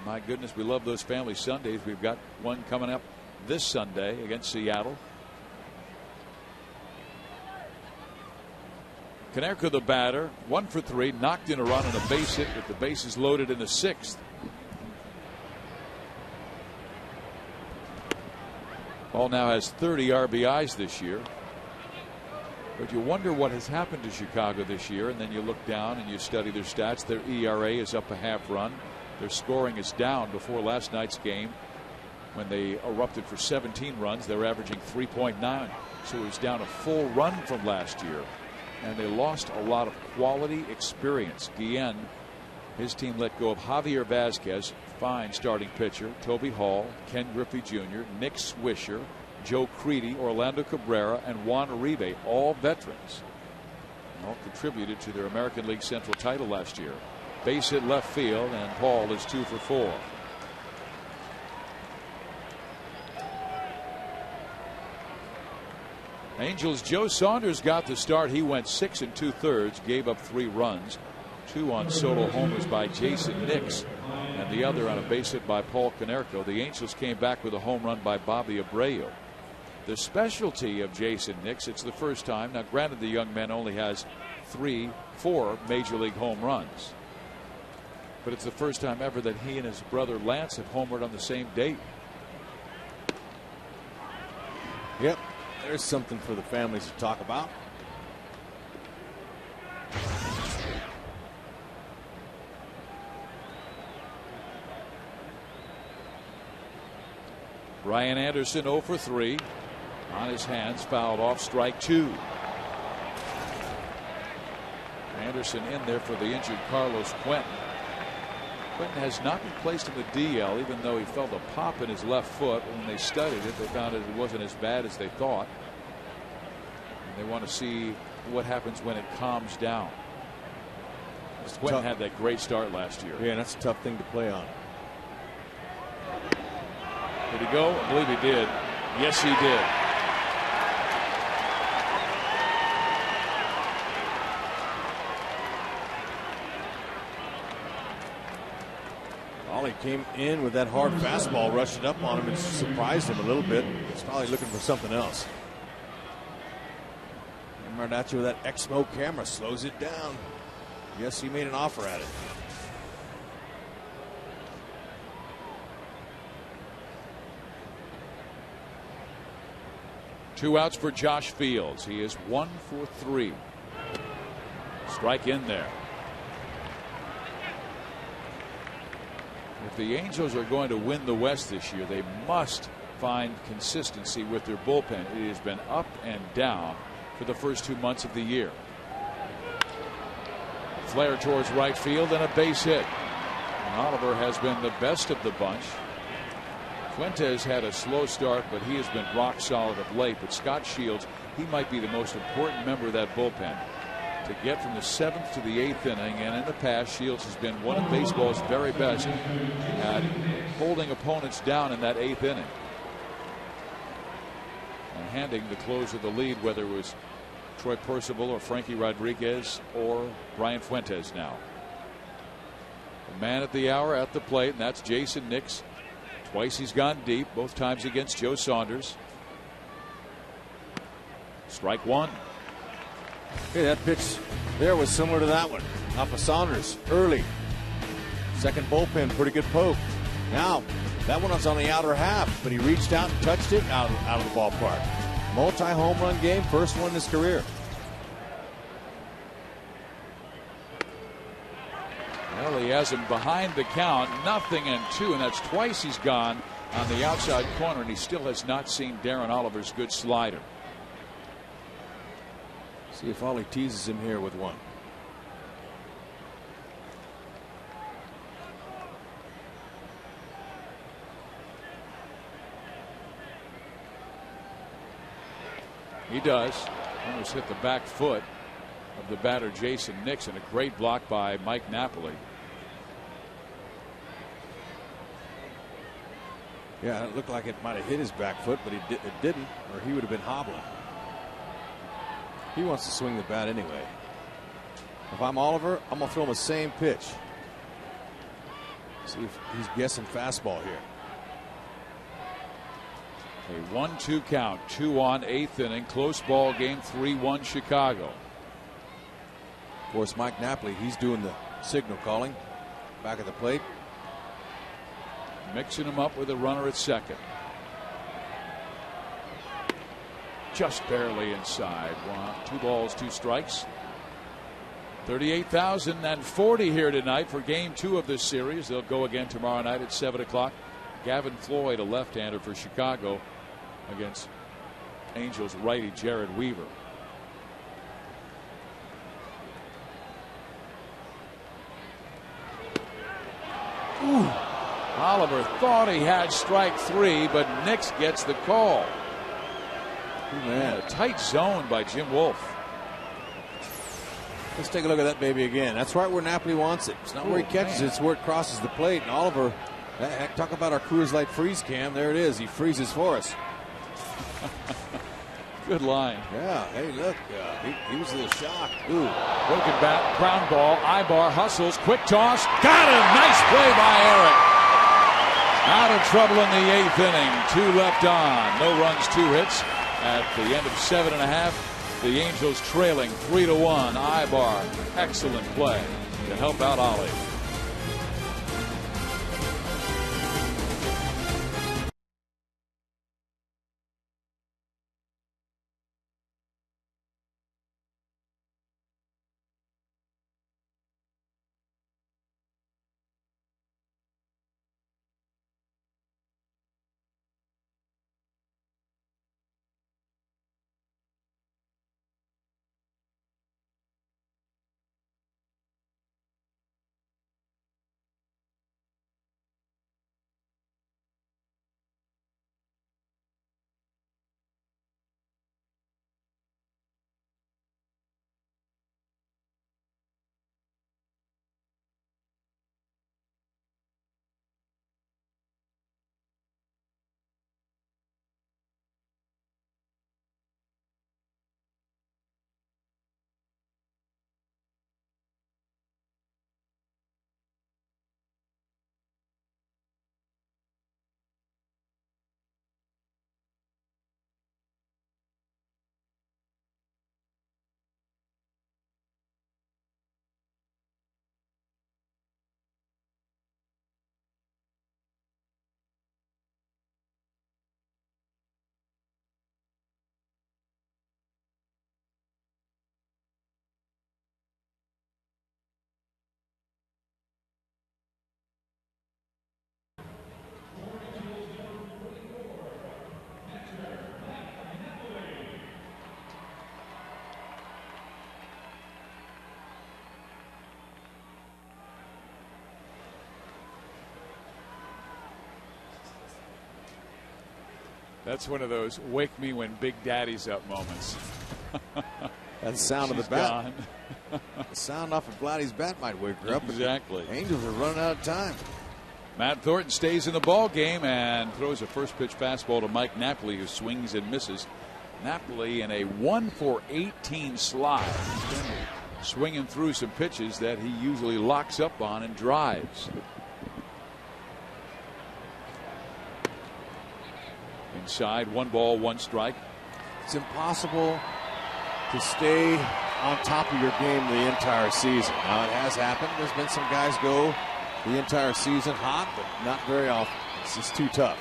my goodness, we love those family Sundays. We've got one coming up this Sunday against Seattle. Konerko the batter, 1 for 3, knocked in a run and a base hit with the bases loaded in the 6th. Ball now has 30 RBIs this year. But you wonder what has happened to Chicago this year, and then you look down and you study their stats. Their ERA is up a half run. Their scoring is down. Before last night's game, when they erupted for 17 runs, they were averaging 3.9. So it was down a full run from last year. And they lost a lot of quality experience. Guillen, his team let go of Javier Vazquez, fine starting pitcher, Toby Hall, Ken Griffey Jr., Nick Swisher, Joe Creedy, Orlando Cabrera, and Juan Uribe, all veterans. All contributed to their American League Central title last year. Base hit left field, and Paul is 2 for 4. Angels' Joe Saunders got the start. He went 6 2/3, gave up 3 runs, 2 on solo homers by Jason Nix, and the other on a base hit by Paul Konerko. The Angels came back with a home run by Bobby Abreu. The specialty of Jason Nix, it's the first time. Now, granted, the young man only has 4 major league home runs, but it's the first time ever that he and his brother Lance have homered on the same date. Yep. There's something for the families to talk about. Brian Anderson 0 for 3. On his hands, fouled off, strike 2. Anderson in there for the injured Carlos Quentin. Quentin has not been placed in the DL, even though he felt a pop in his left foot. When they studied it, they found it wasn't as bad as they thought. And they want to see what happens when it calms down. Quentin had that great start last year. Yeah, and that's a tough thing to play on. Did he go? I believe he did. Yes, he did. Ollie came in with that hard fastball, rushed it up on him, and surprised him a little bit. He's probably looking for something else. And Marinaccio with that Exmo camera slows it down. Yes, he made an offer at it. Two outs for Josh Fields. He is 1 for 3. Strike in there. If the Angels are going to win the West this year, they must find consistency with their bullpen. It has been up and down. for the first 2 months of the year. Flare towards right field and a base hit. And Oliver has been the best of the bunch. Fuentes had a slow start, but he has been rock solid of late. But Scott Shields, he might be the most important member of that bullpen. To get from the 7th to the 8th inning, and in the past, Shields has been one of baseball's very best at holding opponents down in that 8th inning and handing the close of the lead, whether it was Troy Percival or Frankie Rodriguez or Brian Fuentes now. The man at the hour at the plate, and that's Jason Nix. Twice he's gone deep, both times against Joe Saunders. Strike one. Hey, that pitch there was similar to that one. Off of Saunders early. Second bullpen, pretty good poke. Now, that one was on the outer half, but he reached out and touched it out of the ballpark. Multi-home run game, first one in his career. Well, he has him behind the count, 0-2, and that's twice he's gone on the outside corner, and he still has not seen Darren Oliver's good slider. See if Ollie teases him here with one. He does. Almost hit the back foot of the batter Jason Nixon. A great block by Mike Napoli. Yeah, it looked like it might have hit his back foot, but it didn't, or he would have been hobbling. He wants to swing the bat anyway. If I'm Oliver, I'm going to throw him the same pitch. See if he's guessing fastball here. A 1-2 count, 2 on, 8th inning, close ball game, 3-1 Chicago. Of course, Mike Napoli, he's doing the signal calling back at the plate. Mixing him up with a runner at second. Just barely inside. 2 balls, 2 strikes. 38,040 here tonight for game 2 of this series. They'll go again tomorrow night at 7 o'clock. Gavin Floyd, a left-hander for Chicago, against Angels righty Jared Weaver. Ooh. Oliver thought he had strike 3, but Nix gets the call. Man, a tight zone by Jim Wolf. Let's take a look at that baby again. That's right where Napoli wants it. It's not where he catches it, it's where it crosses the plate. And Oliver, talk about our Coors Light freeze cam. There it is. He freezes for us. Good line. Yeah. Hey, look. He was a little shocked. Ooh. Broken bat, ground ball. Ibar hustles. Quick toss. Got him. Nice play by Eric. Out of trouble in the 8th inning. 2 left on. No runs, 2 hits. At the end of 7 1/2, the Angels trailing 3-1. Ibar, excellent play to help out Ollie. That's one of those wake me when Big Daddy's up moments. That's the sound of the bat. The sound off of Vladdy's bat might wake her up. Exactly. Angels are running out of time. Matt Thornton stays in the ball game and throws a first pitch fastball to Mike Napoli, who swings and misses. Napoli in a 1-for-18 slide. Swinging through some pitches that he usually locks up on and drives. Inside, 1 ball, 1 strike. It's impossible to stay on top of your game the entire season. Now, it has happened. There's been some guys go the entire season hot, but not very often. It's just too tough.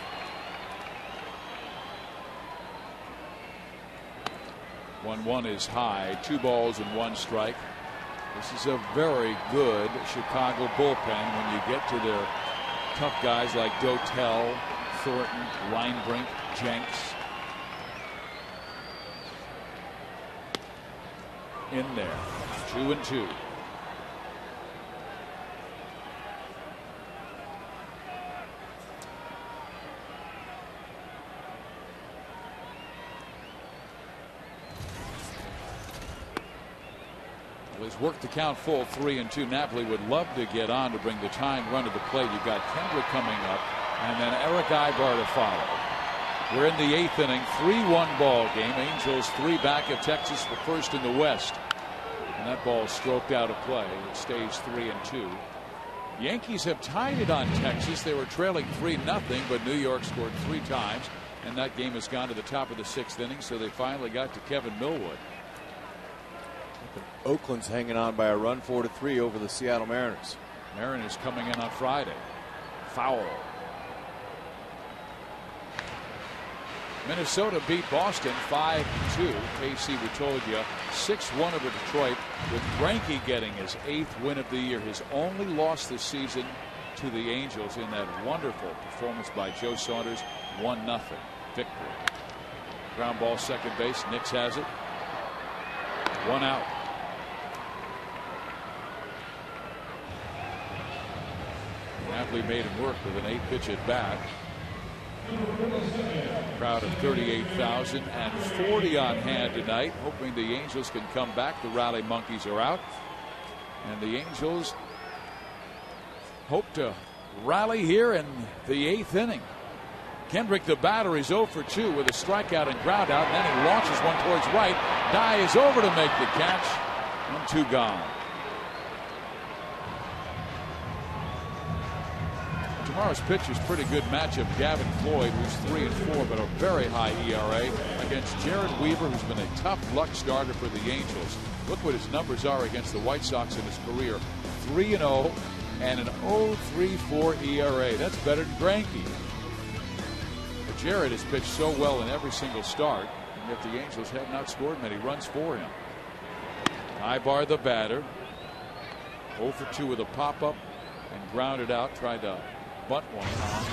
One is high, 2 balls and 1 strike. This is a very good Chicago bullpen when you get to their tough guys like Dotel, Thornton, Linebrink, Jenks. In there, 2-2. He's worked the count full, 3-2. Napoli would love to get on to bring the tying run to the plate. You've got Kendrick coming up, and then Eric Ibar to follow. We're in the 8th inning, 3-1 ball game. Angels 3 back of Texas for first in the West. And that ball stroked out of play. It stays 3-2. Yankees have tied it on Texas. They were trailing 3-0, but New York scored 3 times, and that game has gone to the top of the 6th inning, so they finally got to Kevin Millwood. Oakland's hanging on by a run, 4-3 over the Seattle Mariners. Mariners coming in on Friday. Foul. Minnesota beat Boston 5-2. KC, we told you, 6-1 over Detroit, with Greinke getting his 8th win of the year, his only loss this season to the Angels in that wonderful performance by Joe Saunders. 1-0 victory. Ground ball, second base. Nix has it. 1 out. Napoli made him work with an 8-pitch at bat. Crowd of 38,040 on hand tonight, hoping the Angels can come back. The Rally Monkeys are out, and the Angels hope to rally here in the 8th inning. Kendrick, the batter, is 0 for 2 with a strikeout and ground out, and then he launches one towards right. Dye is over to make the catch, and 2 gone. Tomorrow's pitcher's pretty good matchup. Gavin Floyd, who's 3-4, but a very high ERA, against Jared Weaver, who's been a tough luck starter for the Angels. Look what his numbers are against the White Sox in his career: 3-0 and an 0.34 ERA. That's better than Greinke. But Jared has pitched so well in every single start, and yet the Angels have not scored many runs for him. Ibar, the batter, 0 for 2 with a pop-up and grounded out. Tried to bunt one on.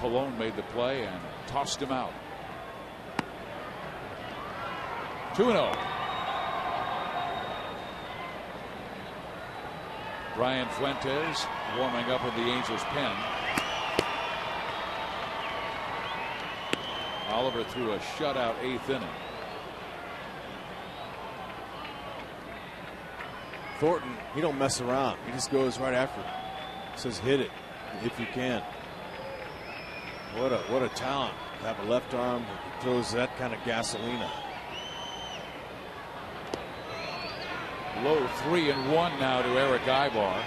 Colon made the play and tossed him out. 2-0. Brian Fuentes warming up in the Angels' pen. Oliver threw a shutout 8th inning. Thornton, he don't mess around. He just goes right after it. Says hit it if you can. What a talent to have a left arm that throws that kind of gasolina. Low 3-1 now to Eric Ibar.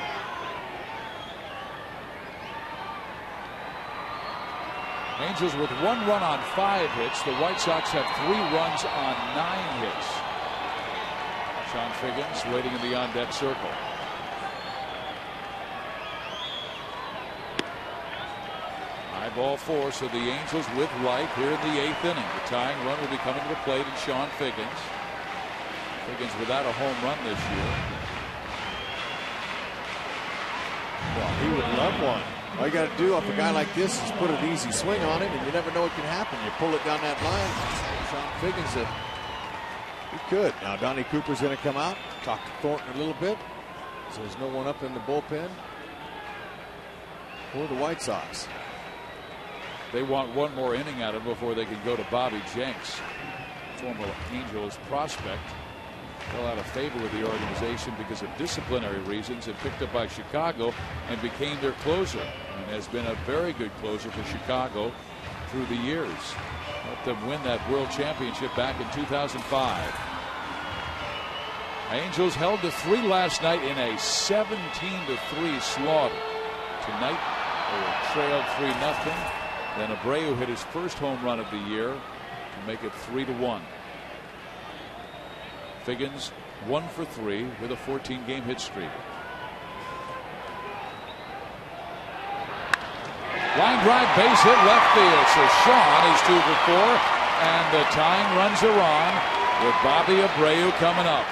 Angels with 1 run on 5 hits. The White Sox have 3 runs on 9 hits. Sean Figgins waiting in the on-deck circle. High ball 4, so the Angels with life here in the 8th inning. The tying run will be coming to the plate in Sean Figgins. Figgins without a home run this year. Well, he would love one. All you got to do off a guy like this is put an easy swing on him, and you never know what can happen. You pull it down that line. Sean Figgins said he could. Now Donnie Cooper's going to come out, talk to Thornton a little bit. So there's no one up in the bullpen for the White Sox. They want one more inning out of him before they can go to Bobby Jenks, former Angels prospect. Fell out of favor with the organization because of disciplinary reasons and picked up by Chicago and became their closer and has been a very good closer for Chicago through the years. Helped them win that World Championship back in 2005. Angels held to 3 last night in a 17-3 slaughter. Tonight they trailed 3-0. Then Abreu hit his first home run of the year to make it 3-1. Figgins 1 for 3 with a 14-game hit streak. Line drive, base hit, left field. So Sean is 2 for 4, and the tying runs are on with Bobby Abreu coming up.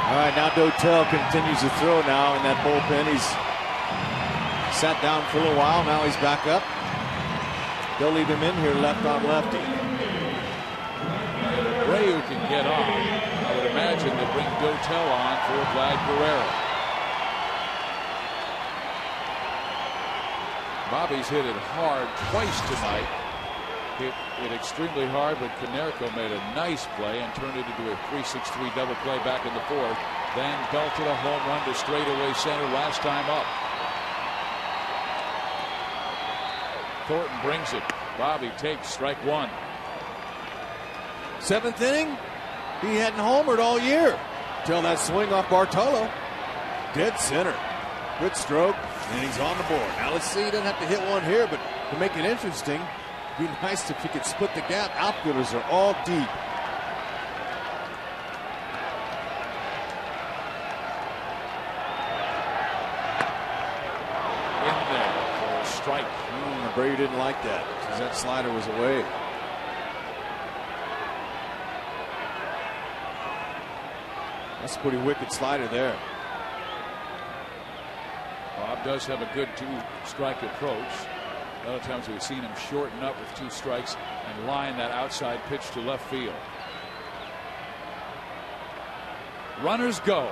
All right, now Dotel continues to throw now in that bullpen. He's sat down for a little while. Now he's back up. They'll leave him in here left on lefty. Abreu can get on. I would imagine they'll bring Dotel on for Vlad Guerrero. Bobby's hit it hard twice tonight. Hit it extremely hard, but Konerko made a nice play and turned it into a 3-6-3 double play back in the 4th. Then belted a home run to straightaway center last time up. Thornton brings it. Bobby takes strike 1. 7th inning. He hadn't homered all year till that swing off Bartolo. Dead center. Good stroke, and he's on the board. Now let's see. He doesn't have to hit one here, but to make it interesting, it'd be nice if he could split the gap. Outfielders are all deep. In there for a strike. Abreu didn't like that because that slider was away. That's a pretty wicked slider there. Bob does have a good 2-strike approach. A lot of times we've seen him shorten up with 2 strikes and line that outside pitch to left field. Runners go.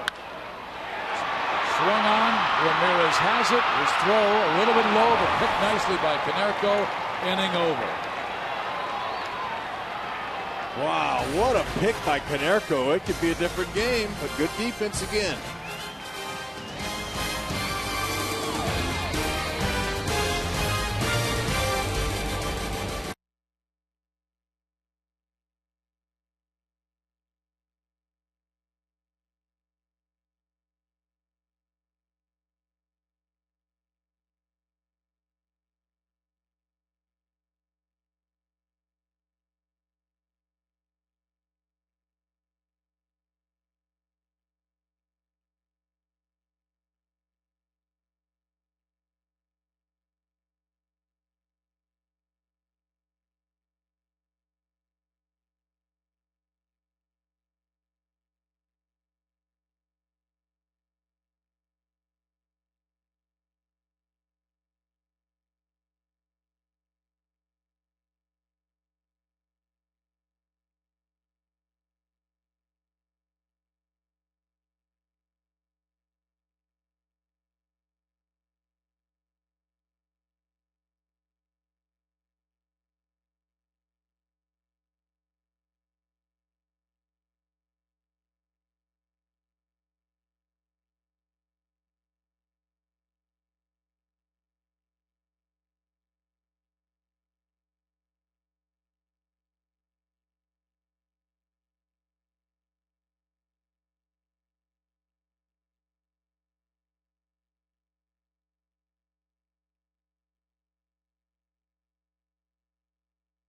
Swung on. Ramirez has it. His throw a little bit low, but picked nicely by Konerko. Inning over. Wow, what a pick by Konerko. It could be a different game, but good defense again.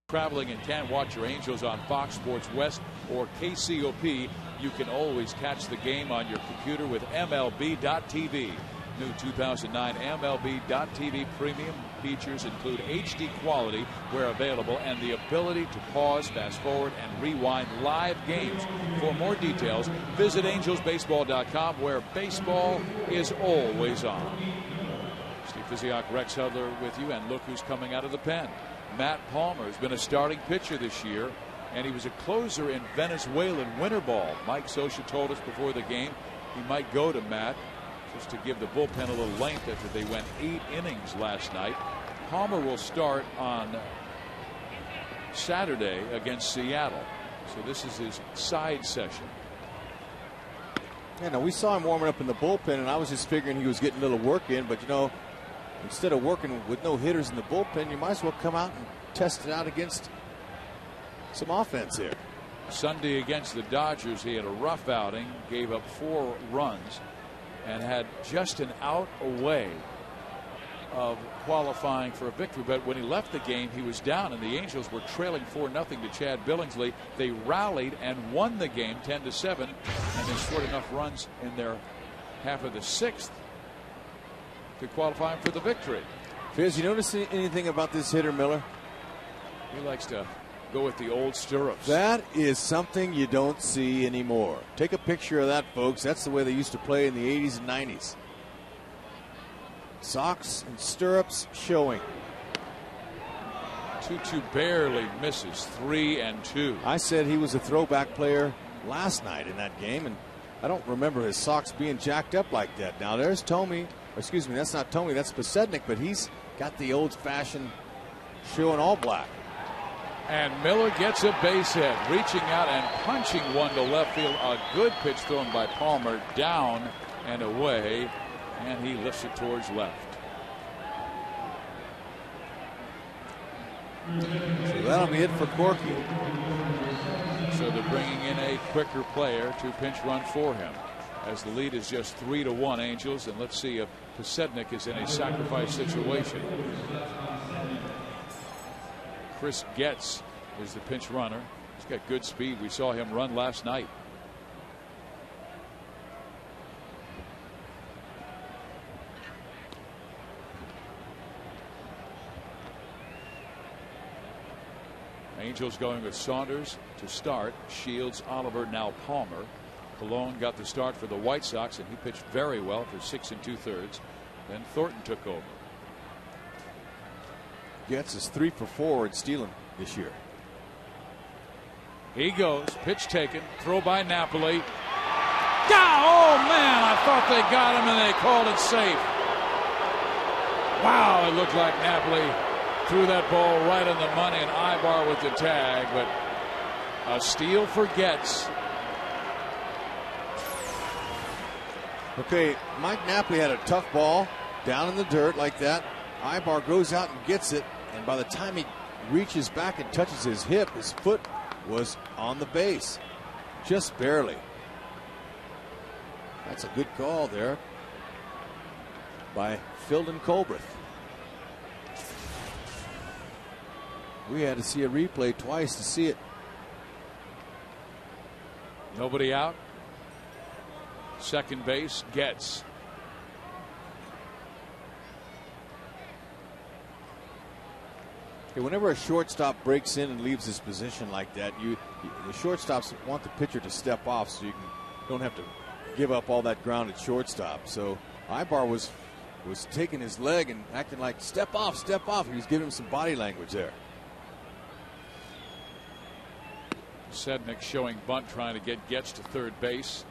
Traveling and can't watch your Angels on Fox Sports West or KCOP, you can always catch the game on your computer with MLB.TV. New 2009 MLB.TV premium features include HD quality where available and the ability to pause, fast forward, and rewind live games. For more details, visit angelsbaseball.com where baseball is always on. Steve Physiak, Rex Hudler with you, and look who's coming out of the pen. Matt Palmer has been a starting pitcher this year, and he was a closer in Venezuelan winter ball. Mike Scioscia told us before the game he might go to Matt just to give the bullpen a little length after they went 8 innings last night. Palmer will start on Saturday against Seattle. So this is his side session. Yeah, no, we saw him warming up in the bullpen, and I was just figuring he was getting a little work in. But, you know, instead of working with no hitters in the bullpen, you might as well come out and test it out against some offense here. Sunday against the Dodgers, he had a rough outing, gave up 4 runs, and had just an out away of qualifying for a victory. But when he left the game, he was down, and the Angels were trailing 4-0 to Chad Billingsley. They rallied and won the game 10-7, and they scored enough runs in their half of the 6th to qualify him for the victory. Fizz, you notice anything about this hitter, Miller? He likes to go with the old stirrups. That is something you don't see anymore. Take a picture of that, folks. That's the way they used to play in the 80s and 90s. Socks and stirrups showing. 2-2 barely misses. 3-2. I said he was a throwback player last night in that game, and I don't remember his socks being jacked up like that. Now there's Thome. Excuse me, that's not Thome, that's Posednik, but he's got the old-fashioned shoe in all black. And Miller gets a base hit, reaching out and punching one to left field. A good pitch thrown by Palmer, down and away, and he lifts it towards left. So that'll be it for Corky. So they're bringing in a quicker player to pinch run for him, as the lead is just 3-1 Angels. And let's see if Posednik is in a sacrifice situation. Chris Getz is the pinch runner. He's got good speed. We saw him run last night. Angels going with Saunders to start. Shields, Oliver, now Palmer. Colon got the start for the White Sox, and he pitched very well for 6 2/3. Then Thornton took over. Getz is 3 for 4 in stealing this year. He goes. Pitch taken. Throw by Napoli. Oh, man. I thought they got him, and they called it safe. Wow. It looked like Napoli threw that ball right on the money, and Ibar with the tag. But a steal for Getz. Okay, Mike Napoli had a tough ball down in the dirt like that. Ibar goes out and gets it, and by the time he reaches back and touches his hip, his foot was on the base. Just barely. That's a good call there by Phildon Colbreth. We had to see a replay twice to see it. Nobody out. Second base, Getz. Okay, whenever a shortstop breaks in and leaves his position like that, the shortstops want the pitcher to step off so you don't have to give up all that ground at shortstop. So Ibar was taking his leg and acting like step off, step off. He was giving him some body language there. Sednick showing bunt, trying to get Getz to third base.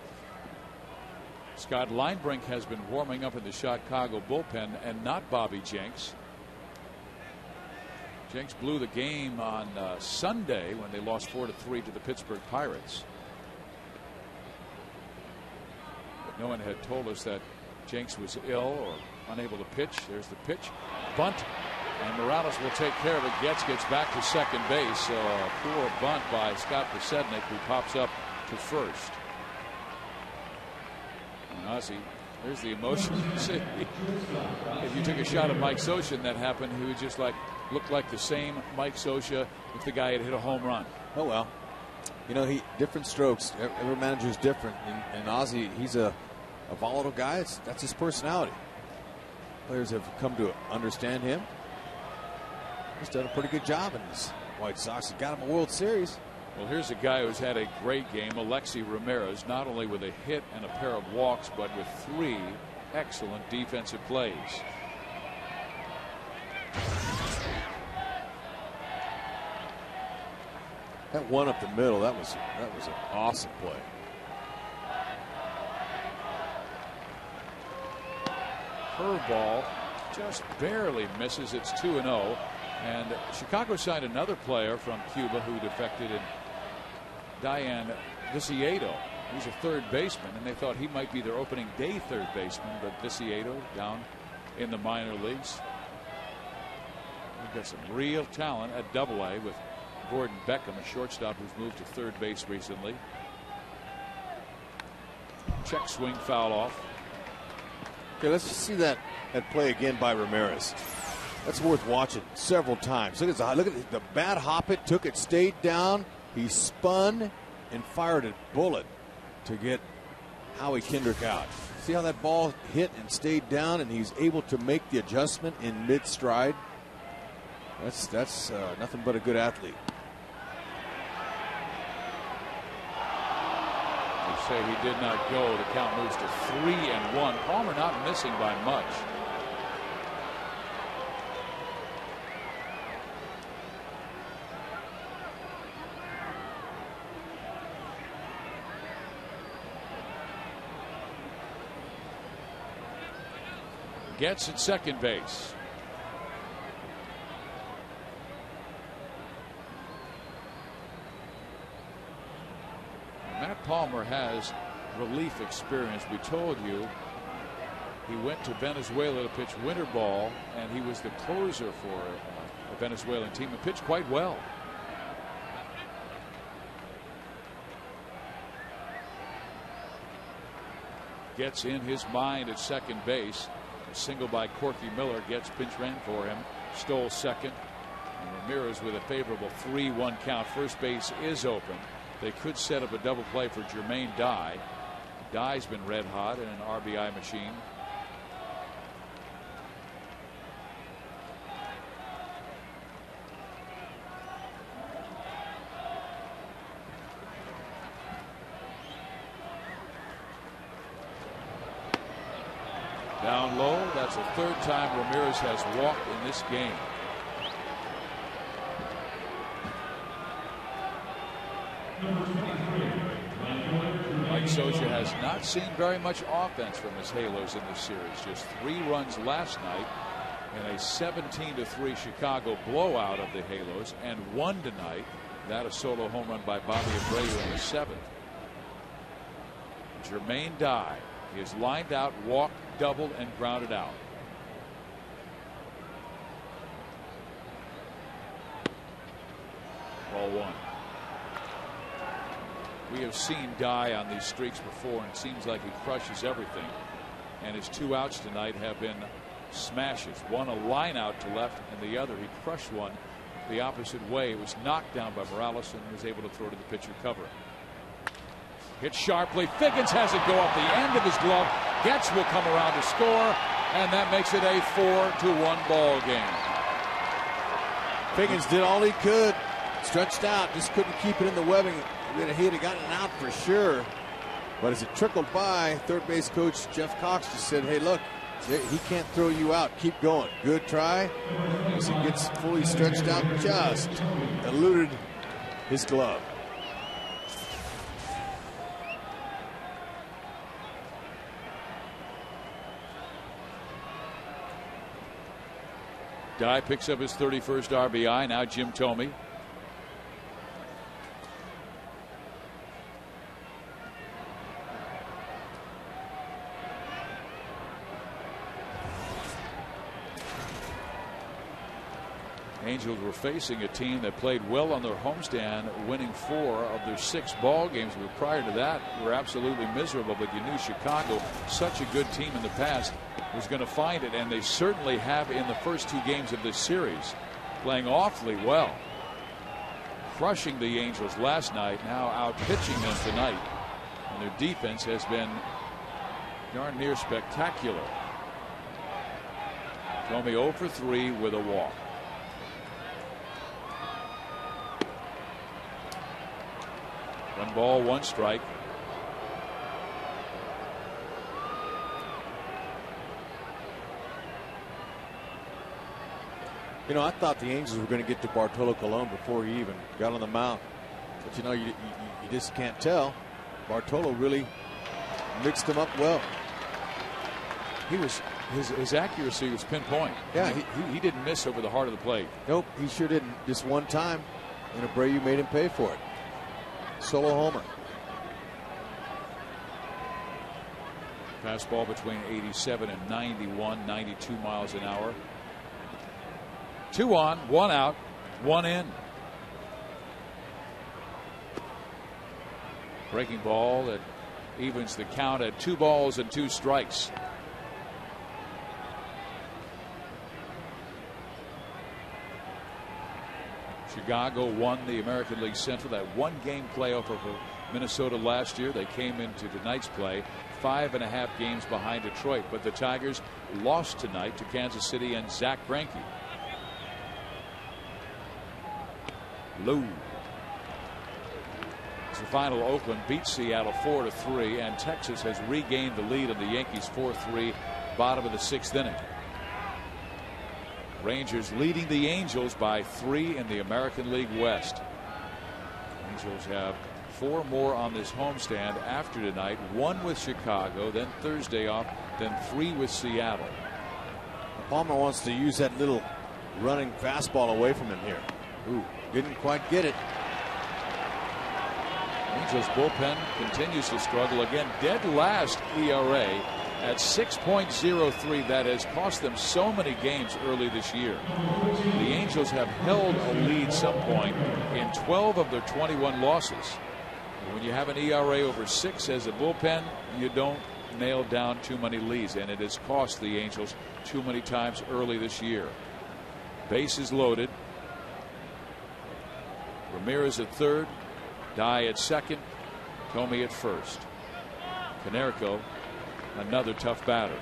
Scott Linebrink has been warming up in the Chicago bullpen, and not Bobby Jenks. Jenks blew the game on Sunday when they lost 4-3 to the Pittsburgh Pirates. But no one had told us that Jenks was ill or unable to pitch. There's the pitch. Bunt. And Morales will take care of it. Getz gets back to second base. So a poor bunt by Scott Posednik, who pops up to first. And Ozzie, there's the emotion. If you took a shot at Mike Scioscia and that happened, he would just look like the same Mike Scioscia if the guy had hit a home run. Oh well, you know, different strokes. Every manager's different, and Ozzie, he's a volatile guy. That's his personality. Players have come to understand him. He's done a pretty good job in this White Sox. He got him a World Series. Well, here's a guy who's had a great game, Alexi Ramirez, not only with a hit and a pair of walks, but with 3 excellent defensive plays. That one up the middle, that was an awesome play. Curveball just barely misses. It's 2-0. And Chicago signed another player from Cuba who defected, in Diane Viciedo. He's a third baseman, and they thought he might be their opening day third baseman, but Viciedo down in the minor leagues. We've got some real talent at Double-A with Gordon Beckham, a shortstop who's moved to third base recently. Check swing, foul off. Okay, let's just see that play again by Ramirez. That's worth watching several times. Look at the bad hop it, took it, stayed down. He spun and fired a bullet to get Howie Kendrick out. See how that ball hit and stayed down, and he's able to make the adjustment in mid-stride. That's nothing but a good athlete. They say he did not go. The count moves to 3-1. Palmer not missing by much. Gets at second base. Matt Palmer has relief experience. We told you he went to Venezuela to pitch winter ball, and he was the closer for a Venezuelan team and pitched quite well. Gets in his mind at second base. A single by Corky Miller gets pinch ran for him. Stole second. And Ramirez with a favorable 3-1 count. First base is open. They could set up a double play for Jermaine Dye. Dye's been red hot in an RBI machine. Down low. That's the third time Ramirez has walked in this game. Mike Scioscia has not seen very much offense from his Halos in this series. Just 3 runs last night in a 17-3 Chicago blowout of the Halos, and 1 tonight. That a solo home run by Bobby Abreu in the 7th. Jermaine Dye. He is lined out, walked, doubled, and grounded out. Ball 1. We have seen Dye on these streaks before, and it seems like he crushes everything. And his 2 outs tonight have been smashes. One a line out to left, and the other he crushed one the opposite way. It was knocked down by Morales and was able to throw to the pitcher cover. Hit sharply. Figgins has it go up the end of his glove. Getz will come around to score, and that makes it a 4-1 ball game. Figgins did all he could. Stretched out, just couldn't keep it in the webbing. He'd have gotten out for sure. But as it trickled by, third base coach Jeff Cox just said, hey, look, he can't throw you out. Keep going. Good try. As he gets fully stretched out, just eluded his glove. Dye picks up his 31st RBI. Now Jim Thome. Angels were facing a team that played well on their homestand, winning 4 of their 6 ball games. But prior to that, were absolutely miserable. But you knew Chicago, such a good team in the past, was going to find it, and they certainly have in the first 2 games of this series, playing awfully well, crushing the Angels last night, now out pitching them tonight, and their defense has been darn near spectacular. Thome 0 for 3 with a walk. One ball, 1 strike. You know, I thought the Angels were going to get to Bartolo Colon before he even got on the mound. But, you know, you just can't tell. Bartolo really mixed him up well. He was his accuracy was pinpoint. Yeah, he didn't miss over the heart of the plate. Nope, he sure didn't. Just one time, and Abreu made him pay for it. Solo homer. Fastball between 87 and 91, 92 miles an hour. 2 on, 1 out, 1 in. Breaking ball that evens the count at 2 balls and 2 strikes. Chicago won the American League Central, that 1-game playoff over Minnesota last year. They came into tonight's play 5.5 games behind Detroit, but the Tigers lost tonight to Kansas City and Zach Greinke. Low. As the final, Oakland beats Seattle 4-3, and Texas has regained the lead on the Yankees 4-3, bottom of the 6th inning. Rangers leading the Angels by 3 in the American League West. Angels have 4 more on this homestand after tonight, 1 with Chicago, then Thursday off, then 3 with Seattle. Palmer wants to use that little running fastball away from him here. Ooh, didn't quite get it. Angels bullpen continues to struggle again. Dead last ERA at 6.03. That has cost them so many games early this year. The Angels have held a lead some point in 12 of their 21 losses. When you have an ERA over 6 as a bullpen, you don't nail down too many leads, and it has cost the Angels too many times early this year. Bases loaded. Ramirez at third, Dye at second, Tomey at first. Konerko, another tough batter.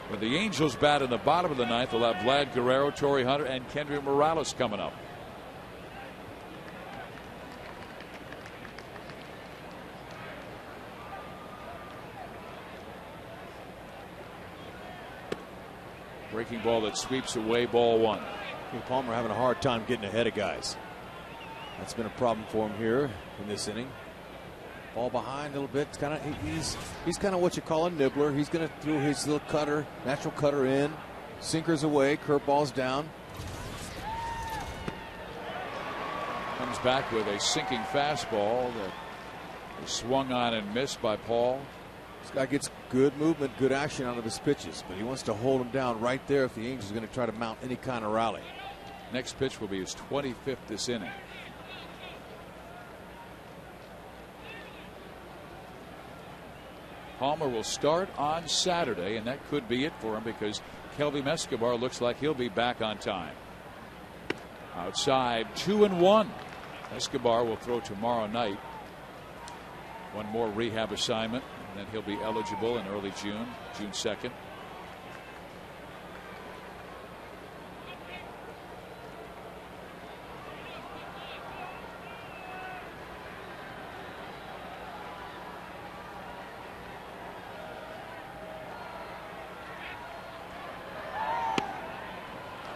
When the Angels bat in the bottom of the 9th, they'll have Vlad Guerrero, Torrey Hunter, and Kendry Morales coming up. Breaking ball that sweeps away, ball 1. Palmer having a hard time getting ahead of guys. That's been a problem for him here in this inning. Ball behind a little bit. It's kind of he's kind of what you call a nibbler. He's going to throw his little cutter, natural cutter in, sinkers away, curveballs down. Comes back with a sinking fastball that was swung on and missed by Paul. This guy gets good movement, good action out of his pitches, but he wants to hold him down right there if the Angels are going to try to mount any kind of rally. Next pitch will be his 25th this inning. Palmer will start on Saturday, and that could be it for him because Kelvin Escobar looks like he'll be back on time. Outside, 2-1. Escobar will throw tomorrow night. One more rehab assignment, and then he'll be eligible in early June, June 2nd.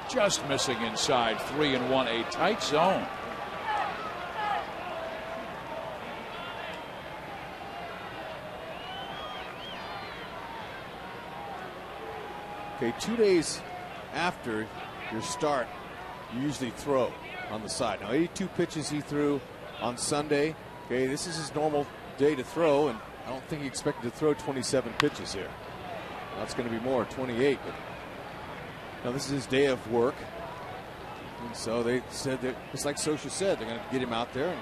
Just missing inside, 3-1, a tight zone. Okay, 2 days after your start, you usually throw on the side. Now, 82 pitches he threw on Sunday. Okay, this is his normal day to throw, and I don't think he expected to throw 27 pitches here. That's going to be more, 28. But now this is his day of work, and so they said that, just like Scioscia said, they're going to get him out there and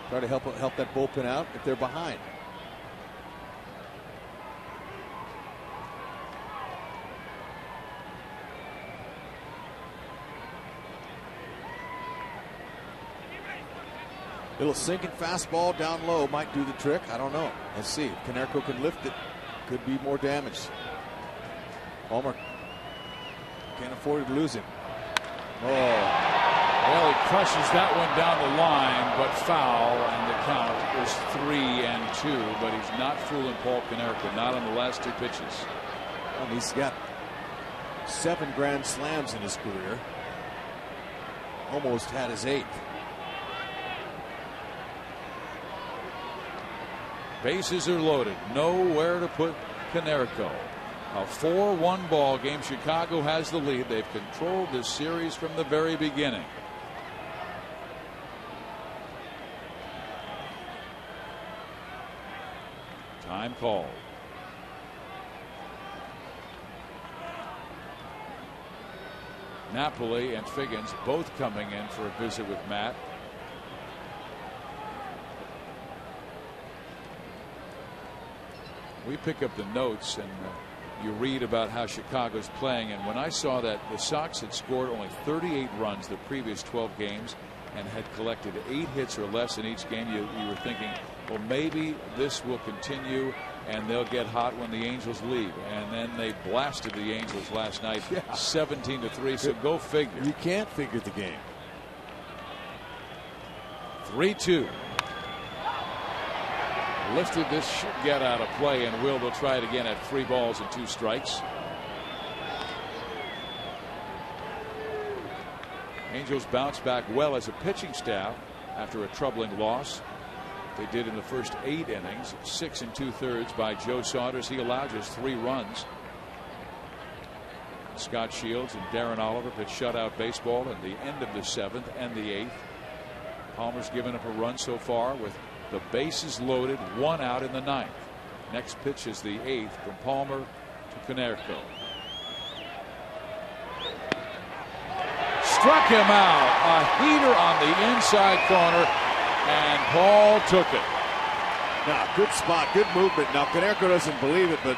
try to help that bullpen out if they're behind. Little sinking fastball down low might do the trick. I don't know. Let's see. If Konerko can lift it, could be more damage. Palmer can't afford to lose him. Oh. Well, he crushes that one down the line, but foul, and the count is 3-2. But he's not fooling Paul Konerko, not on the last 2 pitches. And he's got 7 grand slams in his career. Almost had his 8th. Bases are loaded. Nowhere to put Konerko. A 4-1 ball game. Chicago has the lead. They've controlled this series from the very beginning. Time called. Napoli and Figgins both coming in for a visit with Matt. We pick up the notes and you read about how Chicago's playing, and when I saw that the Sox had scored only 38 runs the previous 12 games and had collected 8 hits or less in each game, you were thinking, well, maybe this will continue and they'll get hot when the Angels leave. And then they blasted the Angels last night, 17-3. So go figure. You can't figure the game. 3-2. Lifted. This should get out of play, and will try it again at 3 balls and 2 strikes. Angels bounce back well as a pitching staff after a troubling loss. They did in the first 8 innings, 6 2/3 by Joe Saunders. He allowed just 3 runs. Scott Shields and Darren Oliver pitched shutout baseball in the end of the 7th and the 8th. Palmer's given up a run so far with the bases loaded, 1 out in the 9th. Next pitch is the 8th from Palmer to Konerko. Struck him out. A heater on the inside corner, and Paul took it. Now, good spot, good movement. Now, Konerko doesn't believe it, but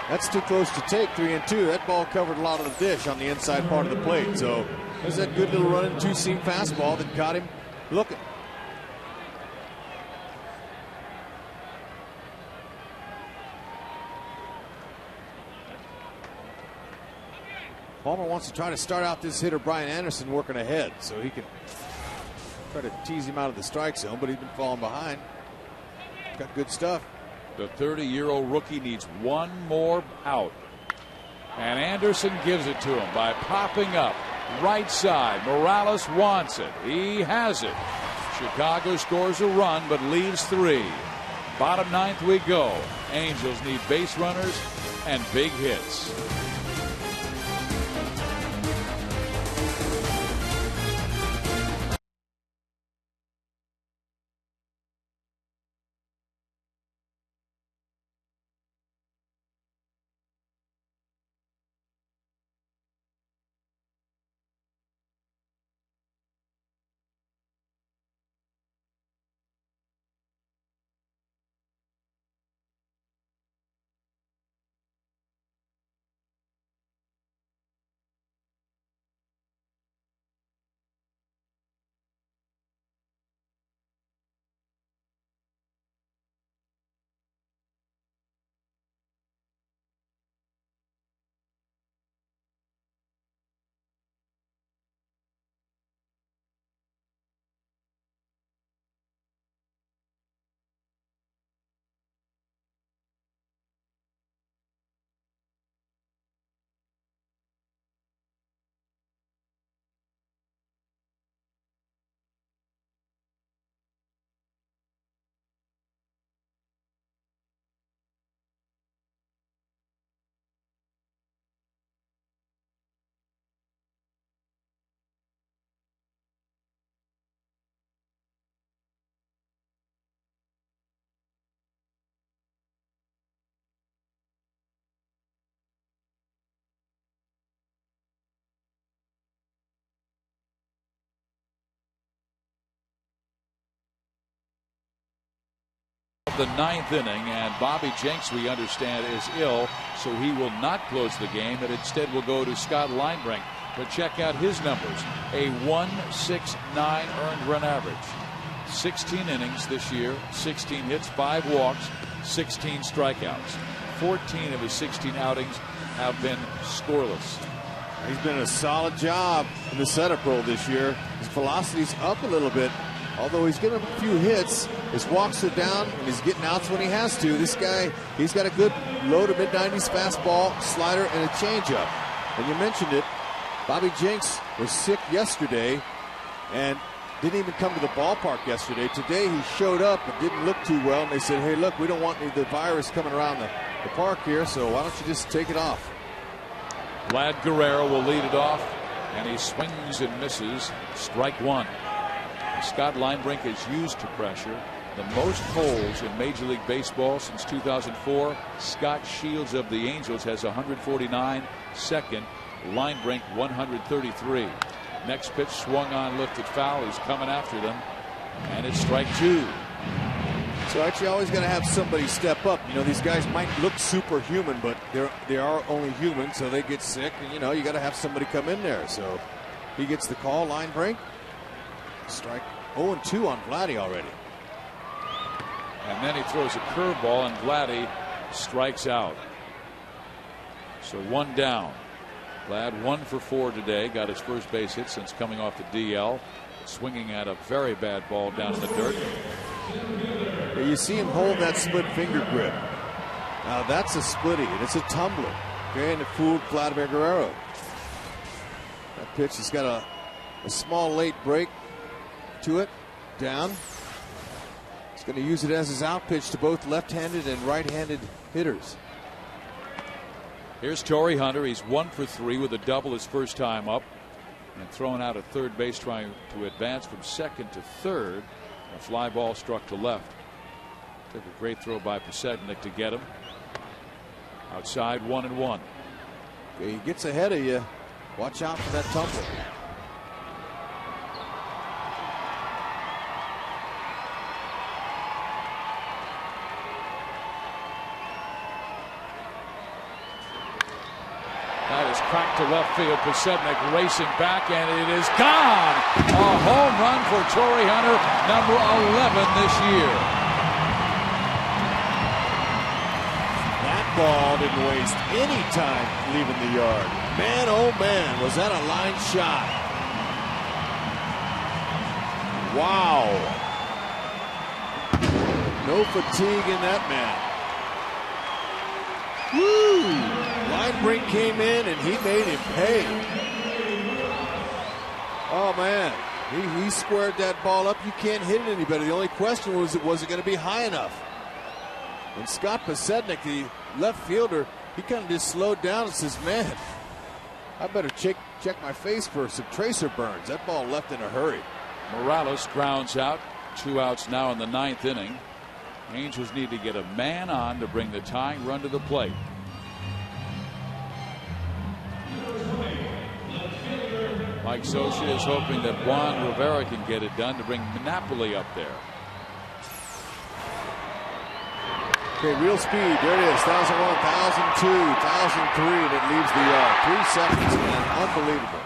that's too close to take. 3-2. That ball covered a lot of the dish on the inside part of the plate. So there's that good little running 2-seam fastball that got him looking. Palmer wants to try to start out this hitter, Brian Anderson, working ahead so he can try to tease him out of the strike zone, but he's been falling behind. Got good stuff. The 30-year-old rookie needs 1 more out. And Anderson gives it to him by popping up right side. Morales wants it. He has it. Chicago scores a run but leaves 3. Bottom 9th we go. Angels need base runners and big hits. The 9th inning, and Bobby Jenks, we understand, is ill, so he will not close the game, but instead will go to Scott Linebrink to check out his numbers. A 1.69 earned run average, 16 innings this year, 16 hits, 5 walks, 16 strikeouts. 14 of his 16 outings have been scoreless. He's been a solid job in the setup role this year. His velocity's up a little bit. Although he's given a few hits, his walks are down, and he's getting outs when he has to. This guy, he's got a good low to mid-90s fastball, slider, and a changeup. And you mentioned it, Bobby Jenks was sick yesterday and didn't even come to the ballpark yesterday. Today he showed up and didn't look too well, and they said, hey, look, we don't want any of the virus coming around the park here, so why don't you just take it off? Vlad Guerrero will lead it off, and he swings and misses. Strike one. Scott Linebrink is used to pressure. The most holes in Major League Baseball since 2004. Scott Shields of the Angels has 149. Second, Linebrink 133. Next pitch swung on, lifted foul. He's coming after them, and it's strike two. So actually, always going to have somebody step up. You know, these guys might look superhuman, but they are only human, so they get sick. And you know, you got to have somebody come in there. So he gets the call. Linebrink. Strike 0-2 on Vladdy already. And then he throws a curveball, and Vladdy strikes out. So one down. Vlad 1 for 4 today. Got his first base hit since coming off the DL. Swinging at a very bad ball down in the dirt. You see him hold that split finger grip. Now that's a splitty, and it's a tumbler. Okay, and it fooled Vladimir Guerrero. That pitch has got a small late break to it. Down. He's going to use it as his out pitch to both left-handed and right-handed hitters. Here's Torrey Hunter. He's 1 for 3 with a double his first time up. And throwing out at third base, trying to advance from second to third. A fly ball struck to left. Took a great throw by Pasednik to get him. Outside 1-1. Okay, he gets ahead of you. Watch out for that tumble. That is cracked to left field. Pasednik racing back, and it is gone. A home run for Torrey Hunter, number 11 this year. That ball didn't waste any time leaving the yard. Man, oh man, was that a line shot. Wow. No fatigue in that man. Woo! Linebrink came in and he made him pay. Oh man, he squared that ball up. You can't hit it any better. The only question was it going to be high enough? And Scott Pasednik, the left fielder, he kind of just slowed down and says, man, I better check my face for some tracer burns. That ball left in a hurry. Morales grounds out. 2 outs now in the 9th inning. Angels need to get a man on to bring the tying run to the plate. Mike Scioscia is hoping that Juan Rivera can get it done to bring Napoli up there. Okay, real speed. There it is. 1,001, 1,002, 1,003, and it leaves the yard. 3 seconds, man. Unbelievable.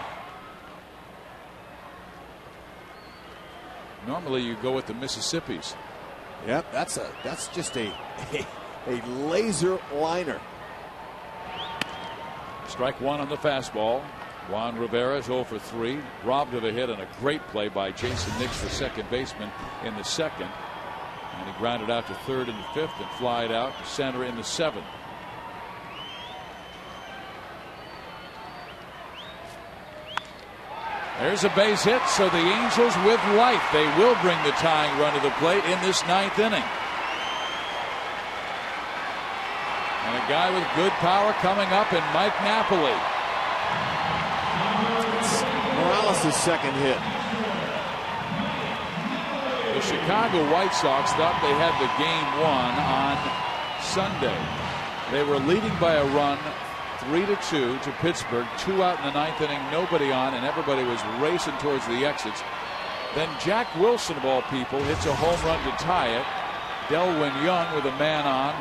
Normally you go with the Mississippis. Yep, that's just a laser liner. Strike one on the fastball. Juan Rivera is 0 for 3, robbed of a hit on a great play by Jason Nix, the second baseman, in the second. And he grounded out to third and fifth and flied out to center in the 7th. There's a base hit, so the Angels with life. They will bring the tying run to the plate in this 9th inning. And a guy with good power coming up in Mike Napoli. Morales' second hit. The Chicago White Sox thought they had the game won on Sunday. They were leading by a run 3-2 to Pittsburgh. 2 out in the 9th inning, nobody on, and everybody was racing towards the exits. Then Jack Wilson, of all people, hits a home run to tie it. Delwyn Young with a man on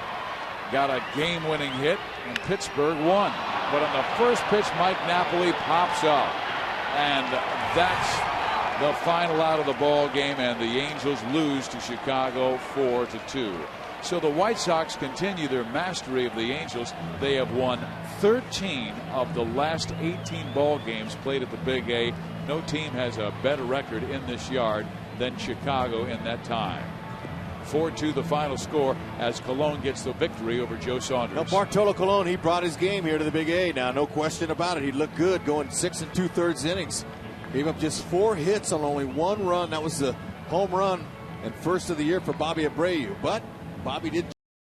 got a game-winning hit, and Pittsburgh won. But on the first pitch, Mike Napoli pops up, and that's the final out of the ball game, and the Angels lose to Chicago 4-2. So the White Sox continue their mastery of the Angels. They have won 13 of the last 18 ball games played at the Big A. No team has a better record in this yard than Chicago in that time. 4-2 the final score as Colon gets the victory over Joe Saunders. Now Bartolo Colon, he brought his game here to the Big A. Now, no question about it. He looked good going 6 2/3 innings. Gave up just 4 hits on only 1 run. That was the home run and first of the year for Bobby Abreu. But Bobby did